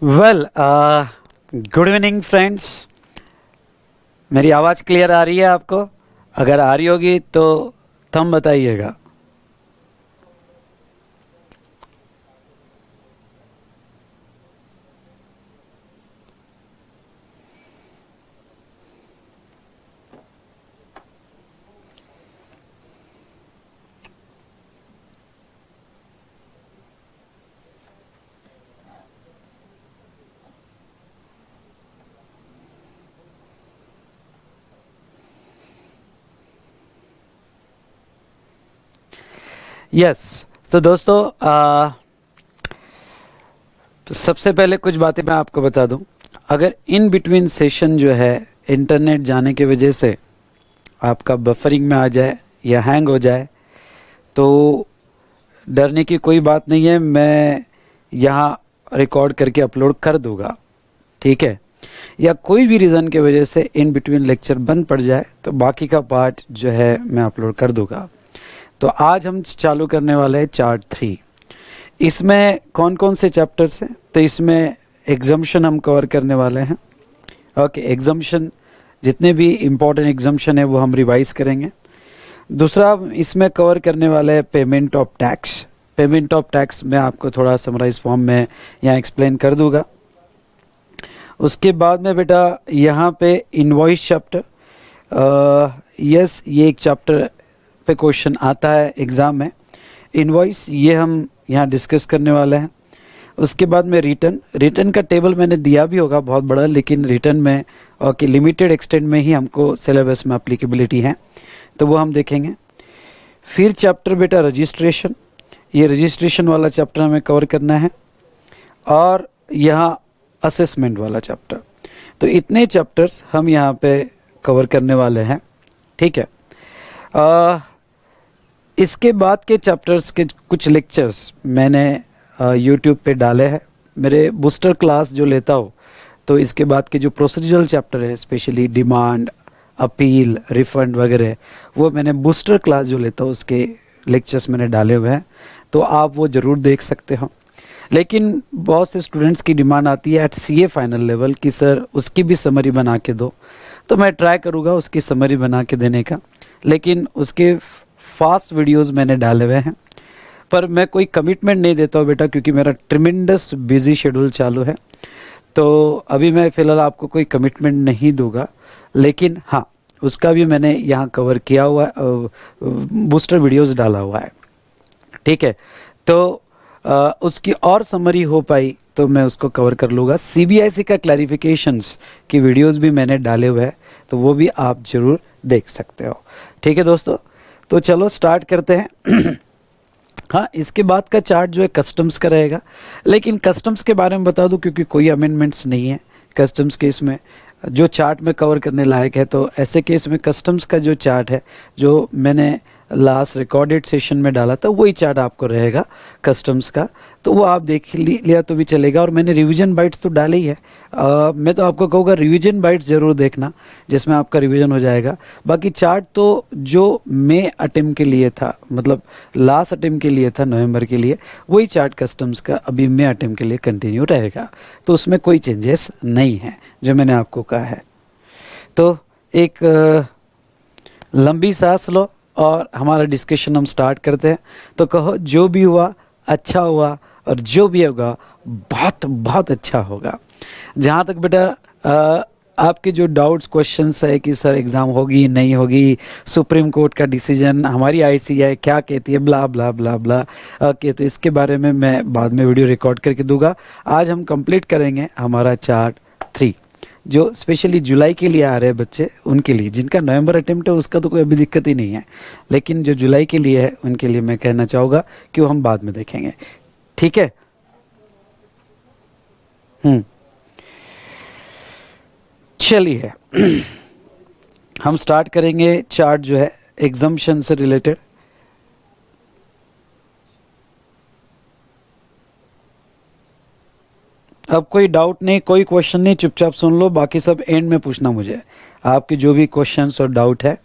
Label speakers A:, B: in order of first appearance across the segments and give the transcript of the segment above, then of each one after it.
A: Well good evening friends. मेरी आवाज़ clear आ रही है आपको? अगर आ रही होगी तो थम बताइएगा। यस। सो दोस्तों, सबसे पहले कुछ बातें मैं आपको बता दूं। अगर इन बिटवीन सेशन जो है इंटरनेट जाने की वजह से आपका बफरिंग में आ जाए या हैंग हो जाए तो डरने की कोई बात नहीं है। मैं यहाँ रिकॉर्ड करके अपलोड कर दूंगा, ठीक है। या कोई भी रीज़न की वजह से इन बिटवीन लेक्चर बंद पड़ जाए तो बाकी का पार्ट जो है मैं अपलोड कर दूंगा। तो आज हम चालू करने वाले हैं चार्ट 3। इसमें कौन कौन से चैप्टर्स हैं? तो इसमें एग्जम्पशन हम कवर करने वाले हैं। ओके, एग्जम्पशन जितने भी इम्पोर्टेंट एग्जम्पशन है वो हम रिवाइज करेंगे। दूसरा इसमें कवर करने वाले हैं payment of tax. Payment of tax मैं आपको थोड़ा समराइज फॉर्म में यहाँ एक्सप्लेन कर दूंगा। उसके बाद में बेटा यहाँ पे इनवॉइस चैप्टर, यस ये एक चैप्टर पे क्वेश्चन आता है एग्ज़ाम में। इनवॉइस ये हम यहाँ डिस्कस करने वाले हैं। उसके बाद में रिटर्न का टेबल मैंने दिया भी होगा बहुत बड़ा, लेकिन रिटर्न में ओके लिमिटेड एक्सटेंट में ही हमको सिलेबस में एप्लीकेबिलिटी है, तो वो हम देखेंगे। फिर चैप्टर बेटा रजिस्ट्रेशन, ये रजिस्ट्रेशन वाला चैप्टर हमें कवर करना है। और यहाँ असेसमेंट वाला चैप्टर। तो इतने चैप्टर्स हम यहाँ पे कवर करने वाले हैं, ठीक है। इसके बाद के चैप्टर्स के कुछ लेक्चर्स मैंने यूट्यूब पे डाले हैं। मेरे बूस्टर क्लास जो लेता हो तो इसके बाद के जो प्रोसीजरल चैप्टर है, स्पेशली डिमांड, अपील, रिफंड वगैरह, वो मैंने बूस्टर क्लास जो लेता हूँ उसके लेक्चर्स मैंने डाले हुए हैं, तो आप वो ज़रूर देख सकते हो। लेकिन बहुत से स्टूडेंट्स की डिमांड आती है एट सीए फाइनल लेवल कि सर उसकी भी समरी बना के दो, तो मैं ट्राई करूँगा उसकी समरी बना के देने का। लेकिन उसके फास्ट वीडियोस मैंने डाले हुए हैं, पर मैं कोई कमिटमेंट नहीं देता हूँ बेटा, क्योंकि मेरा ट्रिमेंडस बिजी शेड्यूल चालू है। तो अभी मैं फ़िलहाल आपको कोई कमिटमेंट नहीं दूंगा, लेकिन हाँ उसका भी मैंने यहाँ कवर किया हुआ बूस्टर वीडियोस डाला हुआ है, ठीक है। तो उसकी और समरी हो पाई तो मैं उसको कवर कर लूँगा। सीबीआईसी का क्लैरिफिकेशंस की वीडियोस भी मैंने डाले हुए हैं, तो वो भी आप ज़रूर देख सकते हो, ठीक है दोस्तों। तो चलो स्टार्ट करते हैं। हाँ, इसके बाद का चार्ट जो है कस्टम्स का रहेगा, लेकिन कस्टम्स के बारे में बता दूं क्योंकि कोई अमेंडमेंट्स नहीं है कस्टम्स केस में जो चार्ट में कवर करने लायक है। तो ऐसे केस में कस्टम्स का जो चार्ट है जो मैंने लास्ट रिकॉर्डेड सेशन में डाला था वही चार्ट आपको रहेगा कस्टम्स का, तो वो आप देख लिया तो भी चलेगा। और मैंने रिवीजन बाइट्स तो डाले ही है। मैं तो आपको कहूँगा रिवीजन बाइट्स ज़रूर देखना, जिसमें आपका रिवीजन हो जाएगा। बाकी चार्ट तो जो मई अटेम्प्ट के लिए था, मतलब लास्ट अटेम्प्ट के लिए था नवंबर के लिए, वही चार्ट कस्टम्स का अभी मई अटेम्प्ट के लिए कंटिन्यू रहेगा, तो उसमें कोई चेंजेस नहीं है जो मैंने आपको कहा है। तो एक लंबी सांस लो और हमारा डिस्कशन हम स्टार्ट करते हैं। तो कहो जो भी हुआ अच्छा हुआ, और जो भी होगा बहुत बहुत अच्छा होगा। जहाँ तक बेटा आपके जो डाउट्स क्वेश्चंस है कि सर एग्ज़ाम होगी नहीं होगी, सुप्रीम कोर्ट का डिसीजन, हमारी आईसीआई क्या कहती है, ब्ला ब्ला ब्ला ब्ला, ओके, तो इसके बारे में मैं बाद में वीडियो रिकॉर्ड करके दूंगा। आज हम कंप्लीट करेंगे हमारा चार्ट 3 जो स्पेशली जुलाई के लिए आ रहे हैं बच्चे, उनके लिए। जिनका नवंबर अटेम्प्ट है उसका तो कोई अभी दिक्कत ही नहीं है, लेकिन जो जुलाई के लिए है उनके लिए मैं कहना चाहूँगा कि वो हम बाद में देखेंगे, ठीक है। चलिए हम स्टार्ट करेंगे चार्ट जो है एग्जम्पशन से रिलेटेड। अब कोई डाउट नहीं, कोई क्वेश्चन नहीं, चुपचाप सुन लो, बाकी सब एंड में पूछना मुझे, आपके जो भी क्वेश्चंस और डाउट है,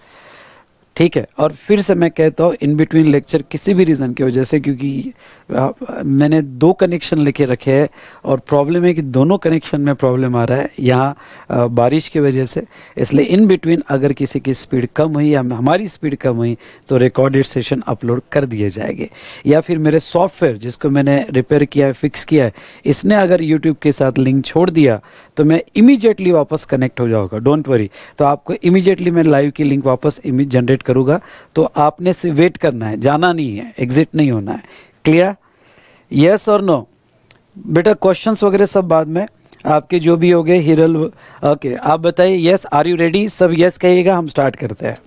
A: ठीक है। और फिर से मैं कहता हूँ इन बिटवीन लेक्चर किसी भी रीज़न की वजह से, क्योंकि मैंने 2 कनेक्शन लिखे रखे हैं और प्रॉब्लम है कि दोनों कनेक्शन में प्रॉब्लम आ रहा है यहाँ बारिश की वजह से, इसलिए इन बिटवीन अगर किसी की स्पीड कम हुई या हमारी स्पीड कम हुई तो रिकॉर्डेड सेशन अपलोड कर दिए जाएंगे। या फिर मेरे सॉफ्टवेयर जिसको मैंने रिपेयर किया है, फिक्स किया है, इसने अगर यूट्यूब के साथ लिंक छोड़ दिया तो मैं इमीडिएटली वापस कनेक्ट हो जाऊँगा, डोंट वरी। तो आपको इमीडिएटली मैं लाइव की लिंक वापस जनरेट करूँगा, तो आपने सिर्फ वेट करना है, जाना नहीं है, एग्जिट नहीं होना है। क्लियर? यस और नो? बेटा क्वेश्चंस वगैरह सब बाद में आपके जो भी हो गए हिरल। ओके, आप बताइए यस, आर यू रेडी? सब यस कहिएगा, हम स्टार्ट करते हैं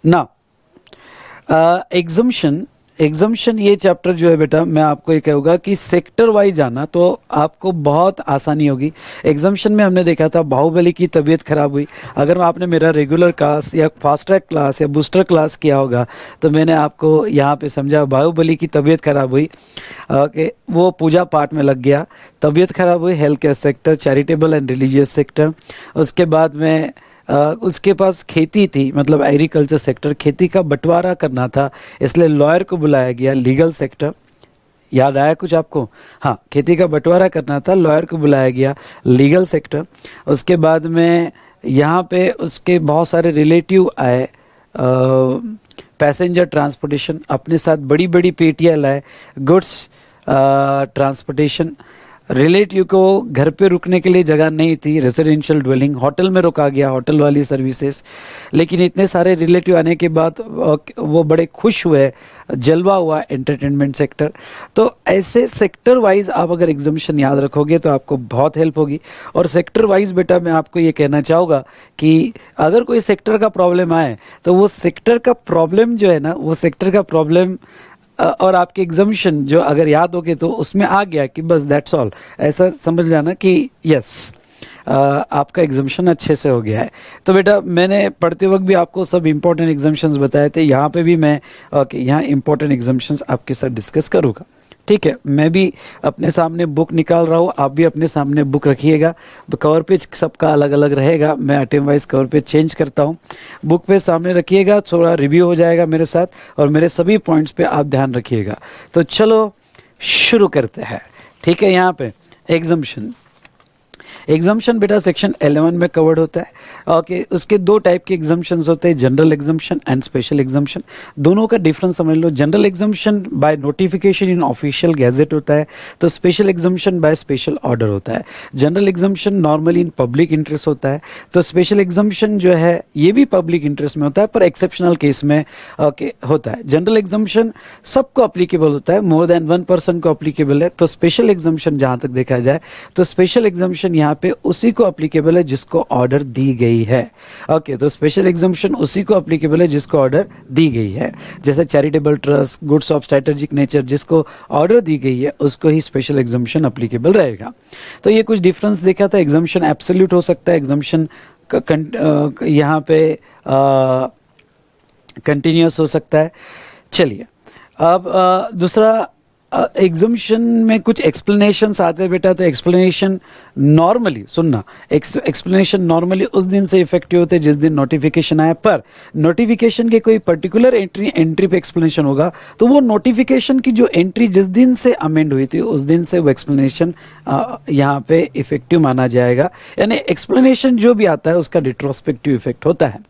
A: ना। एग्जम्पशन ये चैप्टर जो है बेटा, मैं आपको ये कहूँगा कि सेक्टर वाइज जाना तो आपको बहुत आसानी होगी। एग्जम्पशन में हमने देखा था बाहुबली की तबीयत खराब हुई। अगर आपने मेरा रेगुलर क्लास या फास्ट ट्रैक क्लास या बूस्टर क्लास किया होगा तो मैंने आपको यहाँ पे समझा, बाहुबली की तबीयत खराब हुई, ओके, वो पूजा पाठ में लग गया, तबीयत खराब हुई, health care sector, charitable and religious sector. उसके बाद में उसके पास खेती थी, मतलब एग्रीकल्चर सेक्टर, खेती का बंटवारा करना था, इसलिए लॉयर को बुलाया गया, लीगल सेक्टर। याद आया कुछ आपको? हाँ, खेती का बंटवारा करना था, लॉयर को बुलाया गया, लीगल सेक्टर। उसके बाद में यहाँ पे उसके बहुत सारे रिलेटिव आए, पैसेंजर ट्रांसपोर्टेशन, अपने साथ बड़ी बड़ी पेटियाँ लाए, गुड्स ट्रांसपोर्टेशन। रिलेटिव को घर पे रुकने के लिए जगह नहीं थी, रेजिडेंशियल ड्वेलिंग, होटल में रुका गया, होटल वाली सर्विसेज। लेकिन इतने सारे रिलेटिव आने के बाद वो बड़े खुश हुए, जलवा हुआ एंटरटेनमेंट सेक्टर। तो ऐसे सेक्टर वाइज आप अगर एग्जामिशन याद रखोगे तो आपको बहुत हेल्प होगी। और सेक्टर वाइज बेटा मैं आपको ये कहना चाहूँगा कि अगर कोई सेक्टर का प्रॉब्लम आए तो वो सेक्टर का प्रॉब्लम जो है ना, वो सेक्टर का प्रॉब्लम और आपके एग्जामिशन जो अगर याद हो गए तो उसमें आ गया कि बस दैट्स ऑल, ऐसा समझ जाना कि यस आपका एग्जामिशन अच्छे से हो गया है। तो बेटा मैंने पढ़ते वक्त भी आपको सब इंपॉर्टेंट एग्जामिशंस बताए थे, यहाँ पे भी मैं ओके यहाँ इंपॉर्टेंट एग्जामिशंस आपके साथ डिस्कस करूँगा। ठीक है, मैं भी अपने सामने बुक निकाल रहा हूँ, आप भी अपने सामने बुक रखिएगा। कवर पेज सबका अलग अलग रहेगा, मैं item wise cover page change करता हूँ। बुक पे सामने रखिएगा, थोड़ा रिव्यू हो जाएगा मेरे साथ और मेरे सभी पॉइंट्स पे आप ध्यान रखिएगा। तो चलो शुरू करते हैं। ठीक है, यहाँ पे एग्जाम्पशन बेटा सेक्शन 11 में कवर्ड होता है। ओके, उसके 2 टाइप के एग्जाम्पशंस होते हैं, general exemption and special exemption. दोनों का डिफरेंस समझ लो। General exemption by notification in official gazette होता है, तो special exemption by special order होता है। General exemption normally in public interest होता है, तो स्पेशल एग्जाम्पशन जो है ये भी पब्लिक इंटरेस्ट में होता है पर एक्सेप्शनल केस में ओके होता है। जनरल एग्जाम्पशन सबको अप्लीकेबल होता है, मोर देन 1% को अप्लीकेबल है। तो स्पेशल एग्जाम्पशन जहां तक देखा जाए तो स्पेशल एग्जाम्पशन यहाँ पे उसी को अप्लीकेबल है जिसको ऑर्डर दी गई है। ओके, तो स्पेशल एग्जाम्पशन उसी को अप्लीकेबल है जिसको ऑर्डर दी गई है। जैसे charitable trust, goods of strategic nature, जिसको ऑर्डर दी गई है उसको ही स्पेशल एग्जाम्पशन अप्लीकेबल रहेगा। तो ये कुछ डिफरेंस देखा था। एग्जाम्पशन एब्सोल्यूट हो सकता है, एग्जाम्पशन यहाँ पे कंटिन्यूअस हो सकता है। चलिए अब दूसरा, एग्जाम्पशन में कुछ एक्सप्लेनेशंस आते हैं बेटा। तो एक्सप्लेनेशन नॉर्मली सुनना, एक्सप्लेनेशन नॉर्मली उस दिन से इफेक्टिव होते हैं जिस दिन नोटिफिकेशन आया, पर नोटिफिकेशन के कोई पर्टिकुलर एंट्री पे एक्सप्लेनेशन होगा तो वो नोटिफिकेशन की जो एंट्री जिस दिन से अमेंड हुई थी उस दिन से वो एक्सप्लेनेशन यहाँ पे इफेक्टिव माना जाएगा। यानी एक्सप्लेनेशन जो भी आता है उसका रिट्रोस्पेक्टिव इफेक्ट होता है।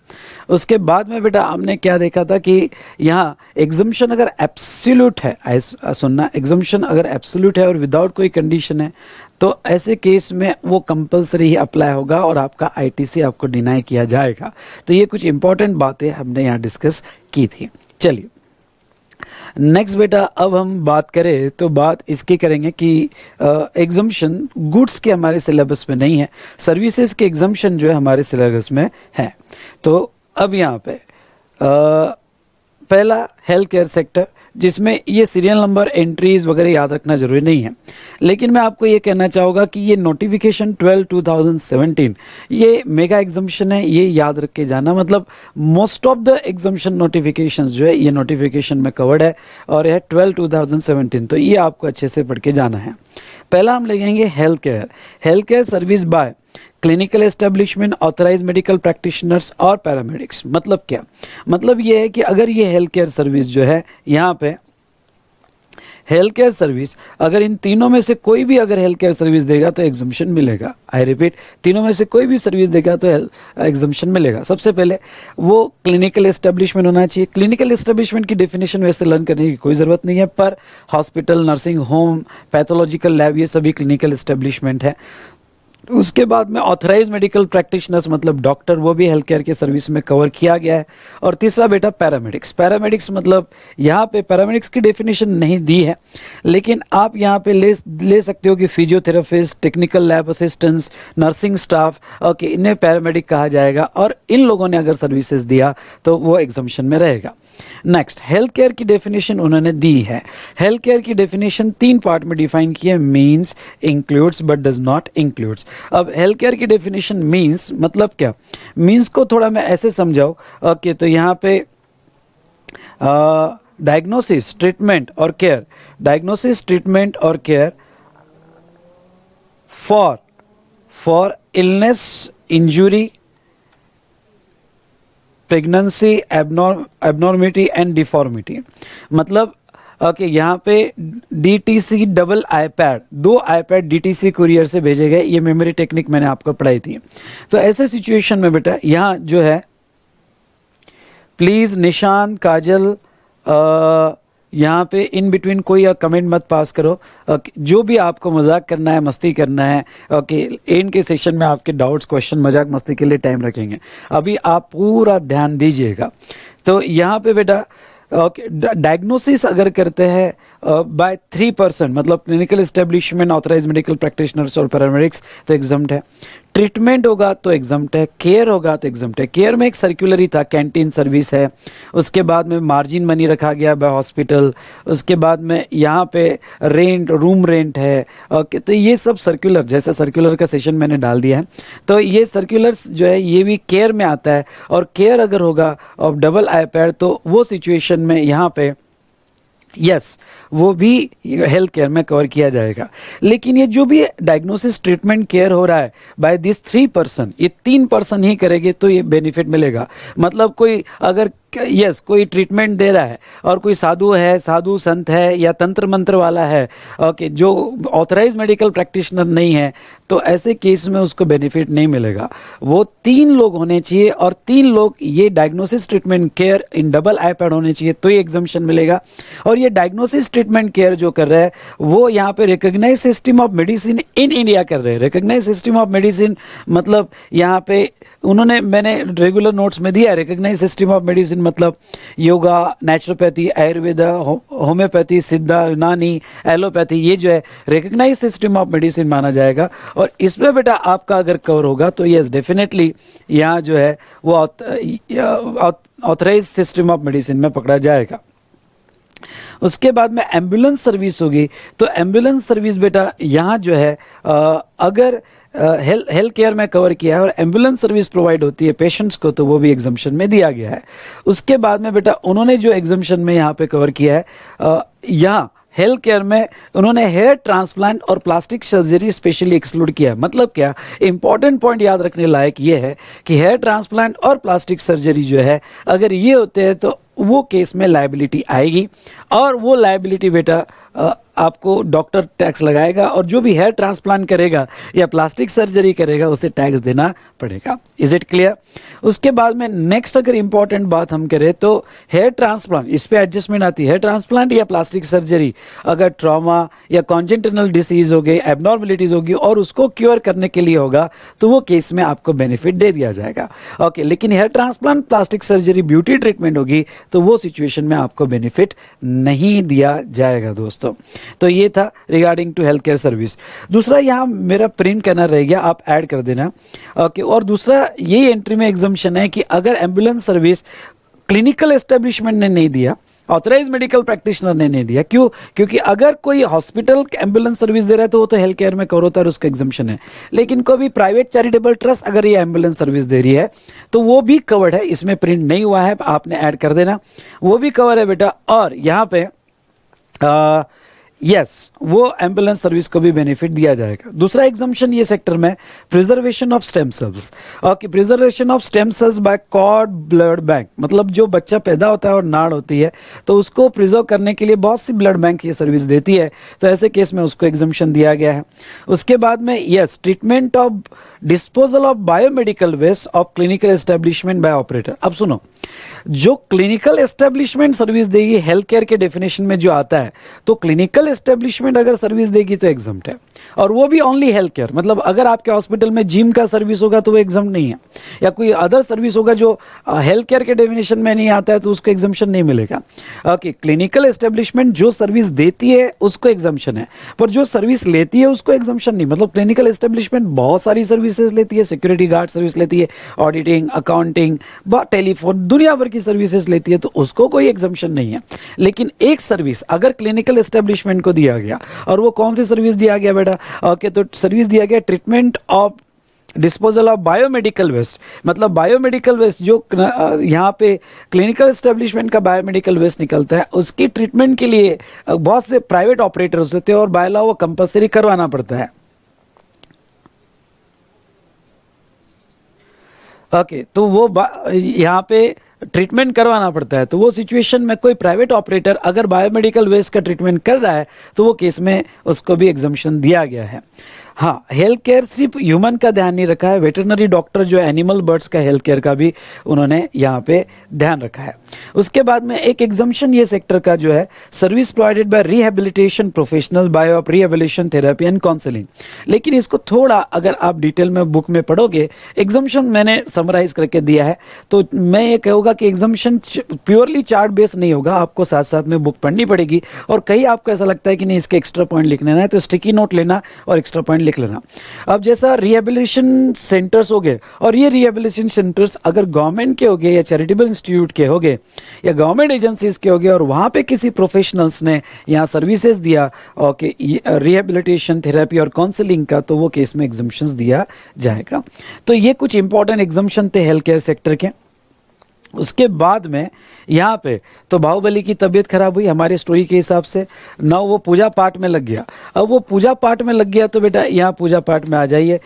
A: उसके बाद में बेटा हमने क्या देखा था कि यहाँ एग्जाम्पशन अगर एब्सोल्यूट है, सुनना, एग्जाम्पशन अगर एब्सोल्यूट है और विदाउट कोई कंडीशन है तो ऐसे केस में वो कंपलसरी ही अप्लाई होगा और आपका आईटीसी आपको डिनाई किया जाएगा। तो ये कुछ इंपॉर्टेंट बातें हमने यहाँ डिस्कस की थी। चलिए नेक्स्ट बेटा, अब हम बात करें तो बात इसकी करेंगे कि एग्जाम्पशन गुड्स के हमारे सिलेबस में नहीं है, सर्विसेज के एग्जाम्पशन जो है हमारे सिलेबस में है। तो अब यहाँ पे पहला हेल्थ केयर सेक्टर, जिसमें ये सीरियल नंबर एंट्रीज वगैरह याद रखना जरूरी नहीं है, लेकिन मैं आपको ये कहना चाहूँगा कि ये नोटिफिकेशन 12/2017 ये मेगा एग्जाम्पशन है, ये याद रख के जाना। मतलब most of the exemption notifications जो है ये नोटिफिकेशन में कवर्ड है और यह 12/2017, तो ये आपको अच्छे से पढ़ के जाना है। पहला हम लेंगे health care service by clinical establishment, authorise medical practitioners और पैरामेडिक्स। मतलब क्या? मतलब ये है कि अगर ये हेल्थ केयर सर्विस जो है, यहाँ पे हेल्थ केयर सर्विस, अगर इन तीनों में से कोई भी अगर हेल्थ केयर सर्विस देगा तो एग्जम्पशन मिलेगा। आई रिपीट, तीनों में से कोई भी सर्विस देगा तो एग्जम्पशन मिलेगा। सबसे पहले वो क्लिनिकल एस्टेब्लिशमेंट होना चाहिए। क्लिनिकल एस्टेब्लिशमेंट की डेफिनेशन वैसे लर्न करने की कोई ज़रूरत नहीं है, पर hospital, nursing home, pathological lab, ये सभी क्लिनिकल एस्टेब्लिशमेंट है। उसके बाद में ऑथराइज मेडिकल प्रैक्टिशनर्स मतलब डॉक्टर, वो भी हेल्थ केयर के सर्विस में कवर किया गया है। और तीसरा बेटा पैरामेडिक्स। पैरामेडिक्स मतलब यहाँ पे पैरामेडिक्स की डेफिनेशन नहीं दी है, लेकिन आप यहाँ पे ले सकते हो कि physiotherapist, technical lab assistants, nursing staff, okay, इन्हें पैरामेडिक कहा जाएगा। और इन लोगों ने अगर सर्विसेज दिया तो वो एग्जम्पशन में रहेगा। नेक्स्ट, हेल्थ केयर की डेफिनेशन उन्होंने दी है। हेल्थ केयर की डेफिनेशन 3 पार्ट में डिफाइन की है, means, includes but does not includes. अब हेल्थ केयर की डेफिनेशन मीन्स मतलब क्या? मीन्स को थोड़ा मैं ऐसे समझाऊं, ओके, तो यहाँ पे डायग्नोसिस, ट्रीटमेंट और केयर, डायग्नोसिस, ट्रीटमेंट और care for illness, injury, pregnancy, abnormality and deformity. मतलब ओके, यहाँ पे DTC double iPad, 2 iPad DTC courier से भेजे गए। ये मेमोरी टेक्निक मैंने आपको पढ़ाई थी। तो ऐसे सिचुएशन में बेटा यहाँ जो है, प्लीज निशान, काजल, यहाँ पे इन बिटवीन कोई कमेंट मत पास करो। जो भी आपको मजाक करना है, मस्ती करना है, ओके, एंड के सेशन में आपके डाउट्स, क्वेश्चन, मजाक मस्ती के लिए टाइम रखेंगे। अभी आप पूरा ध्यान दीजिएगा। तो यहाँ पे बेटा ओके, डायग्नोसिस अगर करते हैं बाय 3%, मतलब clinical establishment, authorise medical practitioners और पैरामेडिक्स, तो एग्जम्प्ट है। ट्रीटमेंट होगा तो एग्जम्प्ट है। केयर होगा तो एग्जम्प्ट है। केयर में एक सर्कुलर ही था, कैंटीन सर्विस है। उसके बाद में मार्जिन मनी रखा गया बाय हॉस्पिटल। उसके बाद में यहाँ पे रेंट, रूम रेंट है। ओके, तो ये सब सर्कुलर, जैसे सर्कुलर का सेशन मैंने डाल दिया है, तो ये सर्कुलर्स जो है ये भी केयर में आता है। और केयर अगर होगा और डबल iPad, तो वो सिचुएशन में यहाँ पे यस, वो भी हेल्थ केयर में कवर किया जाएगा। लेकिन ये जो भी डायग्नोसिस, ट्रीटमेंट, केयर हो रहा है बाय दिस 3%, ये 3% ही करेंगे तो ये बेनिफिट मिलेगा। मतलब कोई अगर कोई ट्रीटमेंट दे रहा है और कोई साधु है, साधु संत है या तंत्र मंत्र वाला है, ओके, जो ऑथराइज मेडिकल प्रैक्टिशनर नहीं है, तो ऐसे केस में उसको बेनिफिट नहीं मिलेगा। वो 3 लोग होने चाहिए और 3 लोग ये diagnosis, treatment, care in double iPad होने चाहिए, तो ये एग्जम्पशन मिलेगा। और ये डायग्नोसिस, ट्रीटमेंट, केयर जो कर रहा है वो यहाँ पे recognise system of medicine in India कर रहे हैं। रिकॉग्नाइज सिस्टम ऑफ मेडिसिन मतलब यहाँ पे उन्होंने, मैंने रेगुलर नोट्स में दिया, रिकॉग्नाइज सिस्टम ऑफ मेडिसिन मतलब योगा, नेचुरोपैथी, आयुर्वेदा, होम्योपैथी, सिद्धा, यूनानी, एलोपैथी, ये जो है रिकॉग्नाइज सिस्टम ऑफ मेडिसिन माना जाएगा। और इसमें बेटा आपका अगर कवर होगा तो यस, डेफिनेटली यहाँ जो है वो ऑथराइज सिस्टम ऑफ मेडिसिन में पकड़ा जाएगा। उसके बाद में एम्बुलेंस सर्विस होगी, तो एम्बुलेंस सर्विस बेटा यहाँ जो है अगर हेल्थ केयर में कवर किया है और एम्बुलेंस सर्विस प्रोवाइड होती है पेशेंट्स को, तो वो भी एग्जम्पशन में दिया गया है। उसके बाद में बेटा उन्होंने जो एग्जम्पशन में यहाँ पे कवर किया है, यहाँ हेल्थ केयर में उन्होंने हेयर ट्रांसप्लांट और प्लास्टिक सर्जरी स्पेशली एक्सक्लूड किया है। मतलब क्या, इंपॉर्टेंट पॉइंट याद रखने लायक ये है कि हेयर ट्रांसप्लांट और प्लास्टिक सर्जरी जो है अगर ये होते हैं तो वो केस में लायबिलिटी आएगी। और वो लायबिलिटी बेटा आपको डॉक्टर टैक्स लगाएगा, और जो भी हेयर ट्रांसप्लांट करेगा या प्लास्टिक सर्जरी करेगा उसे टैक्स देना पड़ेगा। Is it clear? उसके बाद में नेक्स्ट अगर इंपॉर्टेंट बात हम करें तो हेयर ट्रांसप्लांट, इस पे एडजस्टमेंट आती है। हेयर ट्रांसप्लांट या प्लास्टिक सर्जरी अगर ट्रॉमा या कॉन्जेंटल डिसीज हो गई, एबनॉर्मलिटीज होगी और उसको क्योर करने के लिए होगा, तो वो केस में आपको बेनिफिट दे दिया जाएगा। ओके, लेकिन hair transplant, plastic surgery, beauty treatment होगी तो वो सिचुएशन में आपको बेनिफिट नहीं दिया जाएगा दोस्तों। तो ये था regarding to health care service. दूसरा यहाँ मेरा प्रिंट करना रह गया, आप ऐड कर देना। ओके, और दूसरा ये एंट्री में एग्जम्पशन है कि अगर एम्बुलेंस सर्विस क्लिनिकल एस्टेब्लिशमेंट ने नहीं दिया, ऑथराइज मेडिकल प्रैक्टिशनर ने नहीं दिया, क्यों? क्योंकि अगर कोई हॉस्पिटल एम्बुलेंस सर्विस दे रहा है तो वो तो हेल्थ केयर में कवर होता है और उसका एग्जम्पशन है। लेकिन कोई भी प्राइवेट चैरिटेबल ट्रस्ट अगर ये एम्बुलेंस सर्विस दे रही है तो वो भी कवर्ड है। इसमें प्रिंट नहीं हुआ है, आपने ऐड कर देना, वो भी कवर है बेटा। और यहाँ पे यस, वो एम्बुलेंस सर्विस को भी बेनिफिट दिया जाएगा। दूसरा एग्जम्पशन ये सेक्टर में preservation of stem cells. Okay, preservation of stem cells by cord blood bank, मतलब जो बच्चा पैदा होता है और नाड़ होती है तो उसको प्रिजर्व करने के लिए बहुत सी ब्लड बैंक ये सर्विस देती है, तो ऐसे केस में उसको एग्जम्पशन दिया गया है। उसके बाद में yes, treatment of disposal of biomedical waste of clinical establishment by operator. अब सुनो, जो क्लिनिकल एस्टेब्लिशमेंट सर्विस देगी हेल्थ केयर के डेफिनेशन में जो आता है, तो क्लिनिकल एस्टेब्लिशमेंट अगर सर्विस देगी तो एग्जम्प्ट है, और वो भी ओनली हेल्थ केयर। मतलब अगर आपके हॉस्पिटल में जिम का सर्विस होगा तो वो एग्जम्प्ट नहीं है, या कोई अदर सर्विस होगा जो हेल्थ केयर के डेफिनेशन में नहीं आता है तो उसको एग्जम्पशन नहीं मिलेगा। ओके, क्लिनिकल एस्टेब्लिशमेंट जो सर्विस देती है उसको एग्जम्पशन है, पर जो सर्विस लेती है उसको एग्जम्पशन नहीं। मतलब क्लिनिकल एस्टेब्लिशमेंट बहुत सारी सर्विसेज लेती है, सिक्योरिटी गार्ड सर्विस लेती है, ऑडिटिंग, अकाउंटिंग, टेलीफोन, दुनिया भर की सर्विसेज लेती है, तो उसको कोई एग्जम्पशन नहीं है। लेकिन एक सर्विस अगर क्लिनिकल एस्टेब्लिशमेंट को दिया गया, और वो कौन सी सर्विस दिया गया बेटा? ओके, तो सर्विस दिया गया treatment of disposal of biomedical waste. मतलब बायोमेडिकल वेस्ट जो यहाँ पे क्लिनिकल एस्टेब्लिशमेंट का बायोमेडिकल वेस्ट निकलता है, उसकी ट्रीटमेंट के लिए बहुत से प्राइवेट ऑपरेटर्स होते हैं और बाय लॉ वो कंपल्सरी करवाना पड़ता है। ओके, तो वो यहाँ पे ट्रीटमेंट करवाना पड़ता है, तो वो सिचुएशन में कोई प्राइवेट ऑपरेटर अगर बायोमेडिकल वेस्ट का ट्रीटमेंट कर रहा है तो वो केस में उसको भी एग्जम्पशन दिया गया है। हाँ, हेल्थ केयर सिर्फ ह्यूमन का ध्यान नहीं रखा है, वेटरनरी डॉक्टर जो एनिमल बर्ड्स का हेल्थ केयर का भी उन्होंने यहाँ पे ध्यान रखा है। उसके बाद में एक एग्जम्पशन ये सेक्टर का जो है, service provided by rehabilitation professional by of rehabilitation therapy and counselling. लेकिन इसको थोड़ा अगर आप डिटेल में बुक में पढ़ोगे, एग्जम्पशन मैंने समराइज करके दिया है, तो मैं ये कहूँगा कि एग्जम्पशन प्योरली चार्ट बेस्ड नहीं होगा, आपको साथ साथ में बुक पढ़नी पड़ेगी। और कहीं आपको ऐसा लगता है कि नहीं इसके एक्स्ट्रा पॉइंट लिखने है, तो स्टिकी नोट लेना और एक्स्ट्रा पॉइंट लिख लेना। अब जैसा रिहेबिलिटेशन सेंटर्स हो गए, और ये रिहेबिलिटेशन सेंटर्स अगर गवर्नमेंट के हो गए या चैरिटेबल इंस्टीट्यूट के हो गए या गवर्नमेंट एजेंसीज के हो गए, और वहां पे किसी प्रोफेशनल्स ने यहाँ सर्विसेज दिया ओके रिहेबिलिटेशन थेरेपी और काउंसलिंग का, तो वो केस में एग्जम्पशंस दिया जाएगा। तो ये कुछ इंपॉर्टेंट एग्जम्पशन थे हेल्थ केयर सेक्टर के। उसके बाद में यहाँ पे तो बाहुबली की तबीयत खराब हुई हमारे स्टोरी के हिसाब से, ना वो पूजा पाठ में लग गया। अब वो पूजा पाठ में लग गया तो बेटा यहाँ पूजा पाठ में आ जाइए।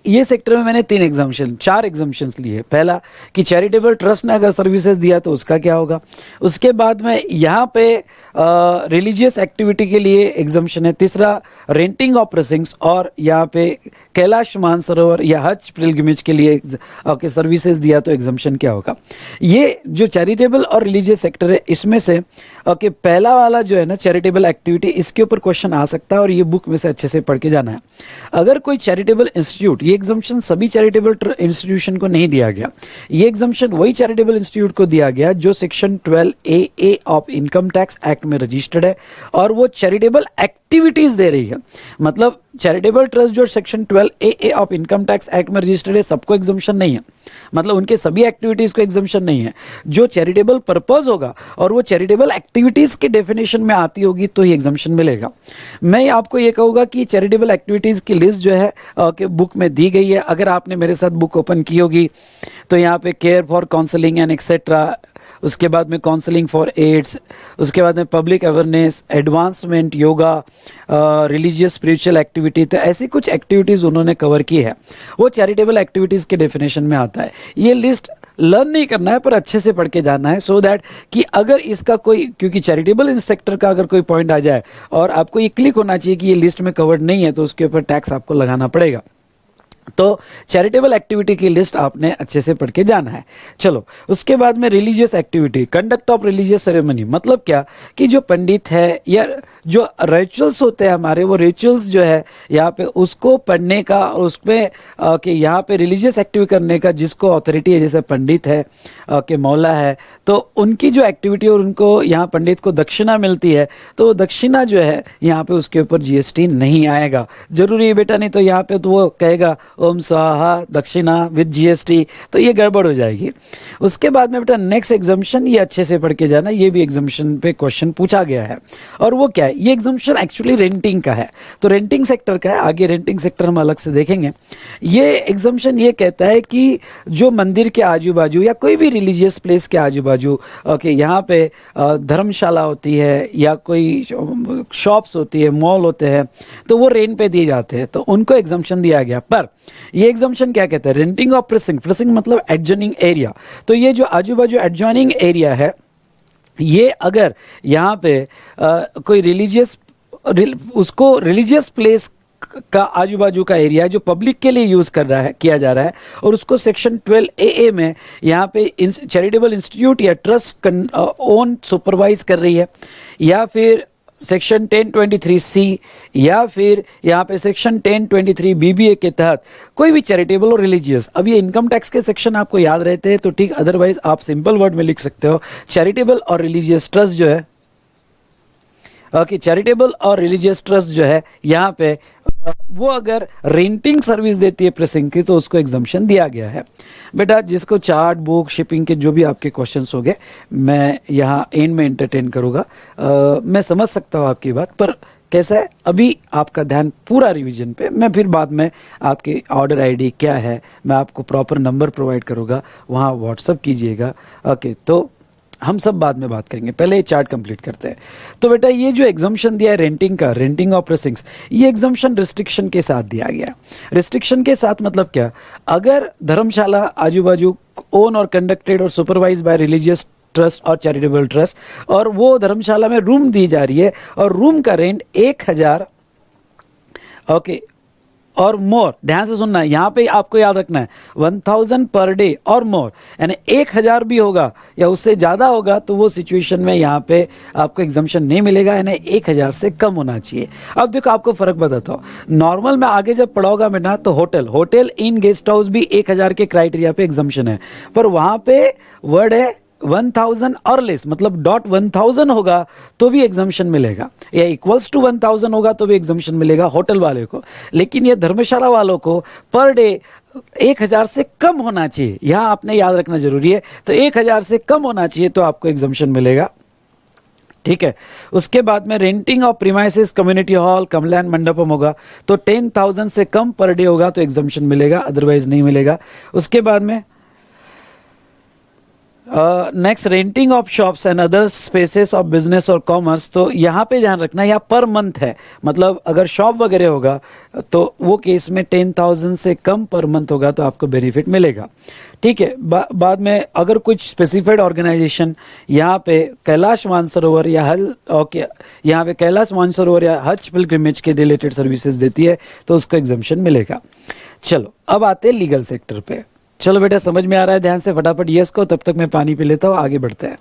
A: ये सेक्टर में मैंने 4 एग्जम्पशंस लिए। पहला कि चैरिटेबल ट्रस्ट ने अगर सर्विसेज दिया तो उसका क्या होगा। उसके बाद में यहाँ पे रिलीजियस एक्टिविटी के लिए एग्जम्पशन है। तीसरा रेंटिंग ऑफ प्रेसिंग्स, और यहाँ पे कैलाश मानसरोवर या हज पिलग्रिमेज के लिए ओके सर्विसेज दिया तो एग्जम्पशन क्या होगा। ये जो चैरिटेबल और रिलीजियस सेक्टर है, इसमें से ओके पहला वाला जो है ना चैरिटेबल एक्टिविटी, इसके ऊपर क्वेश्चन आ सकता है और ये बुक में से अच्छे से पढ़ के जाना है। अगर कोई चैरिटेबल इंस्टीट्यूट, ये एग्जम्पशन सभी चैरिटेबल इंस्टीट्यूशन को नहीं दिया गया, ये एग्जम्पशन वही चैरिटेबल इंस्टीट्यूट को दिया गया जो section 12AA of income tax act में रजिस्टर्ड है और वो चैरिटेबल एक्टिविटीज दे रही है। मतलब चैरिटेबल ट्रस्ट जो section 12AA of income tax act में रजिस्टर्ड है, सबको एग्जम्पशन नहीं है, मतलब उनके सभी एक्टिविटीज को एग्जम्पशन नहीं है। जो चैरिटेबल पर्पस होगा और वो चैरिटेबल एक्टिविटीज के डेफिनेशन में आती होगी तो ही एग्जम्पशन मिलेगा। मैं आपको ये कहूंगा कि चैरिटेबल एक्टिविटीज की लिस्ट जो है बुक में दी गई है। अगर आपने मेरे साथ बुक ओपन की होगी तो यहाँ पे care for counselling and etcetera, उसके बाद में काउंसलिंग फॉर एड्स, उसके बाद में public awareness, advancement, yoga, religious spiritual activity, तो ऐसी कुछ एक्टिविटीज़ उन्होंने कवर की है, वो चैरिटेबल एक्टिविटीज़ के डेफिनेशन में आता है। ये लिस्ट लर्न नहीं करना है पर अच्छे से पढ़ के जाना है, सो दैट कि अगर इसका कोई, क्योंकि चैरिटेबल इन सेक्टर का अगर कोई पॉइंट आ जाए और आपको ये क्लिक होना चाहिए कि ये लिस्ट में कवर्ड नहीं है, तो उसके ऊपर टैक्स आपको लगाना पड़ेगा। तो चैरिटेबल एक्टिविटी की लिस्ट आपने अच्छे से पढ़ के जाना है। चलो, उसके बाद में religious activity, conduct of religious ceremony, मतलब क्या कि जो पंडित है या जो रिचुअल्स होते हैं हमारे, वो रिचुअल्स जो है यहाँ पे उसको पढ़ने का और उसमें कि यहाँ पे रिलीजियस एक्टिविटी करने का जिसको अथॉरिटी है, जैसे पंडित है कि मौला है, तो उनकी जो एक्टिविटी और उनको यहाँ पंडित को दक्षिणा मिलती है, तो दक्षिणा जो है यहाँ पे उसके ऊपर GST नहीं आएगा। जरूरी है बेटा, नहीं तो यहाँ पे तो वो कहेगा ओम स्वाहा दक्षिणा विद जीएसटी, तो ये गड़बड़ हो जाएगी। उसके बाद में बेटा नेक्स्ट एग्जाम्पशन, ये अच्छे से पढ़ के जाना, ये भी एग्जाम्पशन पे क्वेश्चन पूछा गया है। और वो क्या है, ये एग्जाम्पशन एक्चुअली रेंटिंग का है, तो रेंटिंग सेक्टर का है, आगे रेंटिंग सेक्टर हम अलग से देखेंगे। ये एग्जाम्पशन ये कहता है कि जो मंदिर के आजू बाजू या कोई भी रिलीजियस प्लेस के आजू बाजू, ओके, यहाँ पे धर्मशाला होती है या कोई शॉप्स होती है, मॉल होते हैं, तो वो रेंट पे दिए जाते हैं, तो उनको एग्जाम्पशन दिया गया। पर ये एग्जाम्पशन क्या कहता है, रेंटिंग ऑफ प्रेसिंग, प्रेसिंग मतलब एडजॉइनिंग एरिया, तो ये जो आजू बाजू एडजॉइनिंग एरिया है, ये अगर यहाँ पे कोई रिलीजियस, उसको रिलीजियस प्लेस का आजू बाजू का एरिया जो पब्लिक के लिए यूज कर रहा है, किया जा रहा है, और उसको सेक्शन 12AA में यहाँ पे चैरिटेबल इंस्टीट्यूट या ट्रस्ट ओन सुपरवाइज कर रही है, या फिर सेक्शन 1023C, या फिर यहाँ पे सेक्शन 1023BBA के तहत कोई भी चैरिटेबल और रिलीजियस, अब ये इनकम टैक्स के सेक्शन आपको याद रहते हैं तो ठीक, अदरवाइज आप सिंपल वर्ड में लिख सकते हो, चैरिटेबल और रिलीजियस ट्रस्ट जो है, ओके, चैरिटेबल और रिलीजियस ट्रस्ट जो है यहाँ पे वो अगर रेंटिंग सर्विस देती है प्रेसिंग की, तो उसको एग्जाम्पशन दिया गया है। बेटा जिसको चार्ट बुक शिपिंग के जो भी आपके क्वेश्चंस होंगे, मैं यहाँ एंड में एंटरटेन करूँगा। मैं समझ सकता हूँ आपकी बात, पर कैसा है, अभी आपका ध्यान पूरा रिवीजन पे, मैं फिर बाद में आपकी ऑर्डर आईडी क्या है, मैं आपको प्रॉपर नंबर प्रोवाइड करूँगा, वहाँ व्हाट्सअप कीजिएगा। ओके, तो हम सब बाद में बात करेंगे, पहले ये चार्ट कंप्लीट करते हैं। तो बेटा ये जो एग्जाम्पशन दिया है रेंटिंग का, रेंटिंग ऑफ प्रेसिंग्स, ये एग्जाम्पशन रिस्ट्रिक्शन के साथ दिया गया। रिस्ट्रिक्शन के साथ मतलब क्या, अगर धर्मशाला आजू बाजू ओन और कंडक्टेड और सुपरवाइज बाय रिलीजियस ट्रस्ट और चैरिटेबल ट्रस्ट, और वो धर्मशाला में रूम दी जा रही है और रूम का रेंट 1000, ओके, और मोर, ध्यान से सुनना है, यहाँ पे आपको याद रखना है 1000 पर डे और मोर, यानी 1000 भी होगा या उससे ज़्यादा होगा तो वो सिचुएशन में यहाँ पे आपको एग्जाम्पशन नहीं मिलेगा, यानी 1000 से कम होना चाहिए। अब देखो आपको फर्क बताता हूँ, नॉर्मल में आगे जब पढ़ाओगा मैं ना, तो होटल इन गेस्ट हाउस भी 1000 के क्राइटेरिया पे एग्जाम्पशन है, पर वहाँ पे वर्ड है 1000 और लेस, मतलब डॉट 1000 होगा तो भी एग्जाम्पशन मिलेगा, या इक्वल्स टू 1000 होगा तो भी एग्जाम्पशन मिलेगा होटल वाले को। लेकिन ये धर्मशाला वालों को पर डे 1000 से कम होना चाहिए, यहां आपने याद रखना जरूरी है। तो 1000 से कम होना चाहिए तो आपको एग्जाम्पशन मिलेगा, ठीक है। उसके बाद में renting of premises, community hall, कमलैंड मंडपम होगा तो 10,000 से कम पर डे होगा तो एग्जाम्पशन मिलेगा, अदरवाइज नहीं मिलेगा। उसके बाद में next renting of shops and other spaces of business और कॉमर्स, तो यहाँ पे ध्यान रखना यहाँ पर मंथ है, मतलब अगर शॉप वगैरह होगा तो वो केस में 10,000 से कम पर मंथ होगा तो आपको बेनिफिट मिलेगा, ठीक है। बाद में अगर कुछ स्पेसिफाइड ऑर्गेनाइजेशन यहाँ पे कैलाश मानसरोवर या ओके, यहाँ पे कैलाश मानसरोवर या हज पिलग्रिमेज के रिलेटेड सर्विसेज देती है तो उसको एग्जाम्पशन मिलेगा। चलो अब आते हैं लीगल सेक्टर पे। चलो बेटा समझ में आ रहा है, ध्यान से फटाफट यस को, तब तक मैं पानी पी लेता हूँ, आगे बढ़ते हैं।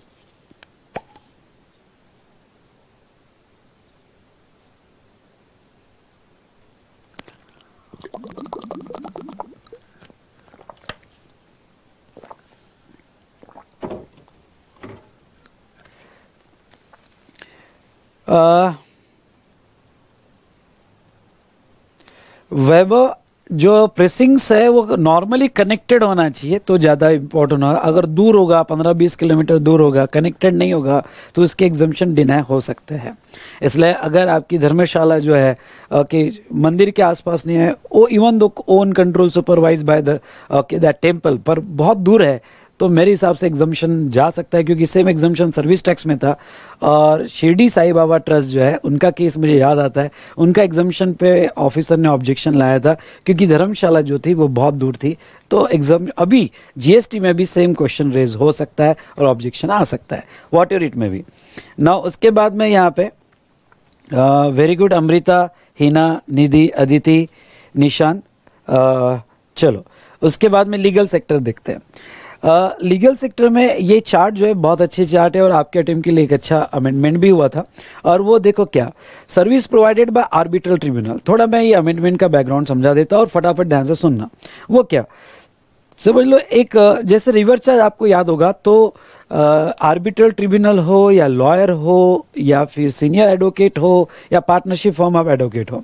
A: वेब जो प्रेसिंग्स है वो नॉर्मली कनेक्टेड होना चाहिए तो ज़्यादा इंपॉर्टेंट होगा। अगर दूर होगा 15-20 किलोमीटर दूर होगा, कनेक्टेड नहीं होगा तो इसके एग्जाम्पशन डिनाई हो सकते हैं। इसलिए अगर आपकी धर्मशाला जो है कि मंदिर के आसपास नहीं है, वो even though own control supervise by the that temple, पर बहुत दूर है तो मेरे हिसाब से एग्जाम्पशन जा सकता है, क्योंकि सेम एग्जाम्पशन सर्विस टैक्स में था। और शिरडी साई बाबा ट्रस्ट जो है उनका केस मुझे याद आता है, उनका एग्जाम्पशन पे ऑफिसर ने ऑब्जेक्शन लाया था क्योंकि धर्मशाला जो थी वो बहुत दूर थी। तो एग्जाम अभी जीएसटी में भी सेम क्वेश्चन रेज हो सकता है और ऑब्जेक्शन आ सकता है, वॉट एवर इट में भी ना। उसके बाद में यहाँ पे वेरी गुड अमृता, हिना, निधि, अदिति, निशांत। चलो उसके बाद में लीगल सेक्टर देखते हैं। लीगल सेक्टर में ये चार्ट जो है बहुत अच्छे चार्ट है और आपके अटेम्प्ट के लिए एक अच्छा अमेंडमेंट भी हुआ था। और वो देखो क्या, service provided bye arbitral tribunal. थोड़ा मैं ये अमेंडमेंट का बैकग्राउंड समझा देता हूँ और फटाफट ध्यान से सुनना। वो क्या, समझ लो एक जैसे रिवर चार्ज आपको याद होगा तो आर्बिट्रल ट्रिब्यूनल हो या लॉयर हो या फिर सीनियर एडवोकेट हो या पार्टनरशिप फॉर्म ऑफ एडवोकेट हो,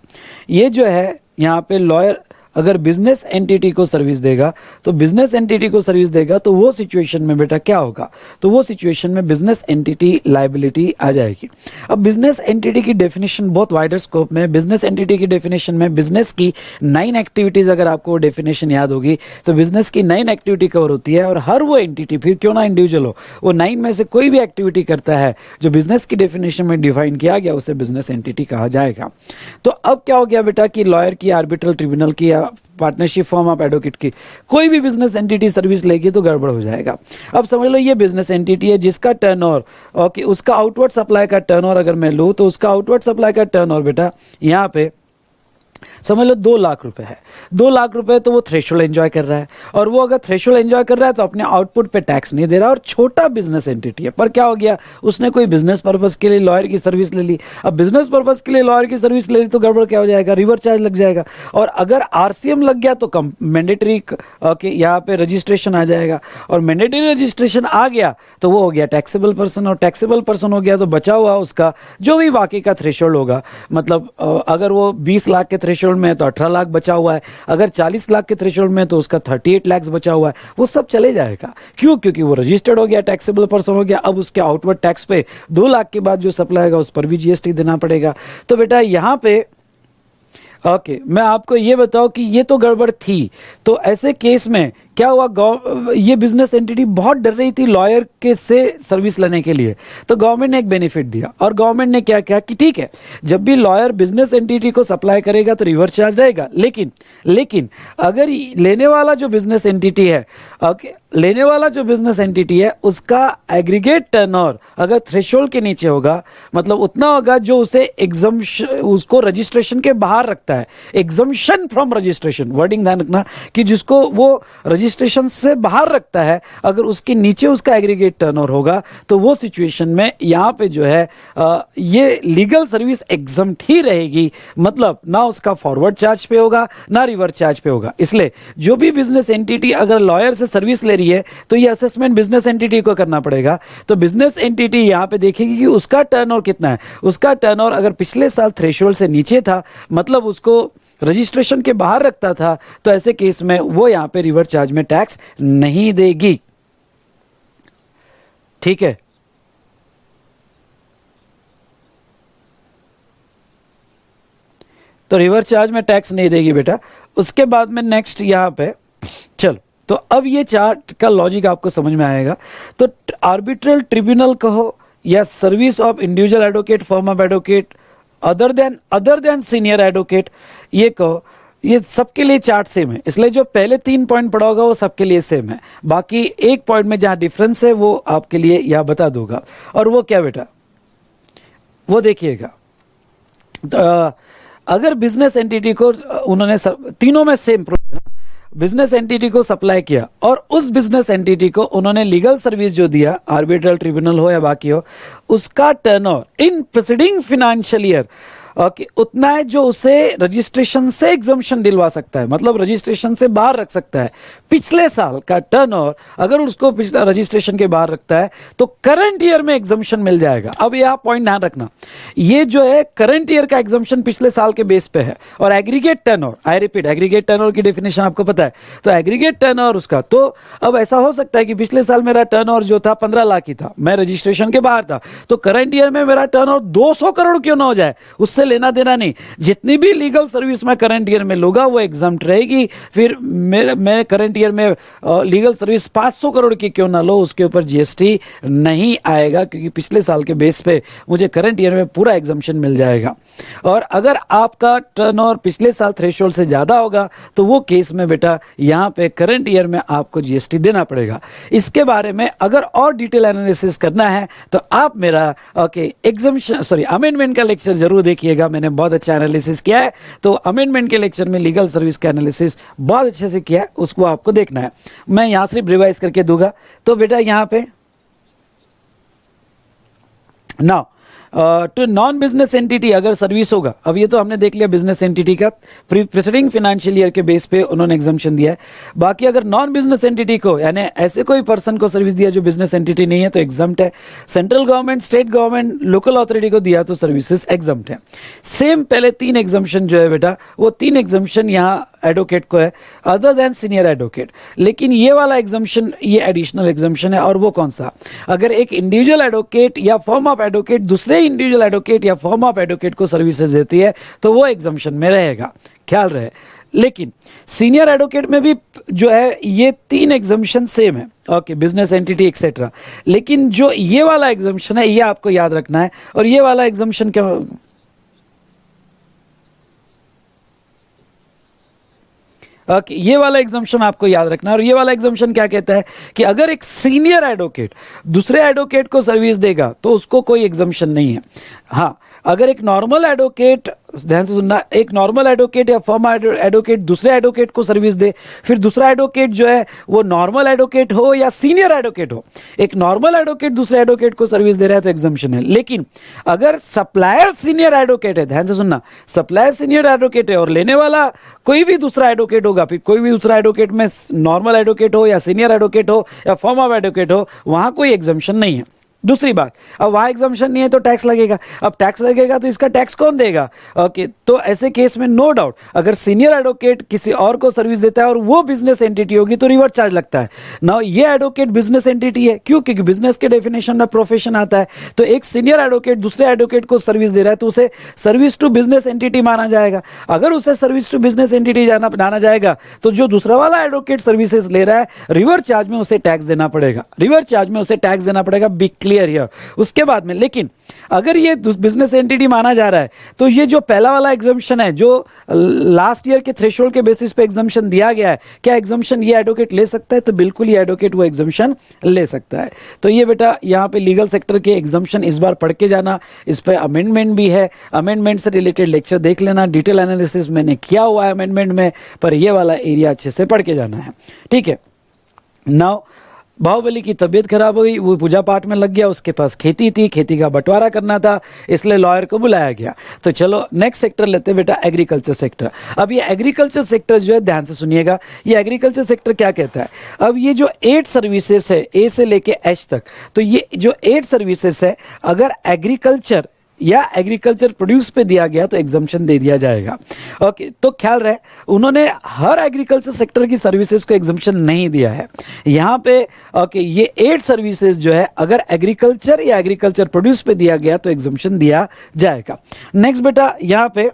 A: ये जो है यहाँ पे लॉयर अगर बिजनेस एंटिटी को सर्विस देगा तो बिजनेस एंटिटी को सर्विस देगा तो वो सिचुएशन में बेटा क्या होगा, तो वो सिचुएशन में बिजनेस एंटिटी लायबिलिटी आ जाएगी। अब बिजनेस एंटिटी की डेफिनेशन बहुत वाइडर स्कोप में, बिजनेस एंटिटी की डेफिनेशन में बिजनेस की 9 एक्टिविटीज, अगर आपको डेफिनेशन याद होगी तो बिजनेस की 9 एक्टिविटी कवर होती है, और हर वो एंटिटी, फिर क्यों ना इंडिविजुअल हो, वो 9 में से कोई भी एक्टिविटी करता है जो बिजनेस की डेफिनेशन में डिफाइन किया गया, उसे बिजनेस एंटिटी कहा जाएगा। तो अब क्या हो गया बेटा कि लॉयर की, आर्बिट्रल ट्रिब्यूनल की या पार्टनरशिप फॉर्म ऑफ एडवोकेट की कोई भी बिजनेस एंटिटी सर्विस लेगी तो गड़बड़ हो जाएगा। अब समझ लो ये बिजनेस एंटिटी है जिसका टर्नओवर, ओके, उसका आउटवर्ड सप्लाई का टर्नओवर अगर मैं लूं तो उसका आउटवर्ड सप्लाई का टर्नओवर बेटा यहां पे समझ लो 2 लाख रुपए है। 2 लाख रुपए तो वो थ्रेशोल्ड एंजॉय कर रहा है, और वो अगर थ्रेशोल्ड एंजॉय कर रहा है तो अपने आउटपुट पे टैक्स नहीं दे रहा, और छोटा बिजनेस एंटिटी है। पर क्या हो गया, उसने कोई बिजनेस पर्पस के लिए लॉयर की सर्विस ले ली। अब बिजनेस पर्पस के लिए लॉयर की सर्विस ले ली तो गड़बड़ क्या हो जाएगा, रिवर चार्ज लग जाएगा, और अगर आरसीएम लग गया तो मैंडेटरी, ओके, यहाँ पे रजिस्ट्रेशन आ जाएगा, और मैंडेटरी रजिस्ट्रेशन आ गया तो वो हो गया टैक्सेबल पर्सन, और टैक्सेबल पर्सन हो गया तो बचा हुआ उसका जो भी बाकी का थ्रेशोल्ड होगा, मतलब अगर वो 20 लाख के थ्रेशोल्ड में है तो 18 लाख बचा हुआ है, अगर 40 लाख के थ्रेशोल्ड में तो उसका 38 लाख बचा हुआ है, वो सब चले जाएगा। क्यों? क्योंकि वो रजिस्टर्ड हो गया, टैक्सेबल पर्सन हो गया। अब उसके आउटवर्ड टैक्स पे 2 लाख के बाद जो सप्लाई आएगा उस पर भी जीएसटी देना पड़ेगा। तो बेटा यहां पे ओके, मैं आपको ये बताऊं कि ये तो गड़बड़ थी, तो ऐसे केस में क्या हुआ, ये बिजनेस एंटिटी बहुत डर रही थी लॉयर के से सर्विस लेने के लिए, तो गवर्नमेंट ने एक बेनिफिट दिया, और गवर्नमेंट ने क्या किया कि ठीक है, जब भी लॉयर बिजनेस एंटिटी को सप्लाई करेगा तो रिवर्स चार्ज रहेगा, लेकिन अगर लेने वाला जो बिजनेस एंटिटी है, ओके, लेने वाला जो बिजनेस एंटिटी है उसका एग्रीगेट टर्नओवर अगर थ्रेशोल्ड के नीचे होगा, मतलब उतना होगा जो उसे एग्जम्पशन, उसको रजिस्ट्रेशन के बाहर रखता है, एग्जम्पशन फ्रॉम रजिस्ट्रेशन, वर्डिंग ध्यान रखना कि जिसको वो रजिस्ट्रेशन से बाहर रखता है, अगर उसके नीचे उसका एग्रीगेट टर्नओवर होगा तो वो सिचुएशन में यहां पे जो है ये लीगल सर्विस एग्जम्प्ट ही रहेगी, मतलब ना उसका फॉरवर्ड चार्ज पे होगा ना रिवर्स चार्ज पे होगा। इसलिए जो भी बिजनेस एंटिटी अगर लॉयर से सर्विस ले रही है तो ये असेसमेंट बिजनेस एंटिटी को करना पड़ेगा। तो बिजनेस एंटिटी यहां पे देखेगी कि उसका टर्नओवर कितना है, उसका टर्नओवर अगर पिछले साल थ्रेशोल्ड से नीचे था, मतलब उसको रजिस्ट्रेशन के बाहर रखता था, तो ऐसे केस में वो यहां पे रिवर्स चार्ज में टैक्स नहीं देगी। ठीक है, तो रिवर्स चार्ज में टैक्स नहीं देगी बेटा। उसके बाद में नेक्स्ट यहां पे चल, तो अब ये चार्ट का लॉजिक आपको समझ में आएगा। तो आर्बिट्रल ट्रिब्यूनल कहो या service of individual advocate, form of advocate, other than senior advocate, ये कहो, ये सबके लिए चार्ट सेम है। इसलिए जो पहले 3 पॉइंट पढ़ा होगा वो सबके लिए सेम है, बाकी एक पॉइंट में जहां डिफरेंस है वो आपके लिए यहां बता दूंगा। और वो क्या बेटा, वो देखिएगा, अगर बिजनेस एंटिटी को उन्होंने तीनों में सेम बिजनेस एंटिटी को सप्लाई किया और उस बिजनेस एंटिटी को उन्होंने लीगल सर्विस जो दिया, आर्बिट्रल ट्रिब्यूनल हो या बाकी हो, उसका turnover in preceding financial year okay उतना है जो उसे रजिस्ट्रेशन से एग्जम्पशन दिलवा सकता है, मतलब रजिस्ट्रेशन से बाहर रख सकता है। पिछले साल का टर्नओवर अगर उसको पिछला रजिस्ट्रेशन के बाहर रखता है तो करंट ईयर में एग्जम्पशन मिल जाएगा। अब यह पॉइंट ध्यान रखना, ये जो है करंट ईयर का एग्जम्पशन पिछले साल के बेस पे है, और aggregate turnover, I repeat, aggregate turnover की डेफिनेशन आपको पता है, तो एग्रीगेट टर्नओवर उसका, तो अब ऐसा हो सकता है कि पिछले साल मेरा टर्नओवर जो था 15 लाख ही था, मैं रजिस्ट्रेशन के बाहर था, तो करंट ईयर में मेरा टर्नओवर 200 करोड़ क्यों ना हो जाए, उससे लेना देना नहीं, जितनी भी लीगल सर्विस में करंट ईयर में लूंगा वो एग्जम्प्ट रहेगी। फिर मैं करंट ईयर में लीगल सर्विस 500 करोड़ की क्यों ना लो, उसके ऊपर जीएसटी नहीं आएगा, क्योंकि पिछले साल के बेस पे मुझे करंट ईयर में पूरा एग्जम्पशन मिल जाएगा। और अगर आपका टर्नओवर पिछले साल थ्रेशोल्ड से ज्यादा होगा तो वो केस में बेटा यहां पे करंट ईयर में आपको जीएसटी देना पड़ेगा। इसके बारे में अगर और डिटेल एनालिसिस करना है तो आप मेरा अमेंडमेंट का लेक्चर जरूर देखिएगा, मैंने बहुत अच्छा एनालिसिस किया है। तो अमेंडमेंट के लेक्चर में लीगल सर्विस का एनालिसिस बहुत अच्छे से किया है, उसको आपको देखना है। मैं यहां सिर्फ रिवाइज करके दूंगा। तो बेटा यहां पे now to non business entity अगर सर्विस होगा, अब ये तो हमने देख लिया बिजनेस एंटिटी का प्रीसीडिंग फाइनेंशियल ईयर के बेस पे उन्होंने एग्जम्पशन दिया है। बाकी अगर नॉन बिजनेस एंटिटी को यानी ऐसे कोई पर्सन को सर्विस दिया जो बिजनेस एंटिटी नहीं है तो एग्जम्प्ट है। Central government, state government, local authority को दिया तो सर्विसेज एग्जम्प्ट है। सेम पहले 3 एग्जम्पशन जो है बेटा वो 3 एग्जम्पशन यहाँ एडवोकेट को है अदर देन सीनियर एडवोकेट। लेकिन ये वाला एग्जम्पशन, ये एडिशनल एग्जम्पशन है। और वो कौन सा? अगर एक इंडिविजुअल एडवोकेट या फर्म ऑफ एडवोकेट दूसरे इंडिविजुअल एडवोकेट या फर्म ऑफ एडवोकेट को सर्विसेज देती है तो वो एग्जम्पशन में रहेगा, ख्याल रहे। लेकिन सीनियर एडवोकेट में भी जो है ये 3 एग्जम्पशन सेम है, ओके, बिजनेस एंटिटी एक्सेट्रा। लेकिन जो ये वाला एग्जम्पशन है ये आपको याद रखना है। और ये वाला एग्जम्पशन क्या, ओके, ये वाला एग्जम्पशन आपको याद रखना है। और ये वाला एग्जम्पशन क्या कहता है कि अगर एक सीनियर एडवोकेट दूसरे एडवोकेट को सर्विस देगा तो उसको कोई एग्जम्पशन नहीं है। हाँ, अगर एक नॉर्मल एडवोकेट, ध्यान से सुनना, एक नॉर्मल एडवोकेट या फर्म एडवोकेट दूसरे एडवोकेट को सर्विस दे, फिर दूसरा एडवोकेट जो है वो नॉर्मल एडवोकेट हो या सीनियर एडवोकेट हो, एक नॉर्मल एडवोकेट दूसरे एडवोकेट को सर्विस दे रहा है तो एग्जम्पशन है। लेकिन अगर सप्लायर सीनियर एडवोकेट है, ध्यान से सुनना, सप्लायर सीनियर एडवोकेट है और लेने वाला कोई भी दूसरा एडवोकेट होगा, फिर कोई भी दूसरा एडवोकेट में नॉर्मल एडवोकेट हो या सीनियर एडवोकेट हो या फर्म ऑफ एडवोकेट हो, वहां कोई एग्जम्पशन नहीं है। दूसरी बात, अब वहां एग्जम्पशन नहीं है तो टैक्स लगेगा। अब टैक्स लगेगा तो इसका टैक्स कौन देगा? ओके, तो ऐसे केस में नो डाउट अगर सीनियर एडवोकेट किसी और को सर्विस देता है और वो बिजनेस एंटिटी होगी तो रिवर्स चार्ज लगता है ना। ये एडवोकेट बिजनेस एंटिटी है, क्यों? क्योंकि बिजनेस के डेफिनेशन में प्रोफेशन आता है। तो एक सीनियर एडवोकेट दूसरे एडवोकेट को सर्विस दे रहा है तो उसे सर्विस टू बिजनेस एंटिटी माना जाएगा। अगर उसे सर्विस टू बिजनेस एंटिटी माना जाएगा तो जो दूसरा वाला एडवोकेट सर्विसेज ले रहा है रिवर्स चार्ज में उसे टैक्स देना पड़ेगा, रिवर्स चार्ज में उसे टैक्स देना पड़ेगा। Be clear here. उसके बाद में, लेकिन अगर ये बिजनेस एंटिटी माना जा रहा है तो ये जो पहला वाला एग्जम्पशन है जो लास्ट ईयर के थ्रेशोल्ड के बेसिस पे एग्जम्पशन दिया गया है, क्या एग्जम्पशन ये एडवोकेट ले सकता है? तो बिल्कुल ये एडवोकेट वो एग्जम्पशन ले सकता है। तो ये बेटा यहाँ पे लीगल सेक्टर के एग्जम्पशन इस बार पढ़ के जाना। इस पे अमेंडमेंट भी है, अमेंडमेंट से रिलेटेड लेक्चर देख लेना, डिटेल एनालिसिस मैंने किया हुआ है अमेंडमेंट में, पर ये वाला एरिया अच्छे से पढ़ के जाना है, ठीक है। नाउ बाहुबली की तबीयत खराब हुई, वो पूजा पाठ में लग गया, उसके पास खेती थी, खेती का बंटवारा करना था, इसलिए लॉयर को बुलाया गया। तो चलो नेक्स्ट सेक्टर लेते हैं बेटा, एग्रीकल्चर सेक्टर। अब ये एग्रीकल्चर सेक्टर जो है, ध्यान से सुनिएगा, ये एग्रीकल्चर सेक्टर क्या कहता है। अब ये जो 8 सर्विसेज है ए से लेके एच तक, तो ये जो 8 सर्विसेज है अगर एग्रीकल्चर या एग्रीकल्चर प्रोड्यूस पे दिया गया तो एग्जम्पशन दे दिया जाएगा। ओके, तो ख्याल रहे उन्होंने हर एग्रीकल्चर सेक्टर की सर्विसेज को एग्जम्पशन नहीं दिया है यहाँ पे। ओके, ये 8 सर्विसेज जो है अगर एग्रीकल्चर या एग्रीकल्चर प्रोड्यूस पे दिया गया तो एग्जम्पशन दिया जाएगा। नेक्स्ट बेटा, यहाँ पे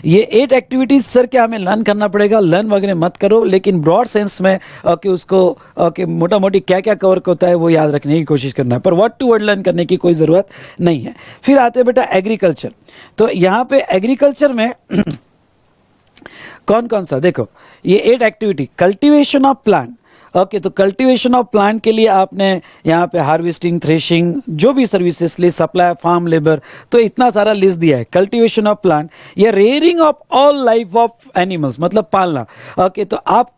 A: ये 8 एक्टिविटीज सर क्या हमें लर्न करना पड़ेगा? लर्न वगैरह मत करो, लेकिन ब्रॉड सेंस में ओके उसको ओके मोटा मोटी क्या क्या कवर होता है वो याद रखने की कोशिश करना है, पर वर्ड टू वर्ड लर्न करने की कोई ज़रूरत नहीं है। फिर आते हैं बेटा एग्रीकल्चर। तो यहाँ पे एग्रीकल्चर में कौन कौन सा, देखो ये 8 activity, cultivation of plant. Okay, तो कल्टीवेशन ऑफ प्लांट के लिए आपने यहाँ पे हार्वेस्टिंग, थ्रेशिंग, जो भी सर्विसेज लिए, सप्लाई, फार्म लेबर, तो इतना सारा लिस्ट दिया है। कल्टीवेशन ऑफ प्लांट या rearing of all life of animals, मतलब पालना। ओके, तो आप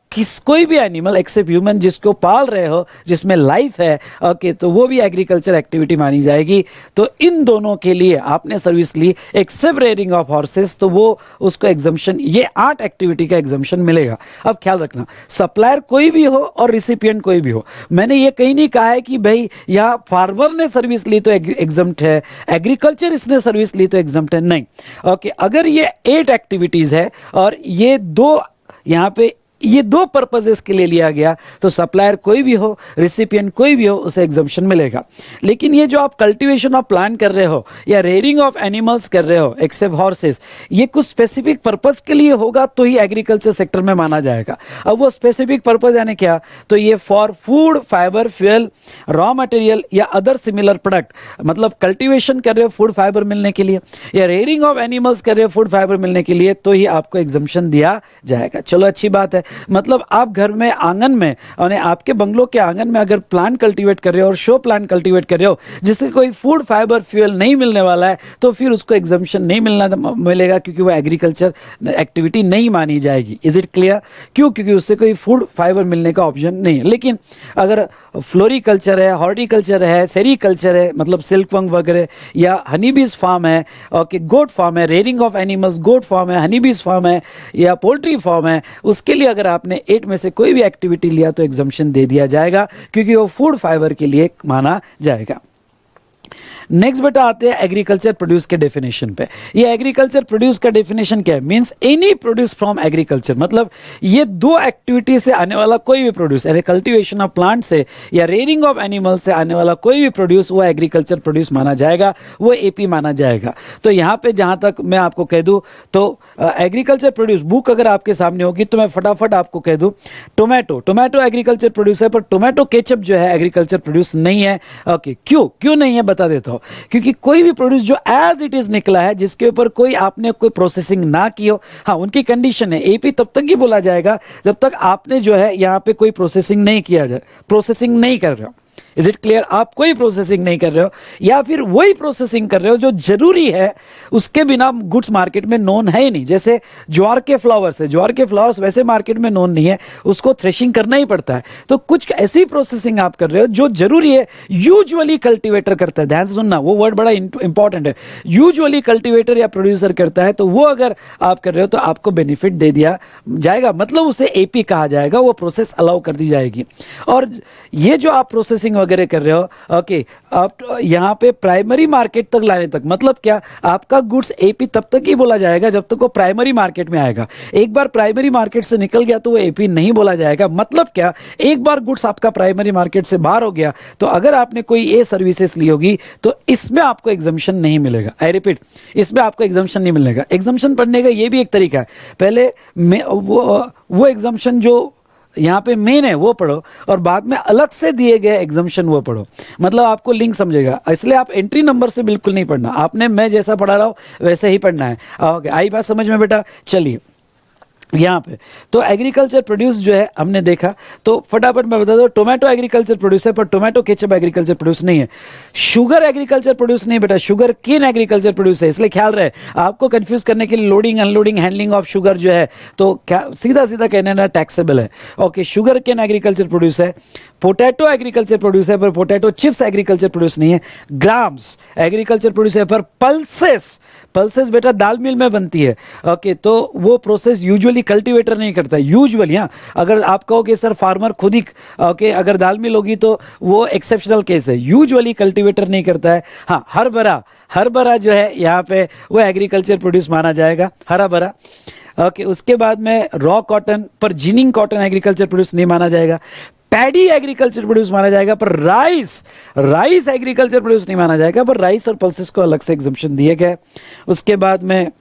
A: कोई भी एनिमल एक्सेप्ट ह्यूमन जिसको पाल रहे हो, जिसमें लाइफ है, ओके, तो वो भी एग्रीकल्चर एक्टिविटी मानी जाएगी। तो इन दोनों के लिए आपने सर्विस ली, एक्सेप्ट रेयरिंग ऑफ हॉर्सेस, तो वो उसको एग्जम्पशन, ये 8 एक्टिविटी का एग्जम्पशन मिलेगा। अब ख्याल रखना, सप्लायर कोई भी हो और रिसिपिएंट कोई भी हो, मैंने ये कहीं नहीं कहा है कि भाई यहाँ फार्मर ने सर्विस ली तो एग्जम्प्ट है, एग्रीकल्चर इसने सर्विस ली तो एग्जम्प्ट है, नहीं। ओके, अगर ये 8 एक्टिविटीज है और ये 2 यहाँ पे ये 2 पर्पजेस के लिए लिया गया तो सप्लायर कोई भी हो, रिसिपिएंट कोई भी हो, उसे एग्जम्पशन मिलेगा। लेकिन ये जो आप कल्टीवेशन ऑफ प्लांट कर रहे हो या रेयरिंग ऑफ एनिमल्स कर रहे हो एक्सेप्ट हॉर्सेस, ये कुछ स्पेसिफिक पर्पस के लिए होगा तो ही एग्रीकल्चर सेक्टर में माना जाएगा। अब वो स्पेसिफिक पर्पस यानी क्या, तो ये for food, fibre, fuel, raw material या अदर सिमिलर प्रोडक्ट, मतलब कल्टीवेशन कर रहे हो फूड फाइबर मिलने के लिए या रेयरिंग ऑफ एनिमल्स कर रहे हो फूड फाइबर मिलने के लिए, तो ही आपको एग्जम्पशन दिया जाएगा। चलो अच्छी बात है, मतलब आप घर में आंगन में और आपके बंगलों के आंगन में अगर प्लांट कल्टीवेट कर रहे हो और शो प्लांट कल्टीवेट कर रहे हो जिससे कोई फूड, फाइबर, फ्यूल नहीं मिलने वाला है, तो फिर उसको एग्जम्पशन नहीं मिलेगा क्योंकि वो एग्रीकल्चर एक्टिविटी नहीं मानी जाएगी। Is it clear? क्यों? क्योंकि उससे कोई फूड फाइबर मिलने का ऑप्शन नहीं है। लेकिन अगर फ्लोरिकल्चर है, हॉर्टिकल्चर है, सेरीकल्चर है, मतलब सिल्क वर्म वगैरह, या हनीबीज फार्म है, ओके, गोट फार्म है, rearing of animals, goat farm है, हनीबीज फार्म है या पोल्ट्री फार्म है, उसके लिए अगर आपने 8 में से कोई भी एक्टिविटी लिया तो एग्जम्पशन दे दिया जाएगा क्योंकि वो फूड फाइबर के लिए माना जाएगा। नेक्स्ट बेटा आते हैं एग्रीकल्चर प्रोड्यूस के डेफिनेशन पे। ये एग्रीकल्चर प्रोड्यूस का डेफिनेशन क्या है? Means any produce from agriculture, मतलब ये दो एक्टिविटी से आने वाला कोई भी प्रोड्यूस, यानी कल्टीवेशन ऑफ प्लांट से या रेयरिंग ऑफ एनिमल से आने वाला कोई भी प्रोड्यूस वो एग्रीकल्चर प्रोड्यूस माना जाएगा, वो एपी माना जाएगा। तो यहाँ पे जहाँ तक मैं आपको कह दूँ तो एग्रीकल्चर प्रोड्यूस बुक अगर आपके सामने होगी तो मैं फटाफट आपको कह दूँ, टोमेटो एग्रीकल्चर प्रोड्यूस है, पर टोमेटो केचप जो है एग्रीकल्चर प्रोड्यूस नहीं है। ओके, क्यों नहीं है बता देता हूँ। क्योंकि कोई भी प्रोड्यूस जो एज इट इज निकला है, जिसके ऊपर कोई आपने कोई प्रोसेसिंग ना की हो, हाँ उनकी कंडीशन है एपी तब तक ही बोला जाएगा जब तक आपने जो है यहाँ पे कोई प्रोसेसिंग नहीं किया जाए, प्रोसेसिंग नहीं कर रहे हो। Is it clear? आप कोई प्रोसेसिंग नहीं कर रहे हो या फिर वही प्रोसेसिंग कर रहे हो जो जरूरी है, उसके बिना गुड्स मार्केट में नोन है ही नहीं। जैसे ज्वार के फ्लावर्स है, ज्वार के फ्लावर्स वैसे मार्केट में नोन नहीं है, उसको थ्रेशिंग करना ही पड़ता है। तो कुछ ऐसी प्रोसेसिंग आप कर रहे हो जो जरूरी है, यूजुअली कल्टीवेटर करता है। ध्यान से सुनना, वो वर्ड बड़ा इंपॉर्टेंट है। यूजुअली कल्टीवेटर या प्रोड्यूसर करता है, तो वो अगर आप कर रहे हो तो आपको बेनिफिट दे दिया जाएगा, मतलब उसे एपी कहा जाएगा, वो प्रोसेस अलाउ कर दी जाएगी। और ये जो आप प्रोसेसिंग वगैरह कर रहे हो, ओके, आप यहां पे प्राइमरी मार्केट तक लाने तक, मतलब क्या, आपका गुड्स एपी तब तक ही बोला जाएगा जब तक वो प्राइमरी मार्केट में आएगा। एक बार प्राइमरी मार्केट से निकल गया तो वो एपी नहीं बोला जाएगा। मतलब क्या, एक बार गुड्स आपका प्राइमरी मार्केट से बाहर हो गया तो अगर आपने कोई ए सर्विसेज ली होगी तो इसमें आपको एग्जम्पशन नहीं मिलेगा। आई रिपीट, इसमें आपको एग्जम्पशन नहीं मिलेगा। एग्जम्पशन पढ़ने का ये भी एक तरीका है, पहले वो एग्जम्पशन जो यहाँ पे मेन है वो पढ़ो और बाद में अलग से दिए गए एग्जम्पशन वो पढ़ो, मतलब आपको लिंक समझेगा। इसलिए आप एंट्री नंबर से बिल्कुल नहीं पढ़ना, आपने मैं जैसा पढ़ा रहा हूं वैसे ही पढ़ना है। ओके, आई बात समझ में बेटा? चलिए यहाँ पे तो एग्रीकल्चर प्रोड्यूस जो है हमने देखा, तो फटाफट मैं बता दूं, टोमेटो एग्रीकल्चर प्रोड्यूस है पर टोमेटो केचप एग्रीकल्चर प्रोड्यूस नहीं है। शुगर एग्रीकल्चर प्रोड्यूस नहीं बेटा, शुगर केन एग्रीकल्चर प्रोड्यूस है। इसलिए ख्याल रहे, आपको कंफ्यूज करने के लिए loading unloading handling of sugar जो है तो क्या सीधा सीधा कहने ना टैक्सेबल है। Okay, sugar cane agriculture produce है। पोटैटो एग्रीकल्चर प्रोड्यूस है पर पोटैटो चिप्स एग्रीकल्चर प्रोड्यूस नहीं है। ग्राम्स एग्रीकल्चर प्रोड्यूस है पर पल्सेस बेटा दाल मिल में बनती है। ओके, तो वो प्रोसेस यूजुअली कल्टीवेटर नहीं करता है, यूजुअली। हाँ, अगर आप कहो कि सर फार्मर खुद ही, ओके, अगर दाल मिल होगी तो वो एक्सेप्शनल केस है, यूजुअली कल्टीवेटर नहीं करता है। हाँ, हरभरा जो है यहाँ पे वो एग्रीकल्चर प्रोड्यूस माना जाएगा, हरा भरा। ओके, उसके बाद में रॉ कॉटन पर जिनिंग कॉटन एग्रीकल्चर प्रोड्यूस नहीं माना जाएगा। पैडी एग्रीकल्चर प्रोड्यूस माना जाएगा पर राइस एग्रीकल्चर प्रोड्यूस नहीं माना जाएगा, पर राइस और पल्सेस को अलग से एग्जम्पशन दिए गए। उसके बाद में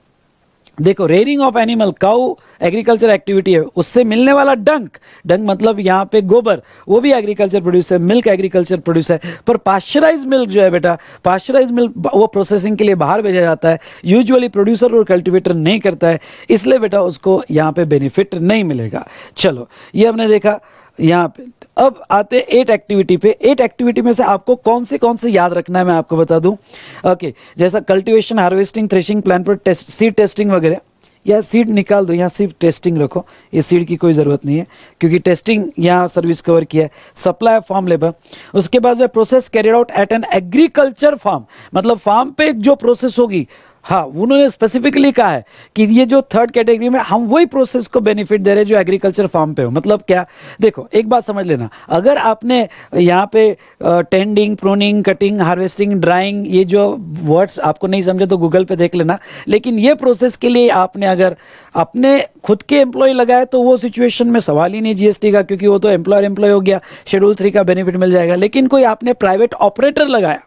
A: देखो, rearing of animal, cow agriculture activity है, उससे मिलने वाला डंक मतलब यहाँ पे गोबर, वो भी एग्रीकल्चर प्रोड्यूस है। मिल्क एग्रीकल्चर प्रोड्यूस है, पर पाश्चराइज मिल्क जो है बेटा, पाश्चराइज मिल्क वो प्रोसेसिंग के लिए बाहर भेजा जाता है, यूजुअली प्रोड्यूसर और कल्टीवेटर नहीं करता है, इसलिए बेटा उसको यहाँ पे बेनिफिट नहीं मिलेगा। चलो, ये हमने देखा यहाँ पे। अब आते 8 एक्टिविटी पे। 8 एक्टिविटी में से आपको कौन से याद रखना है मैं आपको बता दूं। ओके, जैसा कल्टीवेशन, हार्वेस्टिंग, थ्रेशिंग, प्लांट पर टेस्ट, सीड टेस्टिंग वगैरह, या सीड निकाल दो, यहाँ सिर्फ टेस्टिंग रखो, ये सीड की कोई ज़रूरत नहीं है क्योंकि टेस्टिंग यहाँ सर्विस कवर किया है। सप्लाई ऑफ फार्म लेबर, उसके बाद जो process carried out at an agriculture farm, मतलब फार्म पे एक जो प्रोसेस होगी, हाँ उन्होंने स्पेसिफिकली कहा है कि ये जो थर्ड कैटेगरी में हम वही प्रोसेस को बेनिफिट दे रहे हैं जो एग्रीकल्चर फार्म पे हो। मतलब क्या, देखो एक बात समझ लेना, अगर आपने यहाँ पे tending, pruning, cutting, harvesting, drawing, ये जो वर्ड्स आपको नहीं समझे तो गूगल पे देख लेना, लेकिन ये प्रोसेस के लिए आपने अगर अपने खुद के एम्प्लॉय लगाए तो वो सिचुएशन में सवाल ही नहीं जीएसटी का, क्योंकि वो तो एम्प्लॉय हो गया, शेड्यूल 3 का बेनिफिट मिल जाएगा। लेकिन कोई आपने प्राइवेट ऑपरेटर लगाया,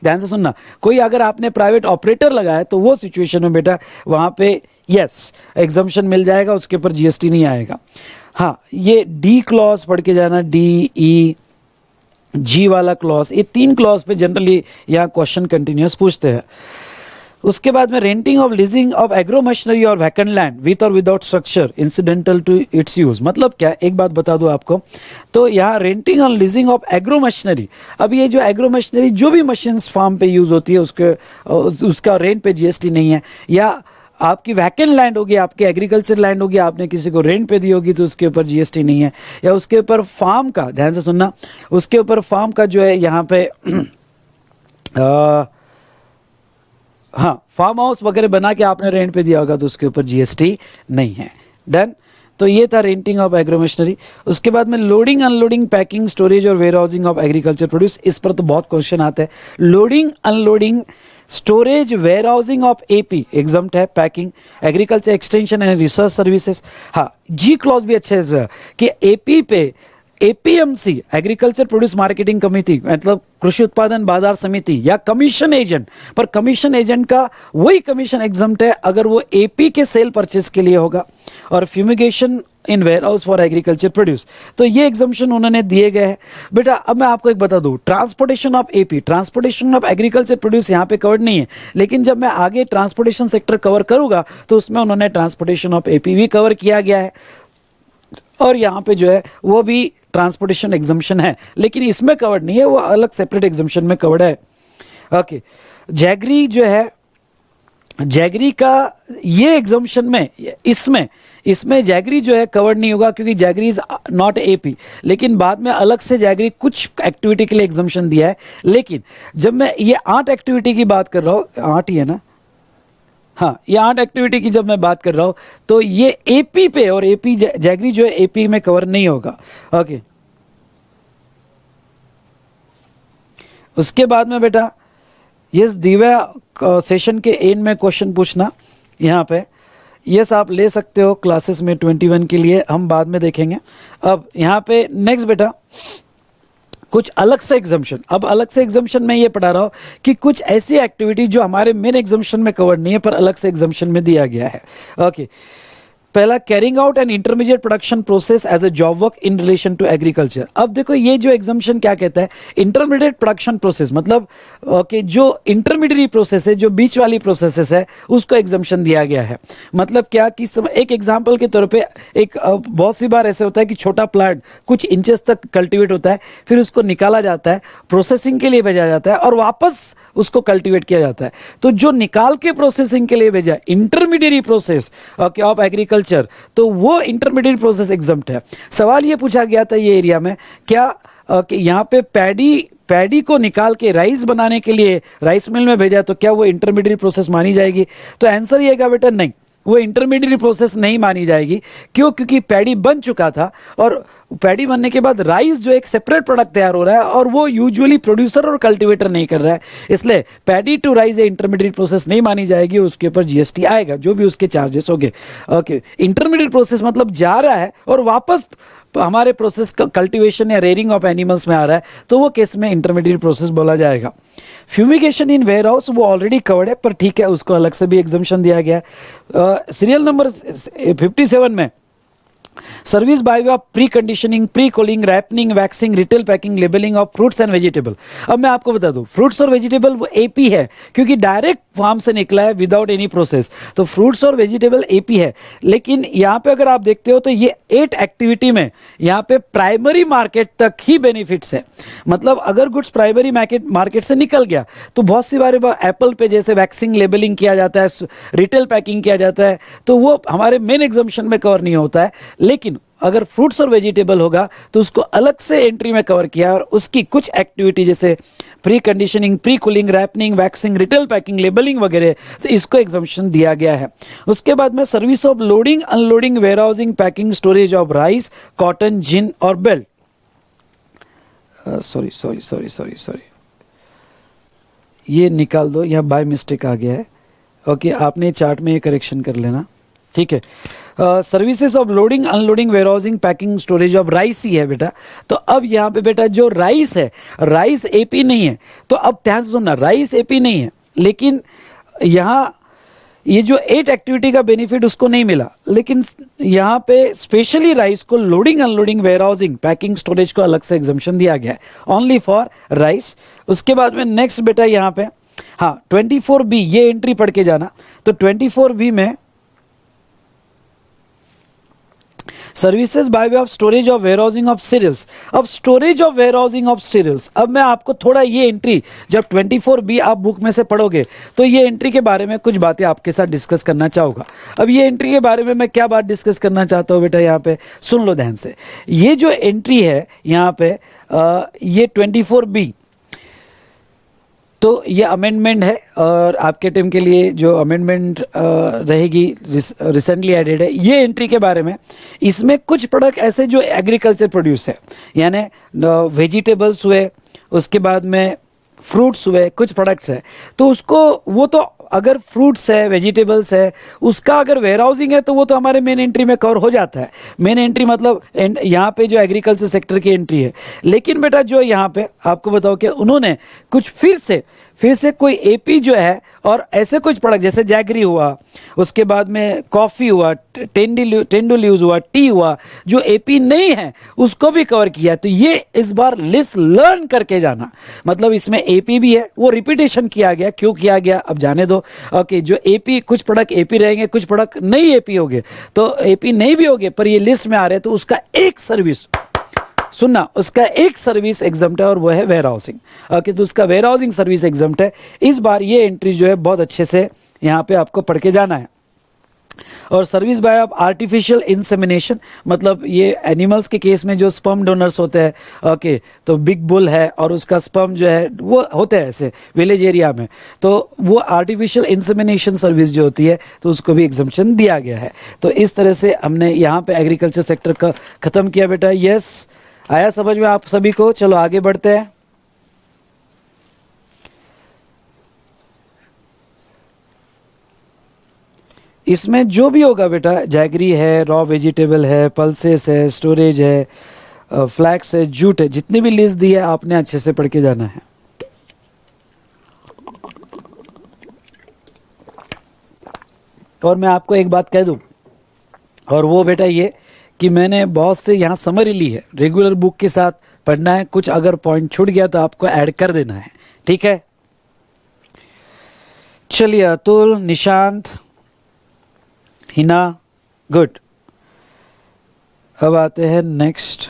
A: ध्यान से सुनना, कोई अगर आपने प्राइवेट ऑपरेटर लगाया तो वो सिचुएशन में बेटा वहां पे यस एग्जम्पशन मिल जाएगा, उसके ऊपर जीएसटी नहीं आएगा। हाँ, ये डी क्लॉज पढ़ के जाना, डी ई जी वाला क्लॉज, ये 3 क्लॉज पे जनरली यहाँ क्वेश्चन कंटिन्यूस पूछते हैं। उसके बाद में renting of leasing of agro machinery और वैकेंट लैंड विथ और without structure incidental to its use, मतलब क्या, एक बात बता दूं आपको, तो यहाँ रेंटिंग और लीजिंग ऑफ एग्रो मशीनरी, अब ये जो एग्रो मशीनरी जो भी मशीन्स फार्म पे यूज होती है उसका रेंट पे जीएसटी नहीं है। या आपकी वैकेंट लैंड होगी, आपकी एग्रीकल्चर लैंड होगी, आपने किसी को रेंट पे दी होगी तो उसके ऊपर जीएसटी नहीं है। या उसके ऊपर फार्म का, ध्यान से सुनना, उसके ऊपर फार्म का जो है यहाँ पे हाँ फार्म हाउस वगैरह बना के आपने रेंट पे दिया होगा तो उसके ऊपर जीएसटी नहीं है। डन। तो ये था रेंटिंग ऑफ एग्रो मशीनरी। उसके बाद में लोडिंग अनलोडिंग पैकिंग स्टोरेज और warehousing of agriculture produce, इस पर तो बहुत क्वेश्चन आते हैं। Loading unloading storage warehousing of AP exempt है, packing agriculture extension and research services. हाँ, जी क्लॉज भी अच्छे से कि एपी पे APMC agriculture produce marketing committee मतलब कृषि उत्पादन बाजार समिति या कमीशन एजेंट, पर कमीशन एजेंट का वही कमीशन एग्जम्प्ट है अगर वो एपी के सेल परचेस के लिए होगा। और fumigation in warehouse for agriculture produce, तो ये एग्जम्पशन उन्होंने दिए गए हैं। बेटा अब मैं आपको एक बता दूं, transportation of AP, transportation of agriculture produce यहाँ पे कवर्ड नहीं है, लेकिन जब मैं आगे ट्रांसपोर्टेशन सेक्टर कवर करूंगा तो उसमें उन्होंने ट्रांसपोर्टेशन ऑफ एपी भी कवर किया गया है। और यहाँ पे जो है वो भी ट्रांसपोर्टेशन एग्जम्पशन है, लेकिन इसमें कवर्ड नहीं है, वो अलग सेपरेट एग्जम्पशन में कवर्ड है। ओके, जैगरी जो है, जैगरी का ये एग्जम्पशन में इसमें जैगरी जो है कवर्ड नहीं होगा क्योंकि जैगरी इज नॉट एपी, लेकिन बाद में अलग से जैगरी कुछ एक्टिविटी के लिए एग्जम्पशन दिया है। लेकिन जब मैं ये 8 एक्टिविटी की बात कर रहा हूँ, 8 ही है ना, हाँ ये 8 एक्टिविटी की जब मैं बात कर रहा हूं तो ये एपी पे, और एपी जैगरी जो है एपी में कवर नहीं होगा। ओके, उसके बाद में बेटा यस दिव्या सेशन के एंड में क्वेश्चन पूछना यहाँ पे, यस आप ले सकते हो क्लासेस में 21 के लिए, हम बाद में देखेंगे। अब यहाँ पे नेक्स्ट बेटा कुछ अलग से एग्जम्पशन, अब अलग से एग्जम्पशन में ये पढ़ा रहा हूं कि कुछ ऐसी एक्टिविटी जो हमारे मेन एग्जम्पशन में कवर नहीं है पर अलग से एग्जम्पशन में दिया गया है। ओके, पहला carrying out and intermediate production process as a job work in relation to agriculture. अब देखो ये जो एग्जम्पशन क्या कहता है, इंटरमीडिएट प्रोडक्शन प्रोसेस मतलब ओके जो इंटरमीडिएटरी प्रोसेस है, जो बीच वाली प्रोसेसेस है उसको एग्जम्पशन दिया गया है। मतलब क्या कि एक एग्जांपल के तौर पे एक बहुत सी बार ऐसे होता है कि छोटा प्लांट कुछ इंचेस तक कल्टीवेट होता है, फिर उसको निकाला जाता है, प्रोसेसिंग के लिए भेजा जाता है और वापस उसको कल्टीवेट किया जाता है। तो जो निकाल के प्रोसेसिंग के लिए भेजा इंटरमीडिएटरी प्रोसेस ऑफ एग्रीकल्चर, तो वो इंटरमीडिएट प्रोसेस एग्जम्प्ट है। सवाल ये पूछा गया था ये एरिया में, क्या कि यहाँ पे पैडी को निकाल के राइस बनाने के लिए राइस मिल में भेजा तो क्या वो इंटरमीडिएट प्रोसेस मानी जाएगी? तो आंसर ये है बेटा नहीं, वो इंटरमीडिएट प्रोसेस नहीं मानी जाएगी। क्यों? क्योंकि पैडी बन चुका था और पैडी बनने के बाद राइस जो एक सेपरेट प्रोडक्ट तैयार हो रहा है और वो यूजुअली प्रोड्यूसर और कल्टीवेटर नहीं कर रहा है, इसलिए paddy to rice intermediate process नहीं मानी जाएगी, उसके ऊपर जीएसटी आएगा जो भी उसके चार्जेस होंगे। ओके, इंटरमीडिएट प्रोसेस मतलब जा रहा है और वापस हमारे प्रोसेस कल्टीवेशन या रेयरिंग ऑफ एनिमल्स में आ रहा है, तो वो केस में इंटरमीडिएट प्रोसेस बोला जाएगा। फ्यूमिगेशन इन वेयर हाउस वो ऑलरेडी कवर्ड है, पर ठीक है उसको अलग से भी एग्जम्पशन दिया गया है। सीरियल नंबर 57 में service by way of pre conditioning, pre cooling, ripening, waxing, retail packing, labelling of fruits and vegetable. अब मैं आपको बता दूं, फ्रूट्स और वेजिटेबल वो एपी है क्योंकि डायरेक्ट फार्म से निकला है विदाउट एनी प्रोसेस, तो फ्रूट्स और वेजिटेबल एपी है। लेकिन यहाँ पे अगर आप देखते हो तो ये 8 एक्टिविटी में यहाँ पे प्राइमरी मार्केट तक ही बेनिफिट्स है। मतलब अगर गुड्स प्राइमरी मार्केट से निकल गया तो बहुत सी बार एप्पल पे जैसे वैक्सिंग, लेबलिंग किया जाता है, रिटेल पैकिंग किया जाता है, तो वो हमारे मेन एग्जम्पशन में कवर नहीं होता है। लेकिन अगर फ्रूट्स और वेजिटेबल होगा तो उसको अलग से एंट्री में कवर किया और उसकी कुछ एक्टिविटी जैसे pre conditioning, pre cooling, ripening, waxing, retail packing, labelling वगैरह, तो इसको एग्जम्पशन दिया गया है। उसके बाद में service of loading, unloading, warehousing, packing, storage of rice, cotton, ginned और बेल्ट। सॉरी, ये निकाल दो, यहाँ बाय मिस्टेक आ गया है। ओके, आपने चार्ट में ये करेक्शन कर लेना, ठीक है। Services of loading, unloading, warehousing, packing, storage of rice ही है बेटा। तो अब यहाँ पे बेटा जो राइस है, राइस एपी नहीं है, तो अब ध्यान से सुनना, राइस एपी नहीं है, लेकिन यहाँ ये जो 8 एक्टिविटी का बेनिफिट उसको नहीं मिला, लेकिन यहाँ पे स्पेशली राइस को loading, unloading, warehousing, packing, storage को अलग से एग्जम्पशन दिया गया है, ओनली फॉर राइस। उसके बाद में नेक्स्ट बेटा यहाँ पे हाँ 24B, ये एंट्री पढ़ के जाना। तो 24B में services by way of storage of warehousing of cereals. अब storage of warehousing of cereals, अब मैं आपको थोड़ा ये एंट्री जब 24B आप बुक में से पढ़ोगे तो ये एंट्री के बारे में कुछ बातें आपके साथ डिस्कस करना चाहूंगा। अब ये एंट्री के बारे में मैं क्या बात डिस्कस करना चाहता हूं बेटा, यहाँ पे सुन लो ध्यान से। ये जो एंट्री है यहाँ पे ये 24B, तो ये अमेंडमेंट है और आपके टीम के लिए जो अमेंडमेंट रहेगी रिसेंटली एडेड है ये एंट्री के बारे में। इसमें कुछ प्रोडक्ट ऐसे जो एग्रीकल्चर प्रोड्यूस है, यानी वेजिटेबल्स हुए, उसके बाद में फ्रूट्स हुए, कुछ प्रोडक्ट्स है, तो उसको वो तो अगर फ्रूट्स है वेजिटेबल्स है उसका अगर वेयर हाउसिंग है तो वो तो हमारे मेन एंट्री में कवर हो जाता है। मेन एंट्री मतलब यहाँ पे जो एग्रीकल्चर सेक्टर की एंट्री है। लेकिन बेटा जो यहाँ पे आपको बताओ कि उन्होंने कुछ फिर से कोई एपी जो है और ऐसे कुछ प्रोडक्ट जैसे जैगरी हुआ, उसके बाद में कॉफ़ी हुआ, टेंडू लीव्स हुआ, टी हुआ, जो एपी नहीं है उसको भी कवर किया। तो ये इस बार लिस्ट लर्न करके जाना, मतलब इसमें एपी भी है, वो रिपीटेशन किया गया, क्यों किया गया अब जाने दो। ओके, जो एपी कुछ प्रोडक्ट एपी रहेंगे, कुछ प्रोडक्ट नहीं एपी होंगे, तो एपी नहीं भी होंगे पर ये लिस्ट में आ रहे हैं तो उसका एक सर्विस सुनना, उसका एक सर्विस एग्जम्प्ट है और वो है वेयर हाउसिंग। ओके, तो उसका वेयर हाउसिंग सर्विस एग्जम्प्ट है। इस बार ये एंट्री जो है बहुत अच्छे से यहाँ पे आपको पढ़ के जाना है। और service by of artificial insemination, मतलब ये एनिमल्स के केस में जो स्पर्म डोनर्स होते हैं, ओके, तो बिग बुल है और उसका स्पर्म जो है वो होते हैं ऐसे विलेज एरिया में, तो वो आर्टिफिशियल इंसेमिनेशन सर्विस जो होती है तो उसको भी एग्जम्पशन दिया गया है। तो इस तरह से हमने यहाँ पे एग्रीकल्चर सेक्टर का खत्म किया बेटा। यस, आया समझ में आप सभी को? चलो आगे बढ़ते हैं। इसमें जो भी होगा बेटा, जैगरी है, रॉ वेजिटेबल है, पल्सेस है, स्टोरेज है, फ्लैक्स है, जूट है, जितनी भी लिस्ट दी है आपने अच्छे से पढ़ के जाना है। और मैं आपको एक बात कह दूं, और वो बेटा ये कि मैंने बहुत से यहाँ समरी ली है, रेगुलर बुक के साथ पढ़ना है, कुछ अगर पॉइंट छूट गया तो आपको ऐड कर देना है, ठीक है? चलिए, अतुल, निशांत, हिना, गुड। अब आते हैं नेक्स्ट।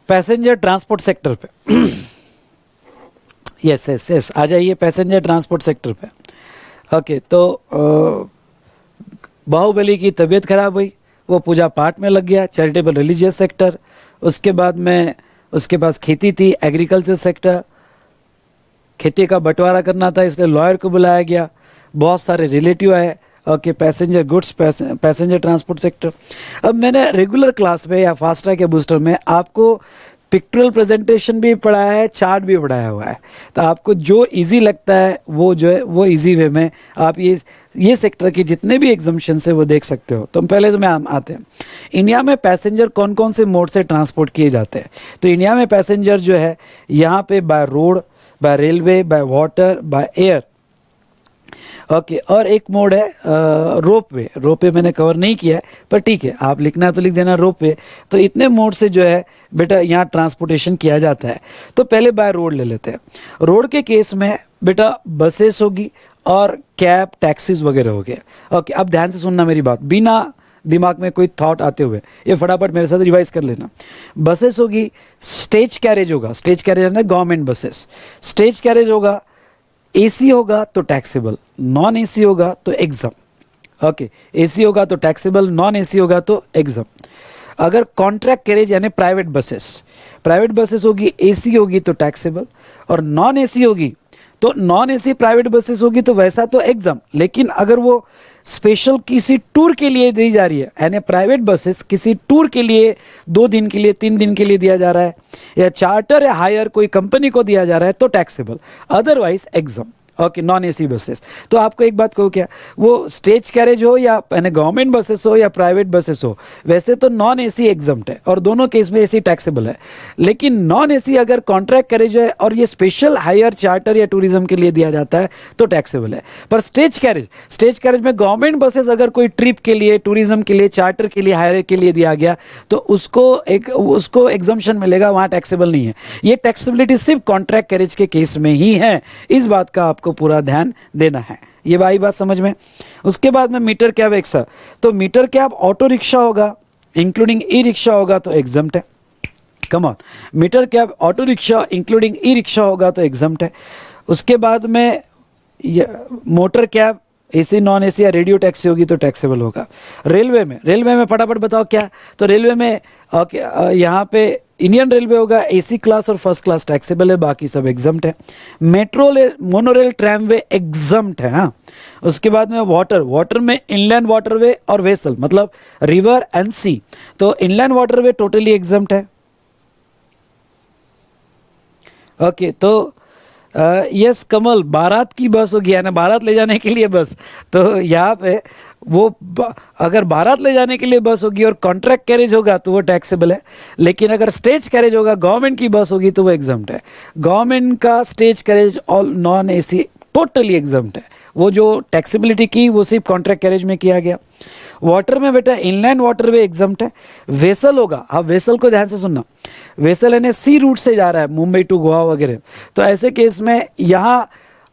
A: पैसेंजर ट्रांसपोर्ट सेक्टर पे यस आ जाइए पैसेंजर ट्रांसपोर्ट सेक्टर पे। ओके, तो बाहुबली की तबीयत खराब हुई, वो पूजा पाठ में लग गया, चैरिटेबल रिलीजियस सेक्टर। उसके बाद में उसके पास खेती थी, एग्रीकल्चर सेक्टर, खेती का बंटवारा करना था इसलिए लॉयर को बुलाया गया, बहुत सारे रिलेटिव आए। Okay, passenger goods, passenger transport sector. अब मैंने रेगुलर क्लास में या फास्ट ट्रैक या बूस्टर में आपको पिक्टोरियल प्रेजेंटेशन भी पढ़ाया है, चार्ट भी पढ़ाया हुआ है, तो आपको जो इजी लगता है वो जो है वो इजी वे में आप ये सेक्टर के जितने भी एग्जाम्पशन है वो देख सकते हो। तो पहले तो मैं आते हैं इंडिया में पैसेंजर कौन कौन से मोड से ट्रांसपोर्ट किए जाते हैं। तो इंडिया में पैसेंजर जो है यहाँ पे by road, by railway, by water, by air. Okay, और एक मोड है रोपवे मैंने कवर नहीं किया है पर ठीक है, आप लिखना तो लिख देना रोपवे। तो इतने मोड से जो है बेटा यहाँ ट्रांसपोर्टेशन किया जाता है। तो पहले बाय रोड ले लेते हैं। रोड के केस में बेटा बसेस होगी और कैब, टैक्सीज वगैरह हो गए। ओके, अब ध्यान से सुनना मेरी बात, बिना दिमाग में कोई थॉट आते हुए ये फटाफट मेरे साथ रिवाइज कर लेना। बसेस होगी, स्टेज कैरेज होगा, स्टेज कैरेज है गवर्नमेंट बसेस, स्टेज कैरेज होगा, एसी होगा तो टैक्सेबल, नॉन एसी होगा तो एग्जाम। ओके, एसी होगा तो टैक्सेबल, नॉन एसी होगा तो एग्जाम। अगर कॉन्ट्रैक्ट कैरेज यानी प्राइवेट बसेस होगी, एसी होगी तो टैक्सेबल, और नॉन एसी होगी तो नॉन एसी प्राइवेट बसेस होगी तो वैसा तो एग्जाम। लेकिन अगर वो स्पेशल किसी टूर के लिए दी जा रही है, यानी प्राइवेट बसेस किसी टूर के लिए 2 दिन के लिए, 3 दिन के लिए दिया जा रहा है, या चार्टर या हायर कोई कंपनी को दिया जा रहा है तो taxable, otherwise exam. Okay, non AC buses. तो आपको एक बात कहूँ क्या, वो स्टेज कैरेज हो या गवर्नमेंट बसेस हो या प्राइवेट बसेस हो, वैसे तो नॉन एसी एग्जम्प्ट है और दोनों केस में एसी टैक्सेबल है। लेकिन नॉन एसी अगर कॉन्ट्रैक्ट कैरेज है और ये स्पेशल हायर, चार्टर या टूरिज्म के लिए दिया जाता है तो टैक्सेबल है। पर स्टेज कैरेज में गवर्नमेंट बसेस अगर कोई ट्रिप के लिए, टूरिज्म के लिए, चार्टर के लिए, हायर के लिए दिया गया तो उसको एग्जम्पशन मिलेगा, वहाँ टैक्सेबल नहीं है। ये टैक्सेबिलिटी सिर्फ कॉन्ट्रैक्ट कैरेज के केस में ही है, इस बात का आपको पूरा ध्यान देना है। ये भाई बात समझ में। उसके बाद में मीटर कैब एक्सा, तो मीटर कैब ऑटो रिक्शा होगा इंक्लूडिंग ई रिक्शा होगा तो एग्जम्प्ट है। Come on, meter cab auto rickshaw including e rickshaw होगा तो एग्जम्प्ट है। उसके बाद में motor cab AC non AC या रेडियो टैक्सी होगी तो टैक्सेबल होगा। रेलवे में फटाफट बताओ क्या, तो रेलवे में यहाँ पे इंडियन रेलवे होगा, एसी क्लास और फर्स्ट क्लास टैक्सेबल है, बाकी सब एग्जम्प्ट है। मेट्रो मोनोरेल ट्रैमवे एग्जम्प्ट है। हाँ, उसके बाद में वाटर में इनलैंड वाटरवे और वेसल मतलब रिवर एंड सी, तो इनलैंड वाटरवे टोटली एग्जम्प्ट है। ओके, तो यस कमल, बारात की बस होगी ना, बारात ले जाने के लिए बस, तो यहाँ पे वो अगर बारात ले जाने के लिए बस होगी और कॉन्ट्रैक्ट कैरेज होगा तो वो टैक्सेबल है, लेकिन अगर स्टेज कैरेज होगा, गवर्नमेंट की बस होगी तो वो एग्जम्प्ट है। गवर्नमेंट का stage carriage all non AC totally exempt है। वो जो टैक्सेबिलिटी की वो सिर्फ कॉन्ट्रैक्ट कैरेज में किया गया। वाटर में बेटा इनलैंड वाटरवे एग्जम्प्ट है। वेसल होगा, हाँ वेसल को ध्यान से सुनना, वेसल यानी सी रूट से जा रहा है मुंबई टू गोवा वगैरह, तो ऐसे केस में यहाँ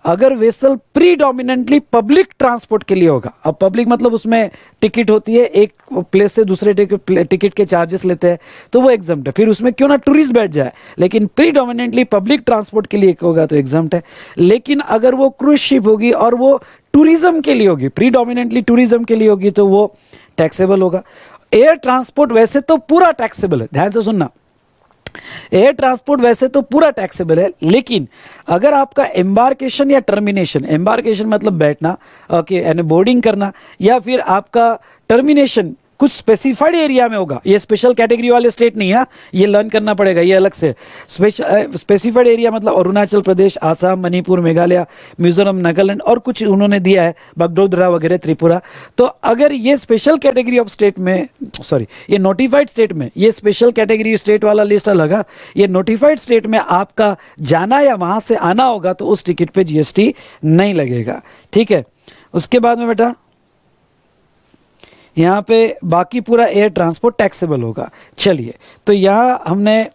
A: अगर वेसल प्रीडोमिनेंटली पब्लिक ट्रांसपोर्ट के लिए होगा, अब पब्लिक मतलब उसमें टिकट होती है, एक प्लेस से दूसरे टिकट के चार्जेस लेते हैं, तो वो एग्जम्प्ट है। फिर उसमें क्यों ना टूरिस्ट बैठ जाए, लेकिन प्रीडोमिनेंटली पब्लिक ट्रांसपोर्ट के लिए होगा तो एग्जम्प्ट है। लेकिन अगर वो क्रूज शिप होगी और वो टूरिज्म के लिए होगी, प्रीडोमिनेंटली टूरिज्म के लिए होगी, तो वो टैक्सेबल होगा। एयर ट्रांसपोर्ट वैसे तो पूरा टैक्सेबल है, ध्यान से सुनना, एयर ट्रांसपोर्ट वैसे तो पूरा टैक्सेबल है, लेकिन अगर आपका एम्बार्केशन या टर्मिनेशन, एम्बार्केशन मतलब बैठना, ओके यानी बोर्डिंग करना, या फिर आपका टर्मिनेशन कुछ स्पेसिफाइड एरिया में होगा, ये स्पेशल कैटेगरी वाले स्टेट नहीं है, ये लर्न करना पड़ेगा, ये अलग से। स्पेसिफाइड एरिया मतलब अरुणाचल प्रदेश, आसाम, मणिपुर, मेघालय, मिजोरम, नागालैंड और कुछ उन्होंने दिया है, बगडोगरा वगैरह, त्रिपुरा। तो अगर ये स्पेशल कैटेगरी ऑफ स्टेट में, सॉरी ये नोटिफाइड स्टेट में, ये स्पेशल कैटेगरी स्टेट वाला लिस्ट अलग है, ये नोटिफाइड स्टेट में आपका जाना या वहां से आना होगा तो उस टिकट पे जीएसटी नहीं लगेगा, ठीक है। उसके बाद में बेटा यहाँ पे बाकी पूरा एयर ट्रांसपोर्ट टैक्सेबल होगा। चलिए, तो यहाँ हमने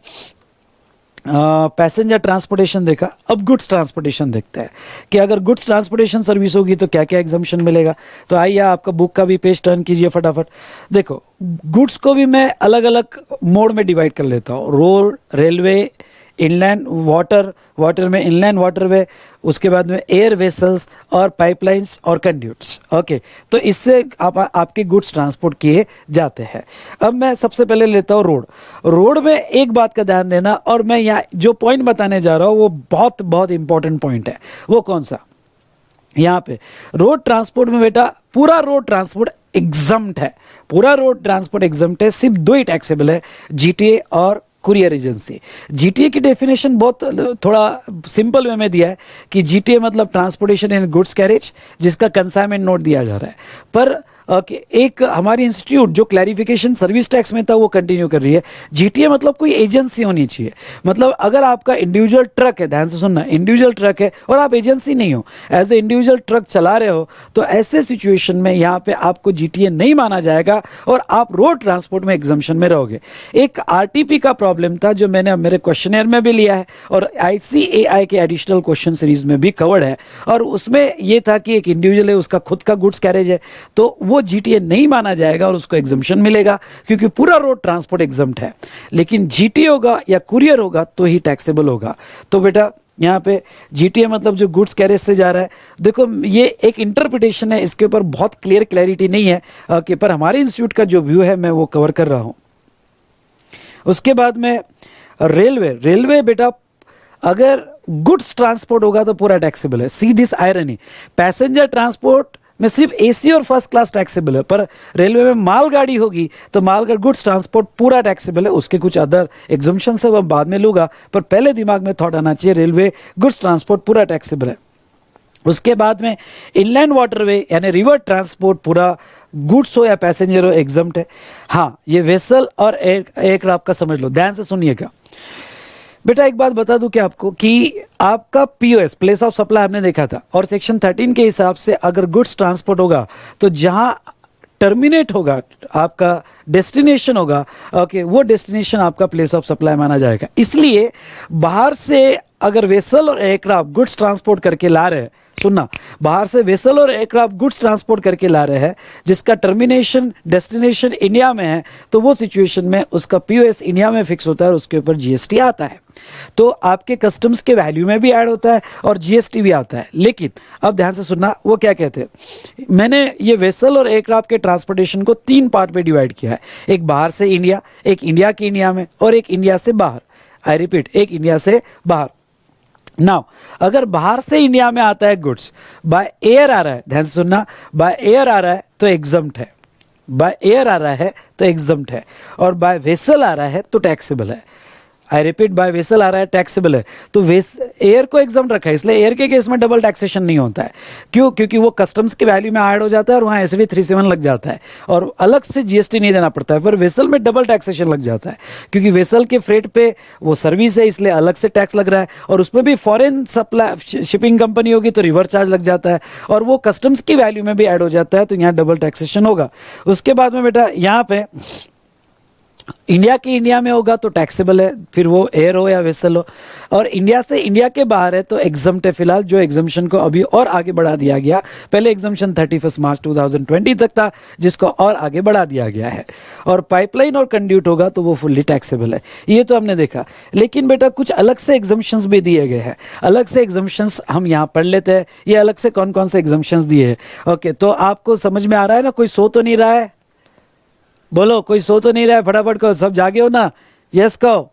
A: पैसेंजर ट्रांसपोर्टेशन देखा, अब गुड्स ट्रांसपोर्टेशन देखते हैं कि अगर गुड्स ट्रांसपोर्टेशन सर्विस होगी तो क्या क्या एग्जम्पशन मिलेगा। तो आइए आपका बुक का भी पेज टर्न कीजिए फटाफट। देखो, गुड्स को भी मैं अलग अलग मोड में डिवाइड कर लेता हूँ, रोड, रेलवे, इनलैंड वाटर में इनलैंड वाटरवे, उसके बाद में एयर वेसल्स और पाइपलाइंस और कंड्यूट्स। ओके, तो इससे आपके गुड्स ट्रांसपोर्ट किए जाते हैं। अब मैं सबसे पहले लेता हूँ रोड में एक बात का ध्यान देना, और मैं यहाँ जो पॉइंट बताने जा रहा हूँ वो बहुत बहुत इंपॉर्टेंट पॉइंट है। वो कौन सा? यहाँ पे रोड ट्रांसपोर्ट में बेटा पूरा रोड ट्रांसपोर्ट एग्जम्प्ट है, पूरा रोड ट्रांसपोर्ट एग्जम्प्ट है, सिर्फ दो ही टैक्सेबल है, जीटीए और कुरियर एजेंसी। जीटीए की डेफिनेशन बहुत थोड़ा सिंपल वे में दिया है कि जीटीए मतलब ट्रांसपोर्टेशन एंड गुड्स कैरेज, जिसका कंसाइनमेंट नोट दिया जा रहा है। पर एक हमारी इंस्टीट्यूट जो क्लैरिफिकेशन सर्विस टैक्स में था वो कंटिन्यू कर रही है। जीटीए मतलब कोई एजेंसी होनी चाहिए, मतलब अगर आपका इंडिविजुअल ट्रक है, ध्यान से सुनना, इंडिविजुअल ट्रक है और आप एजेंसी नहीं हो, एज ए इंडिविजुअल ट्रक चला रहे हो, तो ऐसे सिचुएशन में यहाँ पे आपको जीटीए नहीं माना जाएगा और आप रोड ट्रांसपोर्ट में एग्जम्पशन में रहोगे। एक आरटीपी का प्रॉब्लम था जो मैंने मेरे क्वेश्चनर में भी लिया है और आईसीएआई के एडिशनल क्वेश्चन सीरीज में भी कवर्ड है, और उसमें यह था कि एक इंडिविजुअल है, उसका खुद का गुड्स कैरेज है, तो वो जीटीए नहीं माना जाएगा और उसको एग्जम्पशन मिलेगा क्योंकि पूरा रोड ट्रांसपोर्ट एग्जम्प्ट है। लेकिन जीटीए होगा या कुरियर होगा तो ही टैक्सेबल होगा। तो बेटा यहाँ पे जीटीए मतलब जो गुड्स कैरेज से जा रहा है, देखो ये एक इंटरप्रिटेशन है, इसके ऊपर बहुत क्लियर क्लैरिटी नहीं है कि पर हमारे इंस्टीट्यूट का जो व्यू है मैं वो कवर कर रहा हूं। उसके बाद में रेलवे बेटा अगर गुड्स ट्रांसपोर्ट होगा तो पूरा टैक्सेबल है। See this irony, passenger transport में सिर्फ एसी और फर्स्ट क्लास टैक्सेबल है, पर रेलवे में मालगाड़ी होगी तो मालगाड़ी गुड्स ट्रांसपोर्ट पूरा टैक्सेबल है। उसके कुछ अदर एग्जम्पशन है वो बाद में लूंगा, पर पहले दिमाग में थॉट आना चाहिए रेलवे गुड्स ट्रांसपोर्ट पूरा टैक्सेबल है। उसके बाद में इनलैंड वाटरवे यानी रिवर ट्रांसपोर्ट पूरा गुड्स हो या पैसेंजर हो एग्जम्प्ट है। हाँ, ये वेसल और एयरक्राफ्ट का समझ लो, ध्यान से सुनिएगा बेटा। एक बात बता दूं कि आपको कि आपका पीओएस प्लेस ऑफ सप्लाई हमने देखा था, और सेक्शन 13 के हिसाब से अगर गुड्स ट्रांसपोर्ट होगा तो जहां टर्मिनेट होगा आपका डेस्टिनेशन होगा, ओके, वो डेस्टिनेशन आपका प्लेस ऑफ सप्लाई माना जाएगा। इसलिए बाहर से अगर वेसल और एयरक्राफ्ट गुड्स ट्रांसपोर्ट करके ला रहे हैं, सुनना, बाहर से वेसल और एयरक्राफ्ट गुड्स ट्रांसपोर्ट करके ला रहे हैं जिसका टर्मिनेशन डेस्टिनेशन इंडिया में है, तो वो सिचुएशन में उसका पीओएस इंडिया में फिक्स होता है और उसके ऊपर जीएसटी आता है। तो आपके कस्टम्स के वैल्यू में भी ऐड होता है और जीएसटी भी आता है। लेकिन अब ध्यान से सुनना, वो क्या कहते हैं, मैंने ये वेसल और एयरक्राफ्ट के ट्रांसपोर्टेशन को 3 पार्ट में डिवाइड किया है। एक बाहर से इंडिया, एक इंडिया के इंडिया में, और एक इंडिया से बाहर। आई रिपीट, एक इंडिया से बाहर। नाउ अगर बाहर से इंडिया में आता है गुड्स, बाय एयर आ रहा है, ध्यान से सुनना, बाय एयर आ रहा है तो एग्जम्प्ट है, बाय एयर आ रहा है तो एग्जम्प्ट है, और बाय वेसल आ रहा है तो टैक्सेबल है। आई रिपीट, बाय वेसल आ रहा है टैक्सेबल है। तो एयर को एग्जाम रखा है, इसलिए एयर के केस में डबल टैक्सेशन नहीं होता है। क्यों? क्योंकि वो कस्टम्स की वैल्यू में ऐड हो जाता है और वहाँ एसवी 37 लग जाता है और अलग से जीएसटी नहीं देना पड़ता है। पर वेसल में डबल टैक्सेशन लग जाता है, क्योंकि वेसल के फ्रेट पे वो सर्विस है, इसलिए अलग से टैक्स लग रहा है, और उसमें भी फॉरेन सप्लाई शिपिंग कंपनी होगी तो रिवर्स चार्ज लग जाता है, और वो कस्टम्स की वैल्यू में भी ऐड हो जाता है, तो यहाँ डबल टैक्सेशन होगा। उसके बाद में बेटा यहाँ पे इंडिया के इंडिया में होगा तो टैक्सेबल है, फिर वो एयर हो या वेसल हो, और इंडिया से इंडिया के बाहर है तो एग्जम्प्ट है फिलहाल, जो एग्जम्पशन को अभी और आगे बढ़ा दिया गया। पहले एग्जम्पशन 31 मार्च 2020 तक था, जिसको और आगे बढ़ा दिया गया है। और पाइपलाइन और कंड्यूट होगा तो वो फुल्ली टैक्सेबल है। ये तो हमने देखा, लेकिन बेटा कुछ अलग से एग्जम्पशंस भी दिए गए हैं। अलग से एग्जम्पशंस हम यहाँ पढ़ लेते हैं, ये अलग से कौन कौन से एग्जम्पशंस दिए हैं। ओके, तो आपको समझ में आ रहा है ना? कोई सो तो नहीं रहा है? बोलो, कोई सो तो नहीं रहा है? फटाफट कहो, सब जागे हो ना? यस कहो।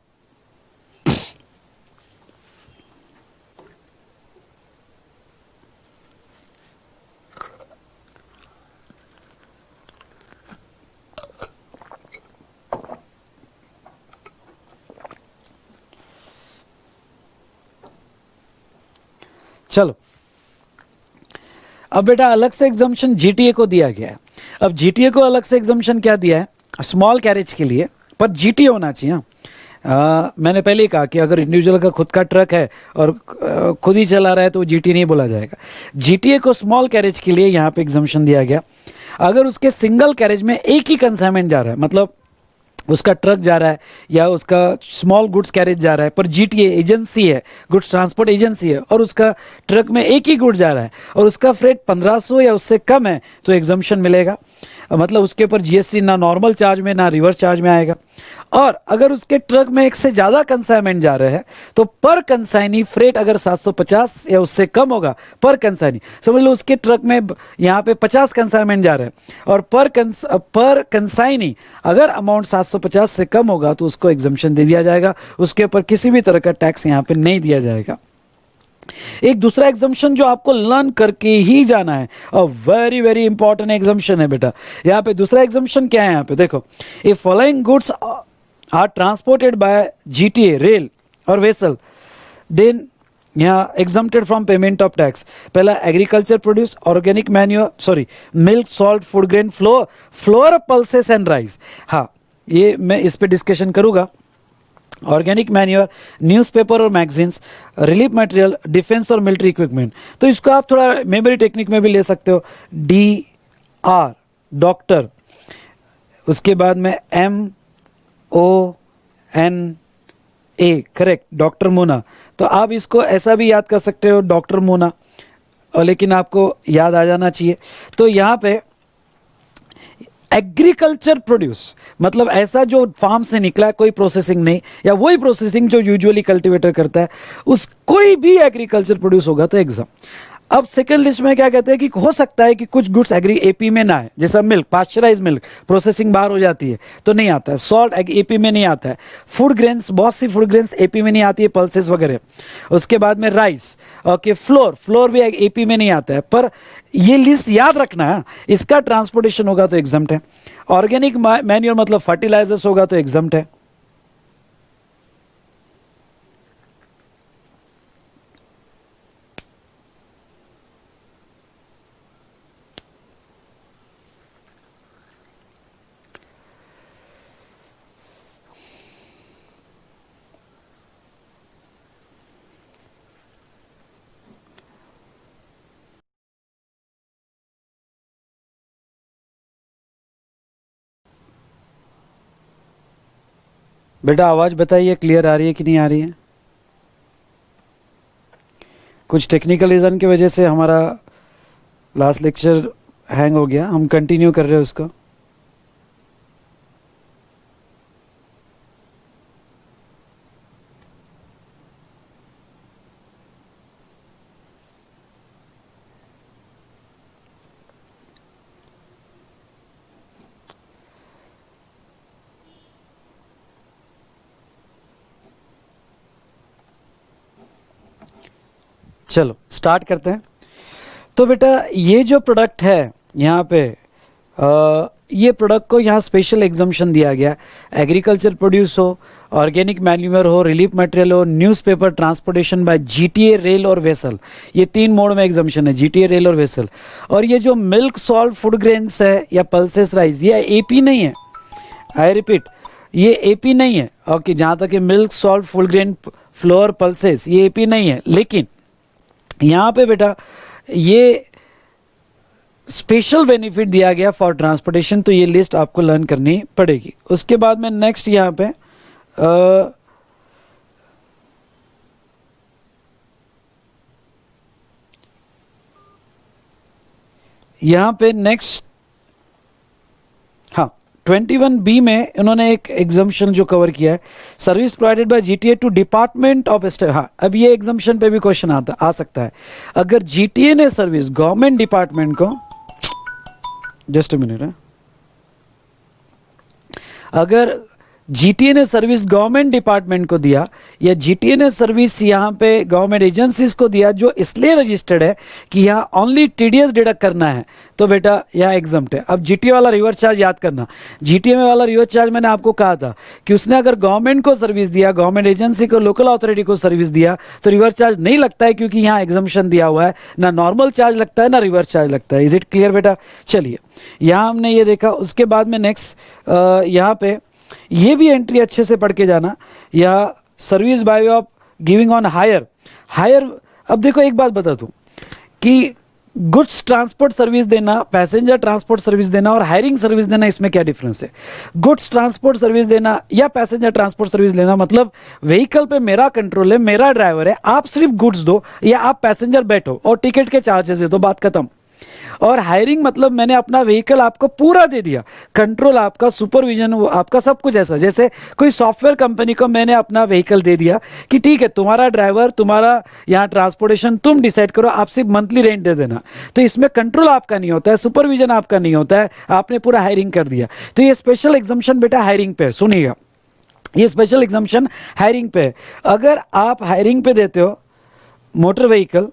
A: चलो, अब बेटा अलग से एग्जम्पशन जीटीए को दिया गया है। अब जीटीए को अलग से एग्जम्पशन क्या दिया है? स्मॉल कैरेज के लिए, पर जीटीए होना चाहिए। मैंने पहले ही कहा कि अगर इंडिविजुअल का खुद का ट्रक है और खुद ही चला रहा है तो जीटी नहीं बोला जाएगा। जीटीए को स्मॉल कैरेज के लिए यहाँ पे एग्जम्पशन दिया गया। अगर उसके सिंगल कैरेज में एक ही कंसाइनमेंट जा रहा है, मतलब उसका ट्रक जा रहा है या उसका स्मॉल गुड्स कैरेज जा रहा है, पर जीटीए एजेंसी है, गुड्स ट्रांसपोर्ट एजेंसी है, और उसका ट्रक में एक ही गुड जा रहा है और उसका फ्रेट 1500 या उससे कम है, तो एग्जम्पशन मिलेगा। मतलब उसके ऊपर जीएसटी ना नॉर्मल चार्ज में ना रिवर्स चार्ज में आएगा। और अगर उसके ट्रक में एक से ज्यादा कंसाइनमेंट जा रहे हैं तो पर कंसाइनी फ्रेट अगर 750 या उससे कम होगा, पर कंसाइनी समझ लो उसके ट्रक में यहाँ पे 50 कंसाइनमेंट जा रहे हैं और पर कंसाइनी अगर अमाउंट 750 से कम होगा तो उसको एग्जम्पशन दे दिया जाएगा, उसके ऊपर किसी भी तरह का टैक्स यहाँ पे नहीं दिया जाएगा। एक दूसरा एग्जम्पशन जो आपको लर्न करके ही जाना है, और वेरी वेरी इंपॉर्टेंट एग्जम्पशन है बेटा। यहाँ पे दूसरा एग्जम्पशन क्या है? यहाँ पे देखो, if following goods are transported by GTA rail और वेसल, देन यहाँ exempted from payment of tax. पहला agriculture produce, organic manure, sorry milk, salt, food grain, flour, pulses and rice. हाँ, ये मैं इस पे डिस्कशन करूंगा। ऑर्गेनिक मैन्योर, न्यूज़पेपर और मैगजीन्स, रिलीफ मटेरियल, डिफेंस और मिलिट्री इक्विपमेंट। तो इसको आप थोड़ा मेमोरी टेक्निक में भी ले सकते हो। DR डॉक्टर, उसके बाद में MONA, करेक्ट, डॉक्टर मोना। तो आप इसको ऐसा भी याद कर सकते हो, डॉक्टर मोना, और लेकिन आपको याद आ जाना चाहिए। तो यहाँ पे एग्रीकल्चर प्रोड्यूस मतलब ऐसा जो फार्म से निकला है, कोई प्रोसेसिंग नहीं, या वही प्रोसेसिंग जो यूजुअली कल्टीवेटर करता है, उस कोई भी एग्रीकल्चर प्रोड्यूस होगा तो एग्जाम। अब सेकंड लिस्ट में क्या कहते हैं कि हो सकता है कि कुछ गुड्स एग्री एपी में ना है, जैसा मिल्क, पास्चराइज मिल्क, प्रोसेसिंग बाहर हो जाती है तो नहीं आता है। सॉल्ट एपी में नहीं आता है। फूड ग्रेन्स, बहुत सी फूड ग्रेन्स एपी में नहीं आती है, पल्सेस वगैरह। उसके बाद में राइस, ओके, फ्लोर भी एपी में नहीं आता है। पर ये लिस्ट याद रखना है, इसका ट्रांसपोर्टेशन होगा तो एग्जम्प्ट है। ऑर्गेनिक मैन्योर मतलब फर्टिलाइजर्स होगा तो एग्जम्प्ट है। बेटा आवाज बताइए, क्लियर आ रही है कि नहीं आ रही है? कुछ टेक्निकल रीज़न की वजह से हमारा लास्ट लेक्चर हैंग हो गया, हम कंटिन्यू कर रहे हैं उसको। चलो स्टार्ट करते हैं। तो बेटा ये जो प्रोडक्ट है यहाँ पे ये प्रोडक्ट को यहाँ स्पेशल एग्जाम्पशन दिया गया। एग्रीकल्चर प्रोड्यूस हो, ऑर्गेनिक मैन्यूअर हो, रिलीफ मटेरियल हो, newspaper, transportation by GTA, rail और वेसल, ये 3 मोड में एग्जाम्पशन है, जीटीए, रेल और वेसल। और ये जो मिल्क सॉल्ट फूड ग्रेन्स है या पल्सेस राइस, ये एपी नहीं है, आई रिपीट, ये एपी नहीं है। ओके, जहाँ तक ये milk salt food grain flour pulses, ये एपी नहीं है। लेकिन यहाँ पे बेटा ये स्पेशल बेनिफिट दिया गया फॉर ट्रांसपोर्टेशन, तो ये लिस्ट आपको लर्न करनी पड़ेगी। उसके बाद में नेक्स्ट यहाँ पे यहाँ पे नेक्स्ट, हाँ 21B में इन्होंने एक एग्जाम्पशन जो कवर किया है, service provided by GTA to department of state. हाँ, अब ये एग्जाम्पशन पे भी क्वेश्चन आ सकता है। अगर जीटीए ने सर्विस गवर्नमेंट डिपार्टमेंट को, जस्ट अ मिनट है, अगर जीटीए ने सर्विस गवर्नमेंट डिपार्टमेंट को दिया या जीटीए ने सर्विस यहाँ पे गवर्नमेंट एजेंसीज को दिया जो इसलिए रजिस्टर्ड है कि यहाँ ओनली टीडीएस डिडक्ट करना है, तो बेटा यहाँ एग्जम्प्ट है। अब जीटीए वाला रिवर्स चार्ज याद करना, जीटीए में वाला रिवर्स चार्ज मैंने आपको कहा था कि उसने अगर गवर्नमेंट को सर्विस दिया, गवर्नमेंट एजेंसी को, लोकल अथॉरिटी को सर्विस दिया तो रिवर्स चार्ज नहीं लगता है, क्योंकि यहाँ एग्जम्पशन दिया हुआ है, ना नॉर्मल चार्ज लगता है ना रिवर्स चार्ज लगता है। इज इट क्लियर बेटा? चलिए, यहाँ हमने ये देखा। उसके बाद में नेक्स्ट यहाँ पे ये भी एंट्री अच्छे से पढ़ के जाना, या service by of giving on hire. अब देखो एक बात बता दूं कि गुड्स ट्रांसपोर्ट सर्विस देना, पैसेंजर ट्रांसपोर्ट सर्विस देना और हायरिंग सर्विस देना, इसमें क्या डिफरेंस है? गुड्स ट्रांसपोर्ट सर्विस देना या पैसेंजर ट्रांसपोर्ट सर्विस लेना मतलब व्हीकल पे मेरा कंट्रोल है, मेरा ड्राइवर है, आप सिर्फ गुड्स दो या आप पैसेंजर बैठो और टिकट के चार्जेस दे दो, बात खत्म। और हायरिंग मतलब मैंने अपना व्हीकल आपको पूरा दे दिया, कंट्रोल आपका, सुपरविजन आपका, सब कुछ ऐसा। जैसे कोई सॉफ्टवेयर कंपनी को मैंने अपना व्हीकल दे दिया कि ठीक है, तुम्हारा ड्राइवर, तुम्हारा यहाँ ट्रांसपोर्टेशन तुम डिसाइड करो, आप सिर्फ मंथली रेंट दे देना। तो इसमें कंट्रोल आपका नहीं होता है, सुपरविजन आपका नहीं होता है, आपने पूरा हायरिंग कर दिया। तो ये स्पेशल एग्जम्पशन बेटा हायरिंग पे है, सुनिएगा, ये स्पेशल एग्जम्पशन हायरिंग पे है। अगर आप हायरिंग पे देते हो मोटर व्हीकल,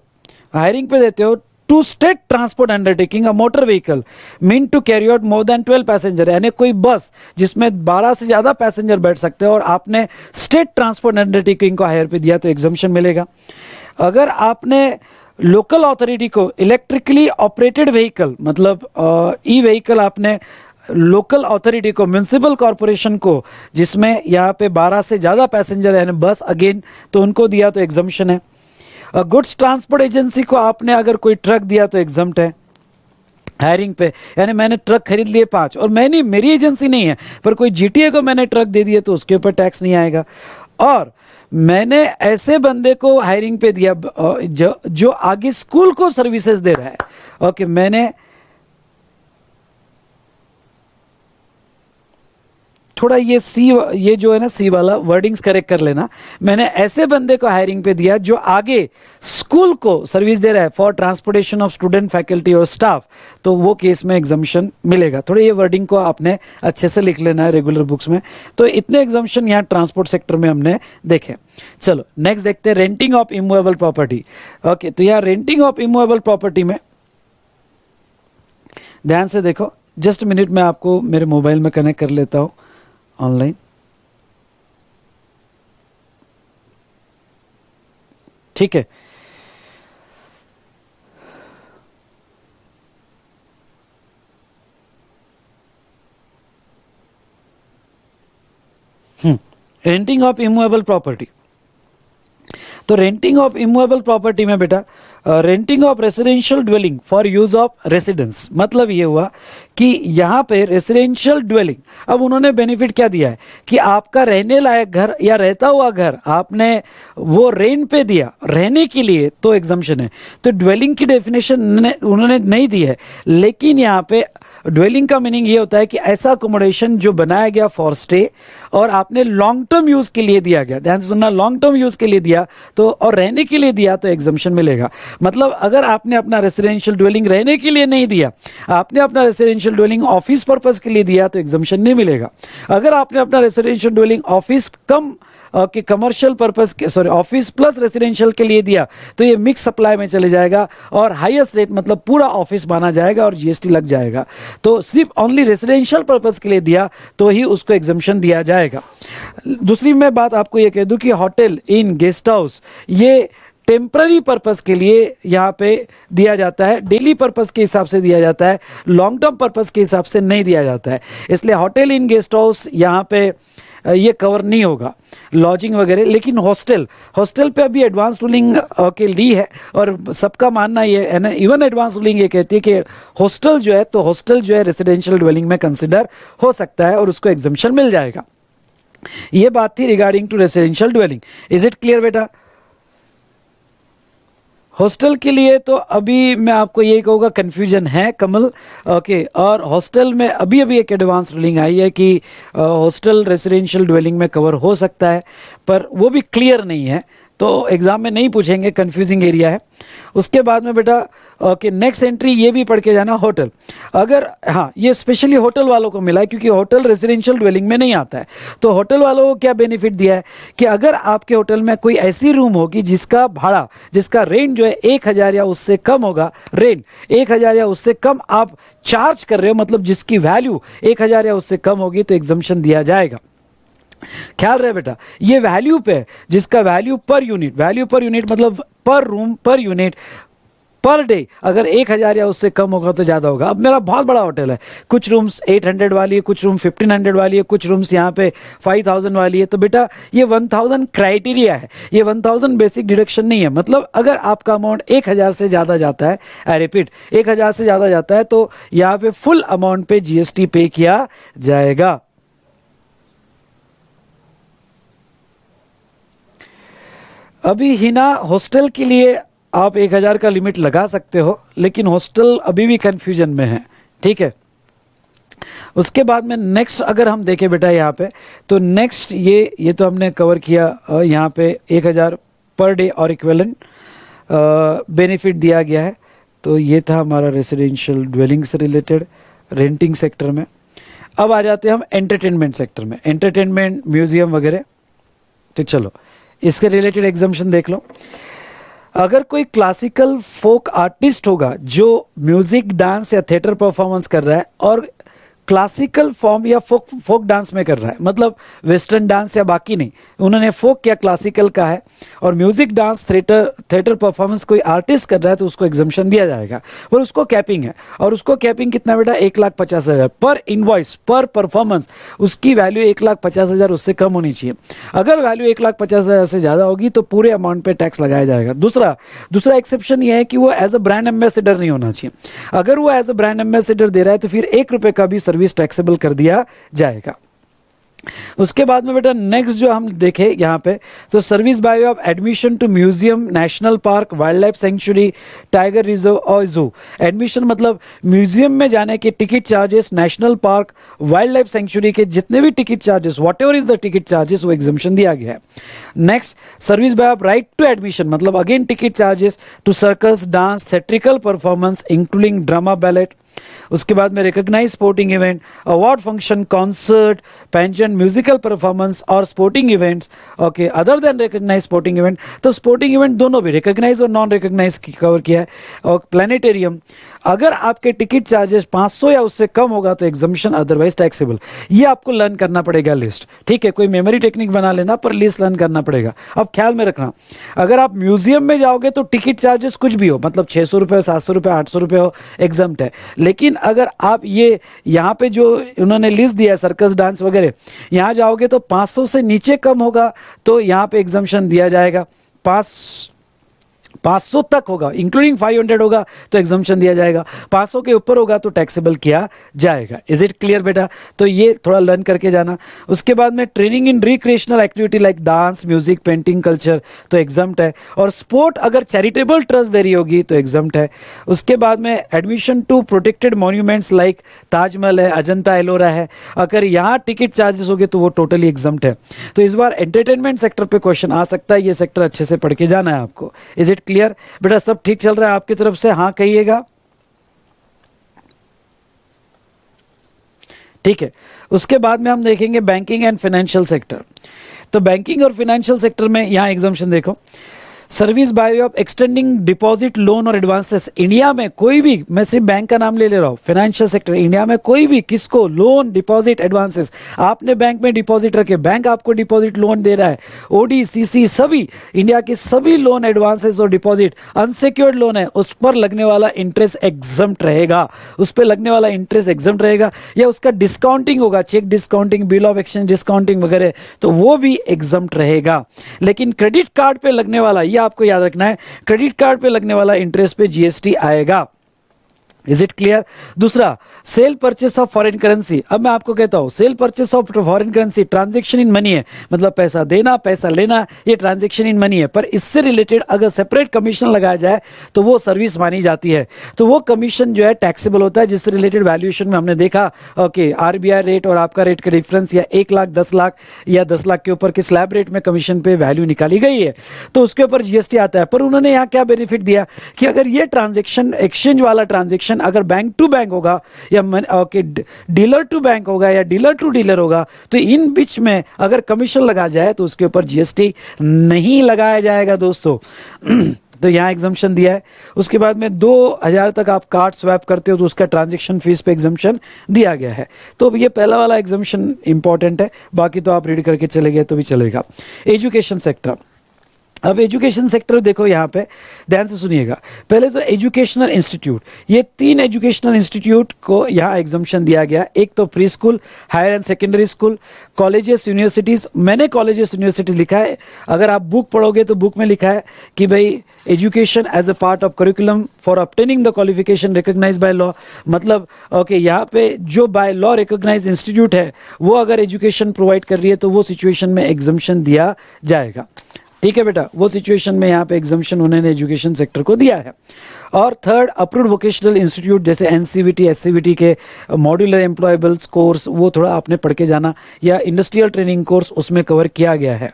A: हायरिंग पे देते हो to state transport undertaking a motor vehicle meant to carry out more than 12 passenger, यानी कोई बस जिसमें 12 से ज्यादा पैसेंजर बैठ सकते हैं और आपने स्टेट ट्रांसपोर्ट अंडरटेकिंग को हायर पे दिया तो एग्जम्पशन मिलेगा। अगर आपने लोकल अथॉरिटी को इलेक्ट्रिकली ऑपरेटेड व्हीकल, मतलब ई व्हीकल, आपने लोकल अथॉरिटी को, म्यूनिसिपल कॉरपोरेशन को, जिसमें यहाँ पे 12 से ज्यादा पैसेंजर यानी बस अगेन, तो उनको दिया तो एग्जम्पशन है। गुड्स ट्रांसपोर्ट एजेंसी को आपने अगर कोई ट्रक दिया तो एग्जम्प्ट है हायरिंग पे, यानी मैंने ट्रक खरीद लिए 5 और मैंने, मेरी एजेंसी नहीं है पर कोई जीटीए को मैंने ट्रक दे दिया तो उसके ऊपर टैक्स नहीं आएगा। और मैंने ऐसे बंदे को हायरिंग पे दिया जो आगे स्कूल को सर्विसेज दे रहा है। ओके, मैंने थोड़ा ये जो है ना सी वाला वर्डिंग्स करेक्ट कर लेना। मैंने ऐसे बंदे को हायरिंग पे दिया जो आगे स्कूल को सर्विस दे रहा है for transportation of student, faculty और स्टाफ, तो वो केस में एग्जाम्पशन मिलेगा। थोड़ा ये वर्डिंग को आपने अच्छे से लिख लेना है रेगुलर बुक्स में। तो इतने एग्जाम्पशन यहाँ ट्रांसपोर्ट सेक्टर में हमने देखे। चलो नेक्स्ट देखते हैं, renting of immovable property. Okay, तो यहाँ रेंटिंग ऑफ इमूवेबल प्रॉपर्टी में ध्यान से देखो, जस्ट मिनट में आपको मेरे मोबाइल में कनेक्ट कर लेता हूं ऑनलाइन। ठीक है, रेंटिंग ऑफ इमूवेबल प्रॉपर्टी। तो रेंटिंग ऑफ इमूवेबल प्रॉपर्टी में बेटा renting of residential dwelling for use of residence, मतलब ये हुआ कि यहाँ पे रेसिडेंशियल ड्वेलिंग, अब उन्होंने बेनिफिट क्या दिया है कि आपका रहने लायक घर या रहता हुआ घर आपने वो रेंट पे दिया रहने के लिए, तो एग्जम्पशन है। तो ड्वेलिंग की डेफिनेशन उन्होंने नहीं दी है, लेकिन यहाँ पे ड्वेलिंग का मीनिंग ये होता है कि ऐसा अकोमोडेशन जो बनाया गया फॉर स्टे और आपने लॉन्ग टर्म यूज के लिए दिया गया, ध्यान से सुनना, लॉन्ग टर्म यूज के लिए दिया तो और रहने के लिए दिया तो एग्जम्पशन मिलेगा। मतलब अगर आपने अपना रेसिडेंशियल ड्वेलिंग रहने के लिए नहीं दिया, आपने अपना रेसिडेंशियल ड्वेलिंग ऑफिस पर्पस के लिए दिया तो एग्जम्पशन नहीं मिलेगा। अगर आपने अपना रेसिडेंशियल ड्वेलिंग ऑफिस कम कि कमर्शियल पर्पस के ऑफिस प्लस रेसिडेंशियल के लिए दिया तो ये मिक्स सप्लाई में चले जाएगा और हाईएस्ट रेट मतलब पूरा ऑफिस माना जाएगा और जीएसटी लग जाएगा। तो सिर्फ ओनली रेसिडेंशियल पर्पस के लिए दिया तो ही उसको एग्जम्पशन दिया जाएगा। दूसरी मैं बात आपको ये कह दूं कि होटल इन गेस्ट हाउस ये टेम्पररी पर्पस के लिए यहाँ पे दिया जाता है, डेली पर्पस के हिसाब से दिया जाता है, लॉन्ग टर्म पर्पस के हिसाब से नहीं दिया जाता है। इसलिए होटल इन गेस्ट हाउस यहाँ पे ये कवर नहीं होगा, लॉजिंग वगैरह। लेकिन हॉस्टल पे अभी एडवांस रूलिंग के ली है और सबका मानना ये है ना, इवन एडवांस रूलिंग ये कहती है कि हॉस्टल जो है रेसिडेंशियल ड्वेलिंग में कंसिडर हो सकता है और उसको एग्जम्पशन मिल जाएगा। ये बात थी regarding to residential dwelling. Is it clear बेटा? हॉस्टल के लिए तो अभी मैं आपको यही कहूँगा कंफ्यूजन है कमल, ओके। और हॉस्टल में अभी एक एडवांस रूलिंग आई है कि हॉस्टल रेसिडेंशियल ड्वेलिंग में कवर हो सकता है, पर वो भी क्लियर नहीं है तो एग्जाम में नहीं पूछेंगे, कंफ्यूजिंग एरिया है। उसके बाद में बेटा ओके नेक्स्ट एंट्री ये भी पढ़ के जाना, होटल। अगर हाँ ये स्पेशली होटल वालों को मिला है क्योंकि होटल रेसिडेंशियल ड्वेलिंग में नहीं आता है। तो होटल वालों को क्या बेनिफिट दिया है कि अगर आपके होटल में कोई ऐसी रूम होगी जिसका भाड़ा, जिसका रेंट जो है 1000 या उससे कम होगा, रेंट 1000 या उससे कम आप चार्ज कर रहे हो, मतलब जिसकी वैल्यू 1000 या उससे कम होगी तो एग्जम्पशन दिया जाएगा। ख्याल रहे बेटा, ये वैल्यू पे, जिसका वैल्यू पर यूनिट मतलब पर room per unit per day अगर 1000 या उससे कम होगा तो ज्यादा होगा। अब मेरा बहुत बड़ा होटल है, कुछ रूम्स 800 वाली है, कुछ रूम 1500 वाली है, कुछ रूम्स यहाँ पे 5000 वाली है, तो बेटा ये 1000 क्राइटेरिया है, ये 1000 बेसिक डिडक्शन नहीं है। मतलब अगर आपका अमाउंट 1000 से ज्यादा जाता है, आई रिपीट 1000 से ज्यादा जाता है तो यहाँ पे फुल अमाउंट पे जीएसटी पे किया जाएगा। अभी हिना हॉस्टल के लिए आप 1000 का लिमिट लगा सकते हो, लेकिन हॉस्टल अभी भी कंफ्यूजन में है, ठीक है। उसके बाद में नेक्स्ट अगर हम देखें बेटा यहाँ पे, तो नेक्स्ट ये तो हमने कवर किया, यहाँ पे 1000 पर डे और इक्विवेलेंट बेनिफिट दिया गया है। तो ये था हमारा रेसिडेंशियल ड्वेलिंग से रिलेटेड रेंटिंग सेक्टर में। अब आ जाते हैं हम एंटरटेनमेंट सेक्टर में, एंटरटेनमेंट म्यूजियम वगैरह। तो चलो इसके रिलेटेड एग्जम्पशन देख लो। अगर कोई क्लासिकल फोक आर्टिस्ट होगा जो म्यूजिक, डांस या थिएटर परफॉर्मेंस कर रहा है और क्लासिकल फॉर्म या फोक डांस में कर रहा है, मतलब वेस्टर्न डांस या बाकी नहीं, उन्होंने फोक या क्लासिकल का है और म्यूजिक, डांस, थिएटर परफॉर्मेंस कोई आर्टिस्ट कर रहा है तो उसको एग्जम्पशन दिया जाएगा। पर उसको कैपिंग है, और उसको कैपिंग कितना बेटा 1,50,000 पर इनवॉइस पर परफॉर्मेंस, उसकी वैल्यू 1,50,000 उससे कम होनी चाहिए। अगर वैल्यू 1,50,000 से ज्यादा होगी तो पूरे अमाउंट पे टैक्स लगाया जाएगा। दूसरा एक्सेप्शन यह है कि वो एज अ ब्रांड एम्बेसडर नहीं होना चाहिए। अगर वो एज अ ब्रांड एम्बेसडर दे रहा है तो फिर 1 रुपए का भी सर्विस टैक्सेबल कर दिया जाएगा। उसके बाद में बेटा नेक्स्ट जो हम देखें यहाँ पे, तो service by of admission to museum, national park, wildlife sanctuary, tiger reserve और जू। एडमिशन मतलब म्यूजियम में जाने के ticket charges, national park, wildlife sanctuary के जितने भी ticket charges, whatever is the ticket charges, वो exemption दिया गया है। Next service by of right to admission, मतलब again ticket charges to circus, dance, theatrical performance including drama, ballet. उसके बाद में recognise sporting event, award function, concert, pension, musical performance और sporting events. Okay, other than recognise sporting event, तो sporting event दोनों भी recognise और non recognise cover किया है। और प्लानिटेरियम, अगर आपके टिकट चार्जेस 500 या उससे कम होगा तो एग्जम्पशन, अदरवाइज टैक्सेबल। ये आपको लर्न करना पड़ेगा लिस्ट, ठीक है। कोई मेमोरी टेक्निक बना लेना, पर लिस्ट लर्न करना पड़ेगा। अब ख्याल में रखना, अगर आप म्यूजियम में जाओगे तो टिकट चार्जेस कुछ भी हो, मतलब 600 रुपये, 700 रुपये, 800 रुपये हो, एग्जम्प्ट है। लेकिन अगर आप ये यहाँ पे जो उन्होंने लिस्ट दिया है सर्कस, डांस वगैरह, यहाँ जाओगे तो 500 से नीचे कम होगा तो यहाँ पे एग्जम्पशन दिया जाएगा। 500 तक होगा, इंक्लूडिंग 500 होगा तो एग्जम्पशन दिया जाएगा, 500 के ऊपर होगा तो टैक्सेबल किया जाएगा। इज इट क्लियर बेटा? तो ये थोड़ा लर्न करके जाना। उसके बाद में training in recreational activity like dance, music, painting, culture तो एग्जम्प्ट है। और स्पोर्ट अगर चैरिटेबल ट्रस्ट दे रही होगी तो एग्जम्प्ट है। उसके बाद में admission to protected monuments like Taj Mahal है, अजंता एलोरा है, अगर यहाँ टिकट चार्जेस होंगे तो वो टोटली एग्जम्प्ट है। तो इस बार एंटरटेनमेंट सेक्टर पे क्वेश्चन आ सकता है, ये सेक्टर अच्छे से पढ़ के जाना है आपको। इज इट क्लियर बेटा? सब ठीक चल रहा है आपकी तरफ से? हाँ कहिएगा। ठीक है। उसके बाद में हम देखेंगे बैंकिंग एंड फाइनेंशियल सेक्टर। तो बैंकिंग और फाइनेंशियल सेक्टर में यहां एग्जाम्पशन देखो, service by way of extending deposit, loan और एडवांसेस। इंडिया में कोई भी, मैं सिर्फ बैंक का नाम ले रहा हूं, फाइनेंशियल सेक्टर, इंडिया में कोई भी किसको लोन, डिपॉजिट, एडवांसेस, आपने बैंक में डिपॉजिट रखे, बैंक आपको डिपॉजिट लोन दे रहा है, ओडी, सीसी, सभी इंडिया के सभी लोन, एडवांसेस और डिपॉजिट अनसिक्योर्ड लोन है, उस पर लगने वाला इंटरेस्ट एग्जम्प्ट रहेगा। उस पर लगने वाला इंटरेस्ट एग्जम्प्ट रहेगा, या उसका डिस्काउंटिंग होगा, cheque discounting, bill of exchange discounting वगैरह, तो वो भी एग्जम्प्ट रहेगा। लेकिन क्रेडिट कार्ड पे लगने वाला, आपको याद रखना है, क्रेडिट कार्ड पे लगने वाला इंटरेस्ट पे जीएसटी आएगा। Is it clear? दूसरा, sale purchase of foreign currency. अब मैं आपको कहता हूं, sale purchase of foreign currency transaction in money है, मतलब पैसा देना, पैसा लेना, ये ट्रांजैक्शन इन मनी है। पर इससे रिलेटेड अगर सेपरेट कमीशन लगाया जाए तो वो सर्विस मानी जाती है। तो वो कमीशन जो है टैक्सेबल होता है, जिससे रिलेटेड वैल्यूएशन में हमने देखा, ओके, आरबीआई रेट और आपका रेट का डिफरेंस, या 1 लाख, 10 लाख या 10 लाख के ऊपर के स्लैब रेट में कमीशन पे वैल्यू निकाली गई है, तो उसके ऊपर जीएसटी आता है। पर उन्होंने यहाँ क्या बेनिफिट दिया कि अगर ये ट्रांजेक्शन, एक्सचेंज वाला ट्रांजेक्शन अगर बैंक टू बैंक होगा, या ओके डीलर टू बैंक होगा, या डीलर टू डीलर होगा, तो इन बीच में अगर कमीशन लगा जाए तो उसके ऊपर जीएसटी नहीं लगाया जाएगा दोस्तों। तो यहाँ एग्जम्पशन दिया है। उसके बाद में 2000 तक आप कार्ड स्वैप करते हो तो उसका ट्रांजैक्शन फीस पे एग्जम्पशन दिया गया है। तो ये पहला वाला एग्जम्पशन इंपॉर्टेंट है, बाकी तो आप रीड करके चले गए तो भी चलेगा। Education sector. अब एजुकेशन सेक्टर देखो, यहाँ पे ध्यान से सुनिएगा। पहले तो एजुकेशनल इंस्टीट्यूट, ये 3 एजुकेशनल इंस्टीट्यूट को यहाँ एग्जम्पशन दिया गया। एक तो pre school, higher and secondary school, colleges, universities. मैंने कॉलेजेस, यूनिवर्सिटीज लिखा है, अगर आप बुक पढ़ोगे तो बुक में लिखा है कि भाई education as a part of curriculum for obtaining the qualification recognised by law. मतलब ओके, यहाँ पे जो बाय लॉ रिकॉग्नाइज इंस्टीट्यूट है वो अगर एजुकेशन प्रोवाइड कर रही है तो वो सिचुएशन में एग्जम्पशन दिया जाएगा। ठीक है बेटा, वो सिचुएशन में यहाँ पे एग्जम्पशन उन्होंने एजुकेशन सेक्टर को दिया है। और थर्ड, अप्रूव्ड वोकेशनल इंस्टीट्यूट जैसे एनसीवीटी, एससीवीटी के मॉड्यूलर एम्प्लॉयबल्स कोर्स, वो थोड़ा आपने पढ़ के जाना, या इंडस्ट्रियल ट्रेनिंग कोर्स उसमें कवर किया गया है।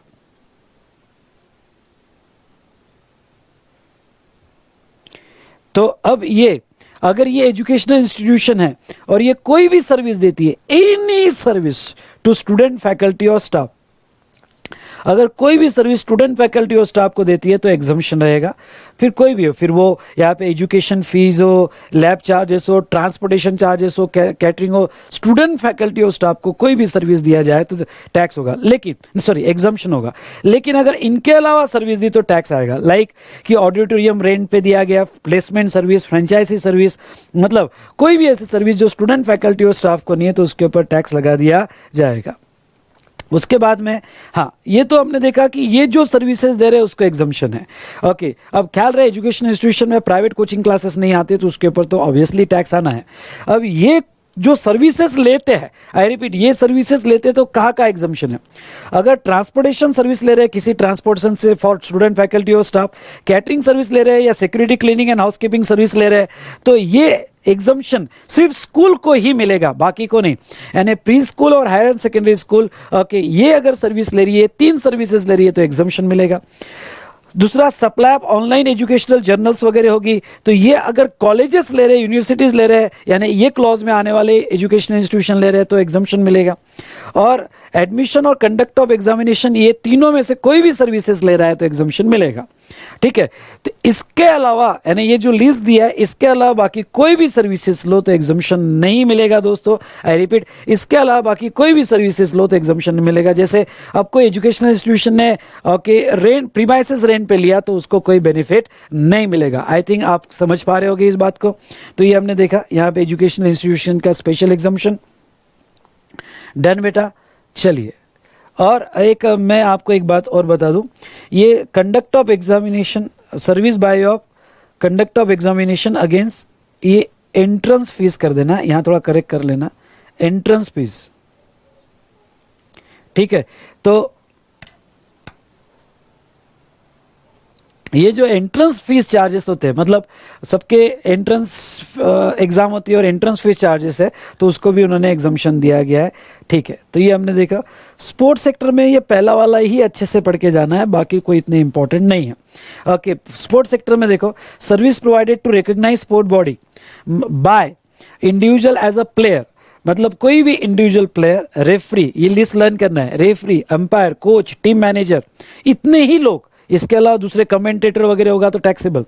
A: तो अब ये अगर ये एजुकेशनल इंस्टीट्यूशन है और ये कोई भी सर्विस देती है, any service to student, faculty और स्टाफ, अगर कोई भी सर्विस स्टूडेंट, फैकल्टी और स्टाफ को देती है तो एग्जम्पशन रहेगा। फिर कोई भी हो, फिर वो यहाँ पे एजुकेशन फीस हो, लैब चार्जेस हो, ट्रांसपोर्टेशन चार्जेस हो, कैटरिंग हो, स्टूडेंट, फैकल्टी और स्टाफ को कोई भी सर्विस दिया जाए तो टैक्स होगा, लेकिन सॉरी एग्जम्पशन होगा। लेकिन अगर इनके अलावा सर्विस दी तो टैक्स आएगा। लाइक कि ऑडिटोरियम रेंट पे दिया गया, प्लेसमेंट सर्विस, फ्रेंचाइजी सर्विस, मतलब कोई भी ऐसी सर्विस जो स्टूडेंट, फैकल्टी और स्टाफ को नहीं है तो उसके ऊपर टैक्स लगा दिया जाएगा। उसके बाद में हाँ, ये तो हमने देखा कि ये जो सर्विसेज दे रहे हैं उसको एग्जम्पशन है। ओके, अब ख्याल रहे एजुकेशन इंस्टीट्यूशन में प्राइवेट कोचिंग क्लासेस नहीं आते तो उसके ऊपर तो ऑब्वियसली टैक्स आना है। अब ये जो सर्विसेज लेते हैं, आई रिपीट, ये सर्विसेज लेते हैं तो कहाँ का एग्जम्पशन है? अगर ट्रांसपोर्टेशन सर्विस ले रहे हैं किसी ट्रांसपोर्टेशन से फॉर स्टूडेंट, फैकल्टी और स्टाफ, कैटरिंग सर्विस ले रहे हैं या security, cleaning and housekeeping service ले रहे हैं, तो ये एग्जम्पशन सिर्फ स्कूल को ही मिलेगा, बाकी को नहीं। यानी प्री स्कूल और हायर सेकेंडरी स्कूल, ओके, ये अगर सर्विस ले रही है, 3 सर्विसेज ले रही है तो एग्जम्पशन मिलेगा। दूसरा, supply of online educational journals वगैरह होगी तो ये अगर कॉलेजेस ले रहे हैं, यूनिवर्सिटीज ले रहे हैं, यानी ये क्लॉज में आने वाले एजुकेशनल इंस्टीट्यूशन ले रहे हैं तो एग्जम्पशन मिलेगा। और एडमिशन और कंडक्ट ऑफ एग्जामिनेशन, ये तीनों में से कोई भी सर्विसेज ले रहा है तो एग्जम्पशन मिलेगा। ठीक है, तो इसके अलावा यानी ये जो लिस्ट दिया है, इसके अलावा बाकी कोई भी सर्विसेज लो तो एग्जम्पशन नहीं मिलेगा दोस्तों। आई रिपीट, इसके अलावा बाकी कोई भी सर्विसेज लो तो एग्जम्पशन नहीं मिलेगा। जैसे आपको एजुकेशनल इंस्टीट्यूशन ने ओके रेंट, प्रीमाइसेस रेंट पे लिया तो उसको कोई बेनिफिट नहीं मिलेगा। आई थिंक आप समझ पा रहे होगे इस बात को। तो ये हमने देखा यहाँ पे एजुकेशनल इंस्टीट्यूशन का स्पेशल एग्जम्पशन। डन बेटा, चलिए और एक मैं आपको एक बात और बता दूं, ये conduct of examination, service by of conduct of examination against, ये एंट्रेंस फीस कर देना, यहां थोड़ा करेक्ट कर लेना, एंट्रेंस फीस, ठीक है। तो ये जो एंट्रेंस फीस चार्जेस होते हैं, मतलब सबके एंट्रेंस एग्जाम होती है और एंट्रेंस फीस चार्जेस है, तो उसको भी उन्होंने एग्जम्पशन दिया गया है, ठीक है। तो ये हमने देखा। स्पोर्ट्स सेक्टर में ये पहला वाला ही अच्छे से पढ़ के जाना है, बाकी कोई इतने इंपॉर्टेंट नहीं है। ओके, स्पोर्ट्स सेक्टर में देखो, service provided to recognise sport body by individual as a player, मतलब कोई भी इंडिविजुअल प्लेयर, रेफरी, ये लिस्ट लर्न करना है, referee, umpire, coach, team manager, इतने ही लोग, इसके अलावा दूसरे कमेंटेटर वगैरह होगा तो टैक्सेबल,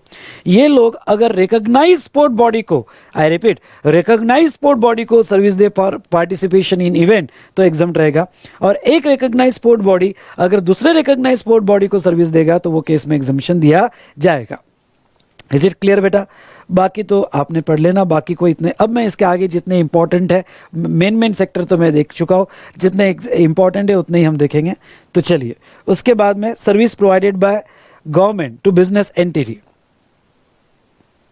A: ये लोग अगर रिकॉग्नाइज स्पोर्ट बॉडी को, I repeat, recognise sport body को सर्विस दे फॉर पार्टिसिपेशन इन इवेंट, तो एग्जम्प्ट रहेगा। और एक रिकॉग्नाइज स्पोर्ट बॉडी अगर दूसरे रिकॉग्नाइज स्पोर्ट बॉडी को सर्विस देगा तो वो केस में एग्जम्पशन दिया जाएगा। इज इट क्लियर बेटा? बाकी तो आपने पढ़ लेना, बाकी कोई इतने, अब मैं इसके आगे जितने इंपॉर्टेंट है, मेन सेक्टर तो मैं देख चुका हूँ, जितने इंपॉर्टेंट है उतने ही हम देखेंगे। तो चलिए, उसके बाद में service provided by government to business entity,